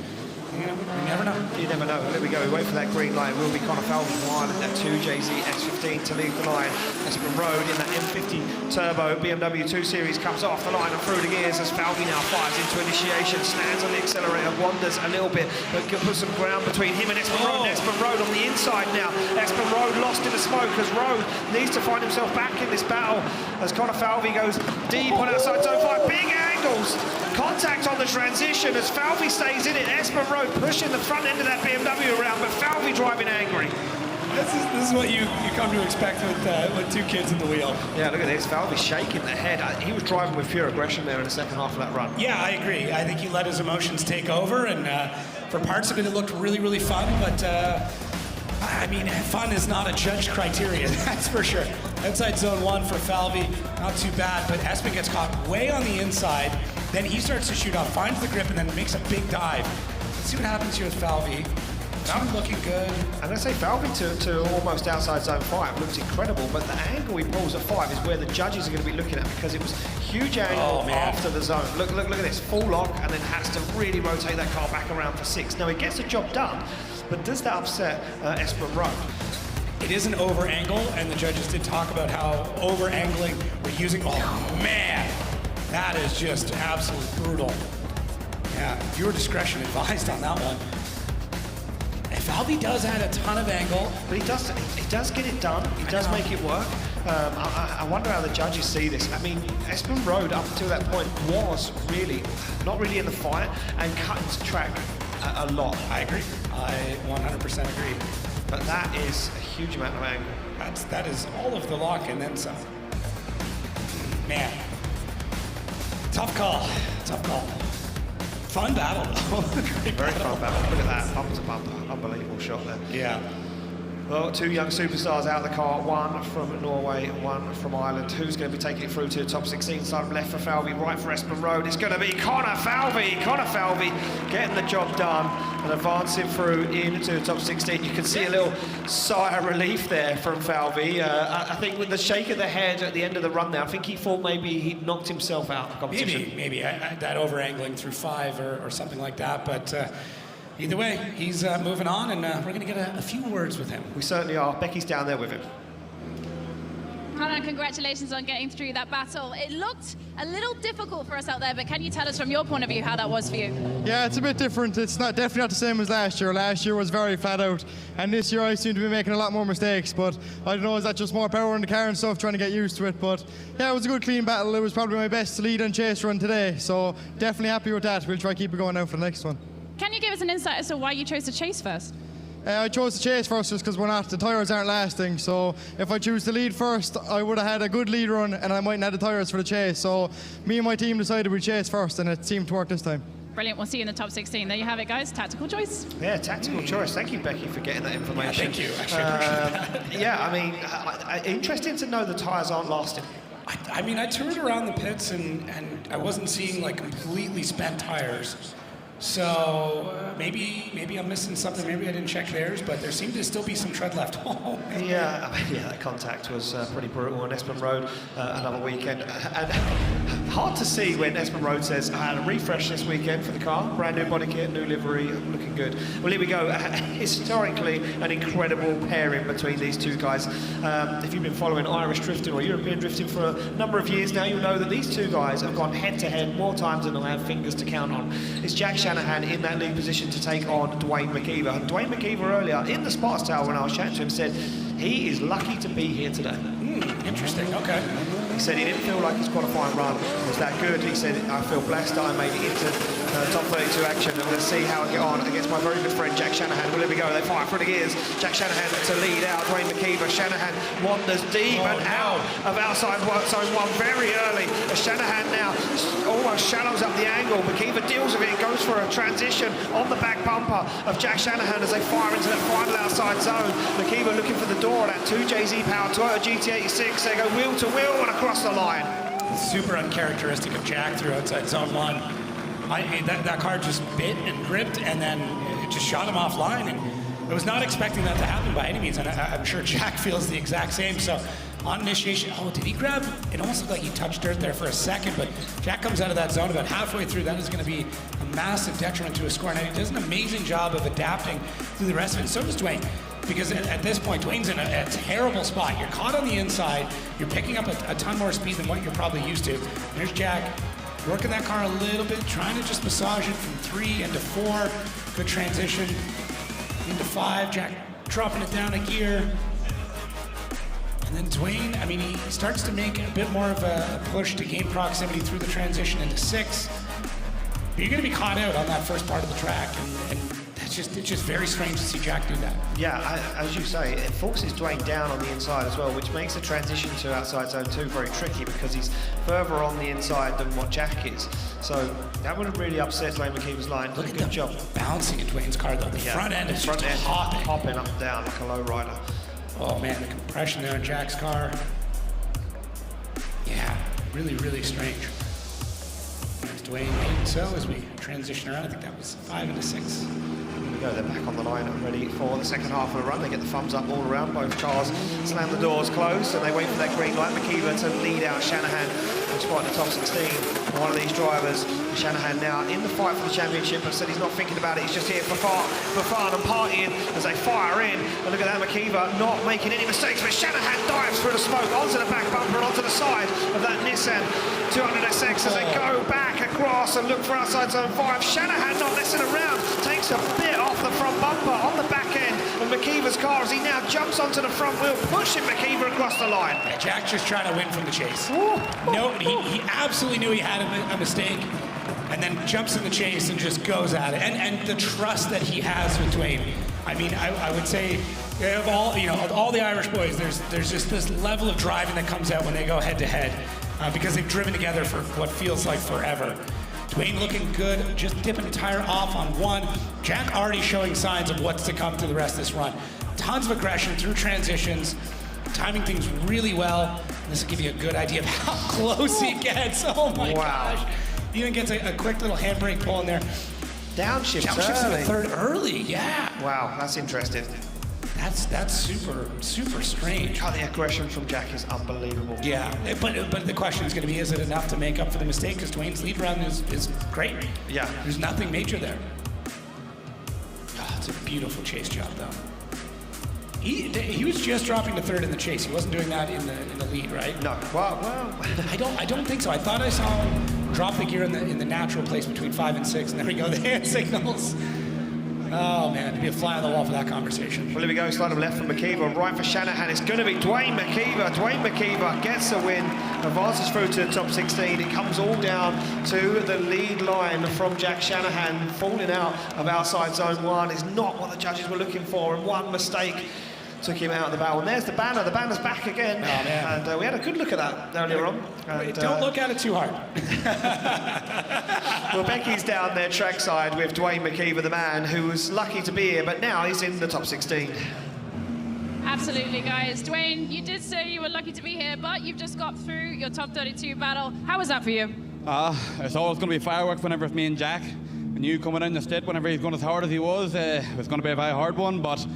you know, you never know. You never know. There we go. We wait for that green light. Will be Connor Falvey wide in that 2JZ S15 to leave the line. Espen Road in that M50 Turbo BMW 2 Series comes off the line and through the gears as Falvey now fires into initiation, stands on the accelerator, wanders a little bit, but can put some ground between him and Espen Road. And Espen Road on the inside now. Espen Road lost in the smoke as Road needs to find himself back in this battle as Connor Falvey goes deep on outside zone 5. Big angles. Contact on the transition as Falvey stays in it. Espen Road pushing the front end of that BMW around, but Falvey driving angry. This is what you come to expect with 2 kids in the wheel. Yeah, look at this. Falvey shaking the head. He was driving with pure aggression there in the second half of that run. Yeah, I agree. I think he let his emotions take over, and for parts of it, it looked really, really fun, but I mean, fun is not a judged criteria, that's for sure. Outside zone 1 for Falvey, not too bad, but Espen gets caught way on the inside, then he starts to shoot off, finds the grip, and then makes a big dive. Let's see what happens here with Falvey. Not looking good. I'm going to say Falvey to almost outside zone 5 looks incredible, but the angle he pulls at 5 is where the judges are going to be looking at, because it was huge angle after the zone. Look at this, full lock, and then has to really rotate that car back around for 6. Now he gets the job done, but does that upset Espen Road? It is an over angle, and the judges did talk about how over angling we're using. Oh man, that is just absolutely brutal. Yeah, viewer discretion advised on that one. Falvey does add a ton of angle, but he does get it done. He does make it work. I wonder how the judges see this. I mean, Espen Road up until that point was really not really in the fight and cut into track a lot. I agree. I 100% agree. But that is a huge amount of angle. That is all of the lock and then some. Man, tough call. Tough call. Fun battle, though. Very fun battle. Look at that, bumper to bumper. Unbelievable shot there. Yeah. Well, 2 young superstars out of the car, one from Norway, one from Ireland. Who's going to be taking it through to the top 16? Start left for Falvey, right for Espen Road. It's going to be Connor Falvey. Connor Falvey getting the job done and advancing through into the top 16. You can see a little sigh of relief there from Falvey. I think with the shake of the head at the end of the run there, I think he thought maybe he'd knocked himself out of the competition. Maybe that over-angling through 5 or something like that, but either way, he's moving on, and we're going to get a few words with him. We certainly are. Becky's down there with him. Hannah, congratulations on getting through that battle. It looked a little difficult for us out there, but can you tell us from your point of view how that was for you? Yeah, it's a bit different. It's definitely not the same as last year. Last year was very flat out, and this year I seem to be making a lot more mistakes, but I don't know, is that just more power in the car and stuff, trying to get used to it? But yeah, it was a good clean battle. It was probably my best lead and chase run today, so definitely happy with that. We'll try to keep it going now for the next one. Can you give us an insight as to why you chose to chase first? I chose to chase first just because the tyres aren't lasting, so if I choose to lead first, I would have had a good lead run and I mightn't have the tyres for the chase, so me and my team decided we'd chase first, and it seemed to work this time. Brilliant, we'll see you in the top 16. There you have it, guys, tactical choice. Yeah, tactical choice. Thank you, Becky, for getting that information. Yeah, thank you, actually, appreciate that. Yeah, I mean, interesting to know the tyres aren't lasting. I mean, I toured around the pits and I wasn't seeing like completely spent tires. So maybe I'm missing something. Maybe I didn't check theirs, but there seemed to still be some tread left. Yeah, that contact was pretty brutal on Espen Road another weekend. And hard to see when Espen Road says, I had a refresh this weekend for the car, brand new body kit, new livery, looking good. Well, here we go. Historically, an incredible pairing between these two guys. If you've been following Irish drifting or European drifting for a number of years now, you'll know that these two guys have gone head-to-head more times than I have fingers to count on. It's Jack Shanahan in that lead position to take on Dwayne McKeever. And Dwayne McKeever earlier in the spots tower when I was chatting to him said he is lucky to be here today. Interesting, okay. He said he didn't feel like his qualifying run was that good. He said, I feel blessed that I made it into top 32 action, and let's see how I get on against my very good friend Jack Shanahan. Well, here we go, they fire through the gears. Jack Shanahan to lead out Dwayne McKeever. Shanahan wanders deep and out of outside zone 1 very early. Shanahan now almost shallows up the angle. McKeever deals with it and goes for a transition on the back bumper of Jack Shanahan as they fire into that final outside zone. McKeever looking for the door of that 2JZ powered Toyota GT86. They go wheel to wheel and across the line. Super uncharacteristic of Jack through outside zone 1. That car just bit and gripped, and then it just shot him offline. And I was not expecting that to happen by any means, and I'm sure Jack feels the exact same. So on initiation, did he grab? It almost looked like he touched dirt there for a second, but Jack comes out of that zone about halfway through. That is going to be a massive detriment to his score. And he does an amazing job of adapting through the rest of it. And so does Dwayne. Because at this point, Dwayne's in a terrible spot. You're caught on the inside. You're picking up a ton more speed than what you're probably used to. There's Jack working that car a little bit, trying to just massage it from 3 into 4. Good transition into 5. Jack dropping it down a gear. And then Dwayne, I mean, he starts to make a bit more of a push to gain proximity through the transition into 6. But you're going to be caught out on that first part of the track. And it's just very strange to see Jack do that. Yeah, as you say, it forces Dwayne down on the inside as well, which makes the transition to outside zone 2 very tricky because he's further on the inside than what Jack is. So that would have really upset Dwayne McKeever's line. Look at good the job bouncing in Dwayne's car though. The front end is just hopping up and down like a low rider. Oh man, the compression there in Jack's car. Yeah, really, really strange. There's Dwayne. So as we transition around, I think that was 5 into 6. They're back on the line and ready for the second half of the run. They get the thumbs up all around. Both cars slam the doors closed and they wait for that green light. McKeever to lead out Shanahan, who's right in the top 16. One of these drivers, Shanahan, now in the fight for the championship. I said he's not thinking about it. He's just here for fun and partying as they fire in. And look at that, McKeever not making any mistakes. But Shanahan dives through the smoke onto the back bumper and onto the side of that Nissan 200SX as they go back across and look for outside zone 5. Shanahan not messing around. Takes a bit off the front bumper on the back end of McKeever's car as he now jumps onto the front wheel, pushing McKeever across the line. Yeah, Jack's just trying to win from the chase. No, he absolutely knew he had a mistake, and then jumps in the chase and just goes at it. And the trust that he has with Dwayne. I mean, I would say of all the Irish boys, there's just this level of driving that comes out when they go head to head because they've driven together for what feels like forever. Dwayne looking good, just dipping a tire off on 1. Jack already showing signs of what's to come through the rest of this run. Tons of aggression through transitions, timing things really well. This will give you a good idea of how close he gets. Oh my gosh. He even gets a quick little handbrake pull in there. Downshifts in the third early, yeah. Wow, that's interesting. That's super strange. Oh, the aggression from Jack is unbelievable. Yeah, but the question is going to be, is it enough to make up for the mistake? Because Dwayne's lead run is great. Yeah. There's nothing major there. a beautiful chase job, though. He was just dropping to third in the chase. He wasn't doing that in the lead, right? No. Well, I don't think so. I thought I saw him drop the gear in the natural place between 5 and 6, and there we go, the hand signals. Oh man, to be a fly on the wall for that conversation. Well, here we go, slide left from McKeever, right for Shanahan. It's going to be Dwayne McKeever. Dwayne McKeever gets the win, advances through to the top 16. It comes all down to the lead line from Jack Shanahan. Falling out of outside zone 1 is not what the judges were looking for, and one mistake took him out of the battle. And there's the banner. The banner's back again. Oh, man. And we had a good look at that earlier on. And, don't look at it too hard. Well, Becky's down there trackside with Dwayne McKeever, the man who was lucky to be here, but now he's in the top 16. Absolutely, guys. Dwayne, you did say you were lucky to be here, but you've just got through your top 32 battle. How was that for you? It's always going to be fireworks whenever it's me and Jack. And you coming in the state whenever he's going as hard as he was, it was going to be a very hard one, but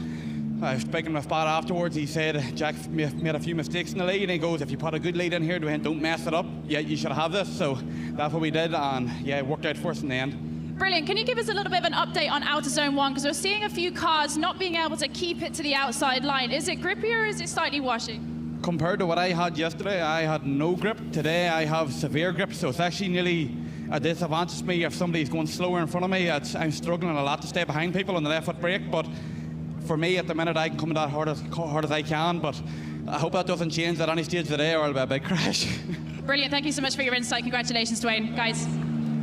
I was picking my spot afterwards. He said Jack made a few mistakes in the lead, and he goes, if you put a good lead in here, don't mess it up. Yeah, you should have this. So that's what we did, and yeah, it worked out for us in the end. Brilliant. Can you give us a little bit of an update on outer zone 1? Because we're seeing a few cars not being able to keep it to the outside line. Is it grippy or is it slightly washing? Compared to what I had yesterday, I had no grip. Today I have severe grip, so it's actually nearly a disadvantage to me if somebody's going slower in front of me. I'm struggling a lot to stay behind people on the left foot brake, but for me at the minute I can come that hard as I can, but I hope that doesn't change at any stage today or it'll be a big crash. Brilliant. Thank you so much for your insight. Congratulations, Dwayne. Guys.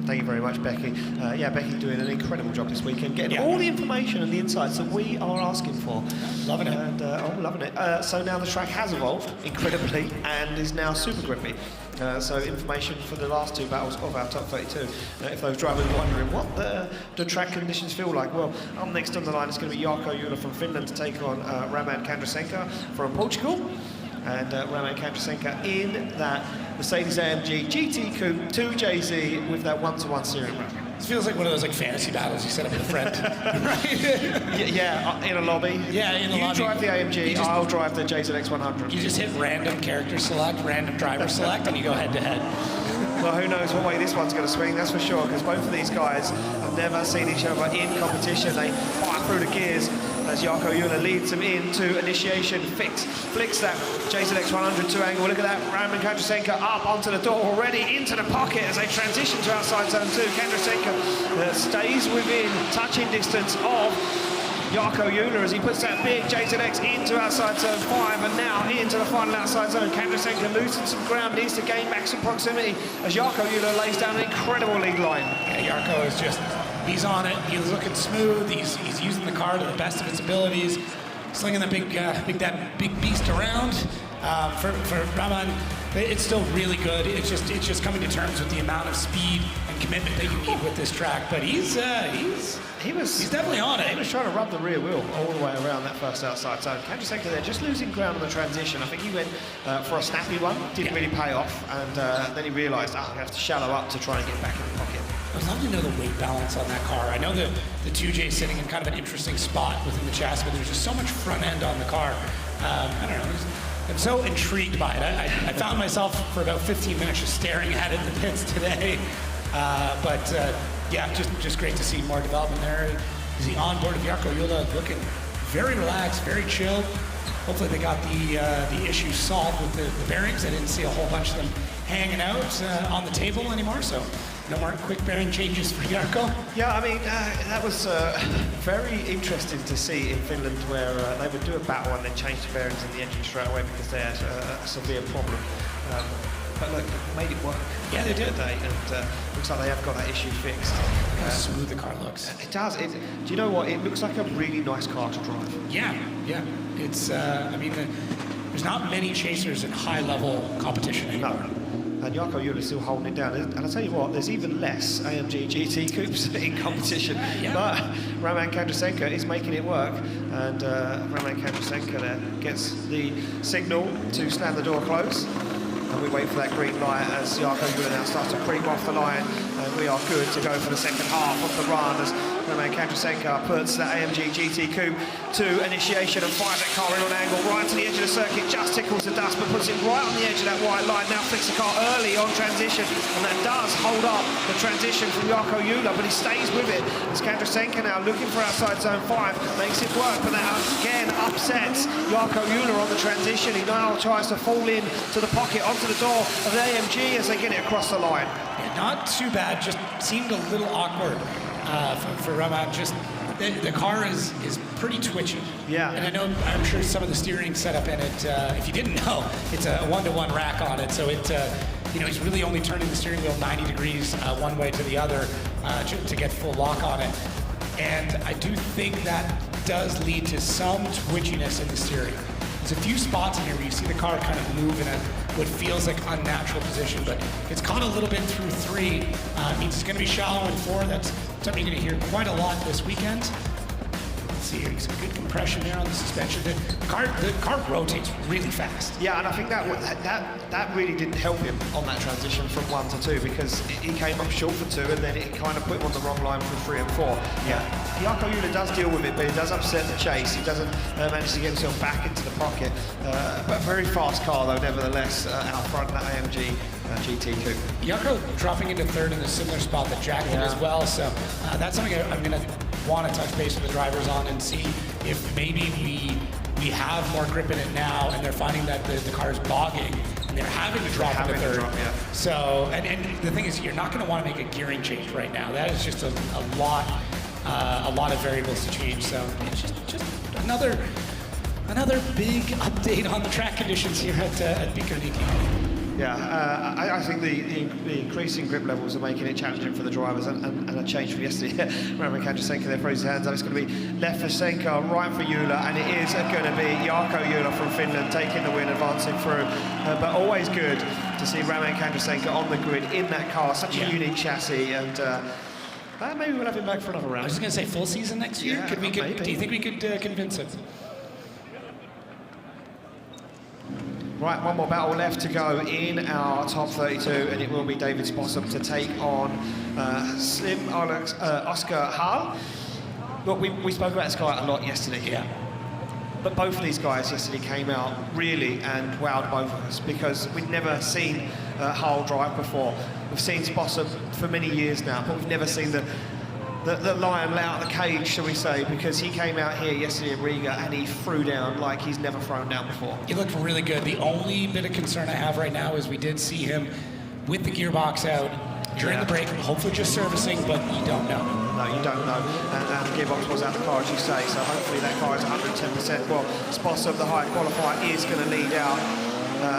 Thank you very much, Becky. Yeah, Becky doing an incredible job this weekend, getting all the information and the insights that we are asking for. Loving it. And loving it. So now the track has evolved incredibly and is now super grippy. So information for the last 2 battles of our top 32. If those drivers are wondering what the track conditions feel like, well, up next on the line is going to be Jarkko Juhla from Finland to take on Roman Kandrasenka from Portugal. And Roman Kandrasenka in that Mercedes-AMG GT Coupe 2JZ with that 1-to-1 steering rack. This feels like one of those fantasy battles you set up with a friend, right? Yeah, in a lobby. Yeah, in a lobby. You drive the AMG, I'll drive the JZX 100. You just hit random character select, random driver select, and you go head to head. Well, who knows what way this one's going to swing, that's for sure, because both of these guys have never seen each other in competition. They fire through the gears as Jarkko Juhla leads them into initiation. Flicks that JZX 100 2-angle. Look at that, Roman Kandrasenka up onto the door already, into the pocket as they transition to outside zone 2. Kandrasenka stays within touching distance of Jarkko Juhla as he puts that big JZX into outside zone 5 and now into the final outside zone. Kandrasenka losing some ground, needs to gain back some proximity as Jarkko Juhla lays down an incredible lead line. Yeah, Jarkko is just, he's on it, he's looking smooth, he's using the car to the best of its abilities, slinging that big beast around. For Raman, it's still really good. It's just coming to terms with the amount of speed and commitment that you need with this track. But he's definitely on it. He was trying to rub the rear wheel all the way around that first outside zone. Kandrasenka there just losing ground on the transition. I think he went for a snappy one, didn't really pay off, and then he realised, I'm going to have to shallow up to try and get back in the pocket. I'd love to know the weight balance on that car. I know the 2J is sitting in kind of an interesting spot within the chassis, but there's just so much front end on the car. I don't know. I'm so intrigued by it. I found myself for about 15 minutes just staring at it in the pits today. Yeah, just great to see more development there. Is he on board with Jarkko Juhla, looking very relaxed, very chill. Hopefully they got the issue solved with the bearings. I didn't see a whole bunch of them hanging out on the table anymore, so no more quick bearing changes for Jarkko. Yeah, I mean, that was very interesting to see in Finland where they would do a battle and then change the bearings in the engine straight away because they had a severe problem. But look, made it work. Yeah, they did. And looks like they have got that issue fixed. Look how smooth the car looks. It does. Do you know what? It looks like a really nice car to drive. Yeah. It's, I mean, there's not many chasers in high-level competition anymore. No. And Jarkko Juhla is still holding it down. And I'll tell you what, there's even less AMG GT Coupes in competition. Yeah. But Roman Kandrasenka is making it work. And Roman Kandrasenka there gets the signal to slam the door close. And we wait for that green light as Jarkko Juhla now starts to creep off the line. And we are good to go for the second half of the run as Roman Kandrasenko puts the AMG GT Coupe to initiation and fires that car in on angle right to the edge of the circuit, just tickles the dust, but puts it right on the edge of that white line. Now flicks the car early on transition, and that does hold up the transition from Jarkko Ulla, but he stays with it. As Kandrasenko now looking for outside zone 5, makes it work, but that again upsets Jarkko Ulla on the transition. He now tries to fall in to the pocket, onto the door of the AMG as they get it across the line. Yeah, not too bad, just seemed a little awkward for Roman. Just the car is pretty twitchy. Yeah. And I'm sure some of the steering setup in it, if you didn't know, it's a 1-to-1 rack on it, so it he's really only turning the steering wheel 90 degrees one way to the other to get full lock on it. And I do think that does lead to some twitchiness in the steering. There's a few spots in here where you see the car kind of move in what feels like unnatural position, but it's caught a little bit through 3. Means it's going to be shallow in 4. That's something you're going to hear quite a lot this weekend. Let's see here, some good compression there on the suspension. The car rotates really fast. Yeah, and I think that really didn't help him on that transition from 1 to 2, because he came up short for 2, and then it kind of put him on the wrong line for 3 and 4. Yeah, Jarkko Ulla does deal with it, but he does upset the chase. He doesn't manage to get himself back into the pocket. But a very fast car, though, nevertheless, out front of that AMG GT Coupe. Jarkko dropping into 3rd in a similar spot that Jack did as well, so that's something I'm going to want to touch base with the drivers on and see if maybe we have more grip in it now, and they're finding that the car is bogging and they're having to drop into 3rd. So, and the thing is, you're not going to want to make a gearing change right now. That is just a lot of variables to change. So it's just another big update on the track conditions here at Bikernieku. Yeah, I think the increasing grip levels are making it challenging for the drivers, and a change from yesterday. Roman Kandrasenko there throws his hands up. It's going to be left for Senko, right for Ulla, and it is going to be Jarkko Ulla from Finland taking the win, advancing through. But always good to see Roman Kandrasenko on the grid in that car, such a unique chassis, and maybe we'll have him back for another round. I was just going to say full season next year. Yeah, Do you think we could convince him? Right, one more battle left to go in our top 32, and it will be David Spossum to take on Oscar Hall. Look, we spoke about this guy a lot yesterday. Yeah. But both of these guys yesterday came out really and wowed both of us, because we'd never seen Hall drive before. We've seen Spossum for many years now, but we've never seen the lion let out the cage, shall we say, because he came out here yesterday in Riga and he threw down like he's never thrown down before. He looked really good. The only bit of concern I have right now is we did see him with the gearbox out during the break, hopefully just servicing, but you don't know. No, you don't know. And the gearbox was out the car, as you say, so hopefully that car is 110%. Well, Spossum, the high qualifier, is going to lead out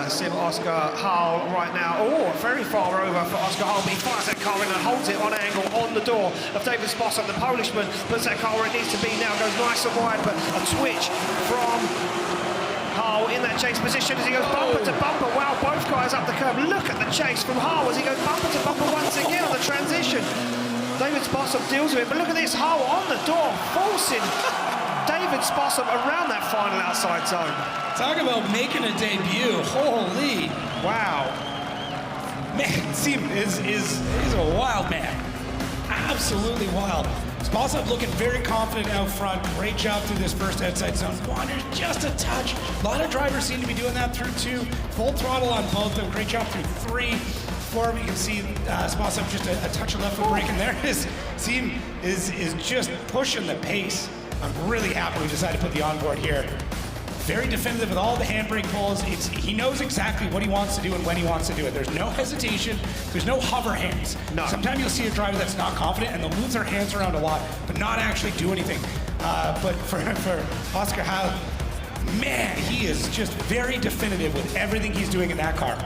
Sim Oscar Hall right now. Oh, very far over for Oscar Hall, but he fires that car in and holds it on angle on the door of David Spossum. The Polishman puts that car where it needs to be now, goes nice and wide, but a twitch from Hall in that chase position as he goes bumper to bumper. Wow, both guys up the curb. Look at the chase from Hall as he goes bumper to bumper once again on the transition. David Spossum deals with it, but look at this, Hall on the door, forcing David Spossum around that final outside zone. Talk about making a debut. Holy. Wow. Man, Sim is a wild man. Absolutely wild. Spossum looking very confident out front. Great job through this first outside zone. Wanders just a touch. A lot of drivers seem to be doing that through 2. Full throttle on both of them. Great job through 3. 4, you can see Spossum just a touch of left foot brake, and there is Sim is just pushing the pace. I'm really happy we decided to put the onboard here. Very definitive with all the handbrake pulls. He knows exactly what he wants to do and when he wants to do it. There's no hesitation. There's no hover hands. No. Sometimes you'll see a driver that's not confident and they'll move their hands around a lot, but not actually do anything. But for Oscar Hall, man, he is just very definitive with everything he's doing in that car.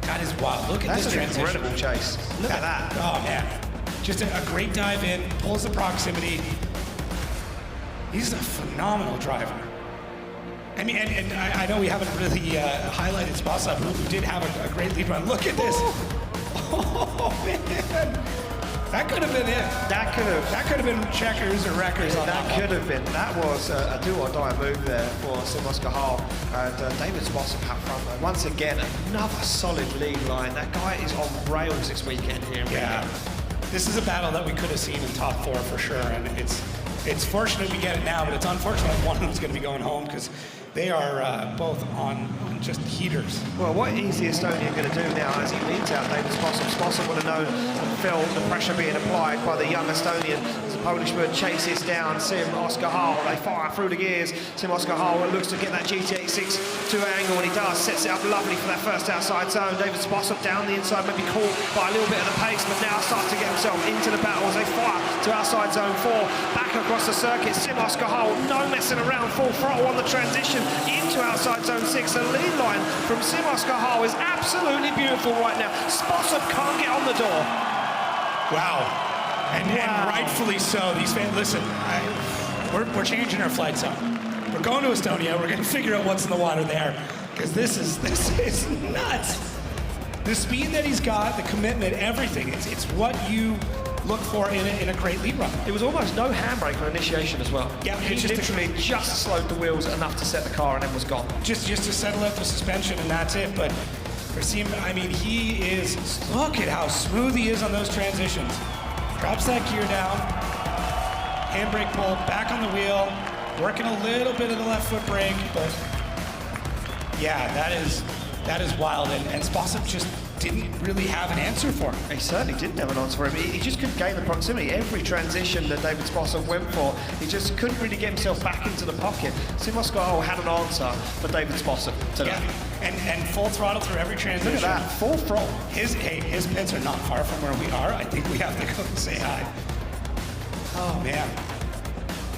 That is wild. Look at this transition. That's an incredible chase. Look at that. Oh, man. Just a great dive in, pulls the proximity. He's a phenomenal driver. I mean, and I know we haven't really highlighted Spossum, who did have a great lead run. Look at this. Oh, man. That could have been it. That could have been checkers or wreckers on that. That could have been. That was a do-or-die move there for Sim Oscar Hall. And David Spossum out front, though. Once again, another solid lead line. That guy is on rails this weekend here. Yeah. this is a battle that we could have seen in top 4 for sure, and it's fortunate we get it now, but it's unfortunate one of them's going to be going home because they are both on just heaters. Well, what is the Estonian going to do now as he leads out David Spossum? Spossum would have known and felt the pressure being applied by the young Estonian as the Polishman chases down Sim Oscar Hull. They fire through the gears. Sim Oscar Hull looks to get that GT86 2 angle, and he does. Sets it up lovely for that first outside zone. David Spossum down the inside, maybe caught by a little bit of the pace, but now starts to get himself into the battle as they fire to outside zone 4. Back across the circuit, Sim Oscar Hull, no messing around, full throttle on the transition into outside zone 6. The lead line from Sim Oscar Hull is absolutely beautiful right now. Spossum can't get on the door. Wow. And rightfully so. These fans, listen, we're changing our flight zone. We're going to Estonia. We're going to figure out what's in the water there, because this is nuts. The speed that he's got, the commitment, everything. It's what you look for in a great lead run. It was almost no handbrake on initiation as well. Yeah, he literally just slowed the wheels enough to set the car and then was gone. Just to settle out the suspension, and that's it. But for Sim, I mean, he is, look at how smooth he is on those transitions. Drops that gear down, handbrake pull, back on the wheel, working a little bit of the left foot brake, but yeah, that is wild. And Spossum just didn't really have an answer for him. He certainly didn't have an answer for him. He just couldn't gain the proximity. Every transition that David Spossum went for, he just couldn't really get himself back into the pocket. Sim Oscar Hull had an answer for David Spossum today. Yeah, and full throttle through every transition. Look at that, full throttle. His pits are not far from where we are. I think we have to go and say hi. Oh man,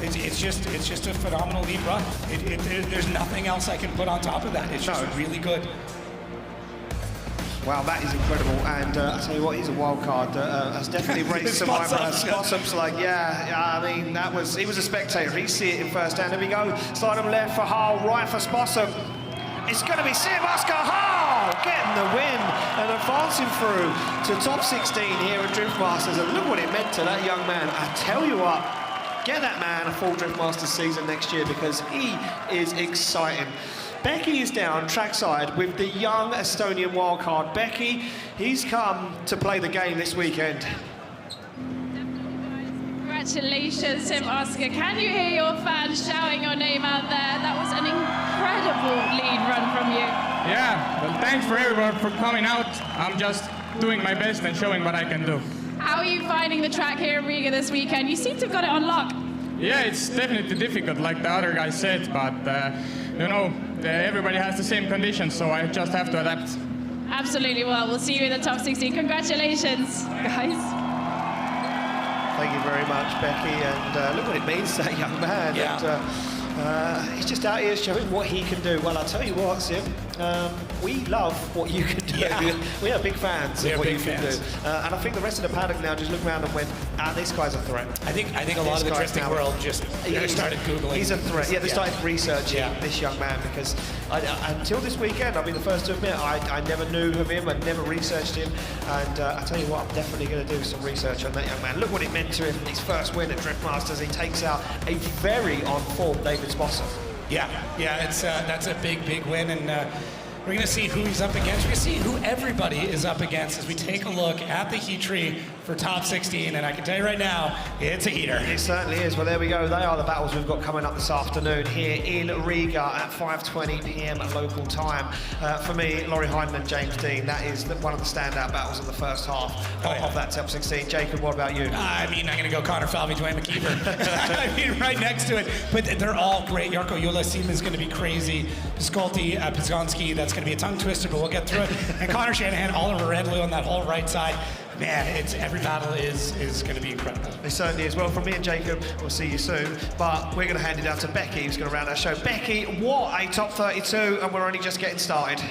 it's just a phenomenal lead run. There's nothing else I can put on top of that. It's just really good. Wow, that is incredible, and I tell you what, he's a wild card that has definitely raised some eyebrows. Spossum's like, I mean, he was a spectator. He see it in first hand. There we go. Slide him left for Hull, right for Spossum. It's going to be Sim Oscar Hull getting the win and advancing through to top 16 here at Drift Masters. And look what it meant to that young man. I tell you what, get that man a full Drift Masters season next year, because he is exciting. Becky is down trackside with the young Estonian wildcard. Becky, he's come to play the game this weekend. Congratulations, Sim Oscar. Can you hear your fans shouting your name out there? That was an incredible lead run from you. Yeah, well, thanks for everyone for coming out. I'm just doing my best and showing what I can do. How are you finding the track here in Riga this weekend? You seem to have got it on lock. Yeah, it's definitely difficult, like the other guy said, but you know, everybody has the same conditions, so I just have to adapt. Absolutely. Well, we'll see you in the top 16. Congratulations, guys. Thank you very much, Becky, and look what it means to that young man. Yeah. And, he's just out here showing what he can do. Well, I'll tell you what, Sim, we love what you can do. Yeah. We are big fans of what you can do. And I think the rest of the paddock now just look around and went, this guy's a threat. I think a lot of the drifting world just started Googling. He's a threat. Yeah, they started researching this young man, because until this weekend, I'll be the first to admit, I never knew of him, I never researched him, and I tell you what, I'm definitely going to do some research on that young man. Look what it meant to him, his first win at Drift Masters. He takes out a very on-form David Spossum. Yeah, that's a big win, and we're going to see who he's up against. We're going to see who everybody is up against as we take a look at the heat tree for top 16, and I can tell you right now, it's a heater. It certainly is. Well, there we go. They are the battles we've got coming up this afternoon here in Riga at 5:20 p.m. local time. For me, Laurie Heiden and James Dean, that is one of the standout battles in the first half of that top 16. Jacob, what about you? I mean, I'm going to go Connor Falvey, Dwayne McKeever. I mean, right next to it. But they're all great. Jarkko Juhlasima is going to be crazy. Piskolti, Piskonski, that's going to be a tongue twister, but we'll get through it. And Connor Shanahan, Oliver Redlew on that whole right side. Man, every battle is going to be incredible. It certainly is. Well, from me and Jacob, we'll see you soon. But we're going to hand it down to Becky, who's going to round our show. Becky, what a top 32, and we're only just getting started.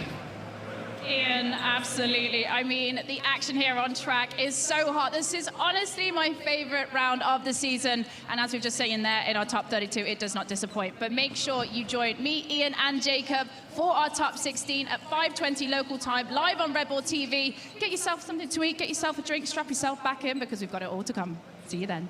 Ian, absolutely. I mean, the action here on track is so hot. This is honestly my favorite round of the season. And as we've just seen there in our top 32, it does not disappoint. But make sure you join me, Ian, and Jacob for our top 16 at 5:20 local time, live on Red Bull TV. Get yourself something to eat, get yourself a drink, strap yourself back in, because we've got it all to come. See you then.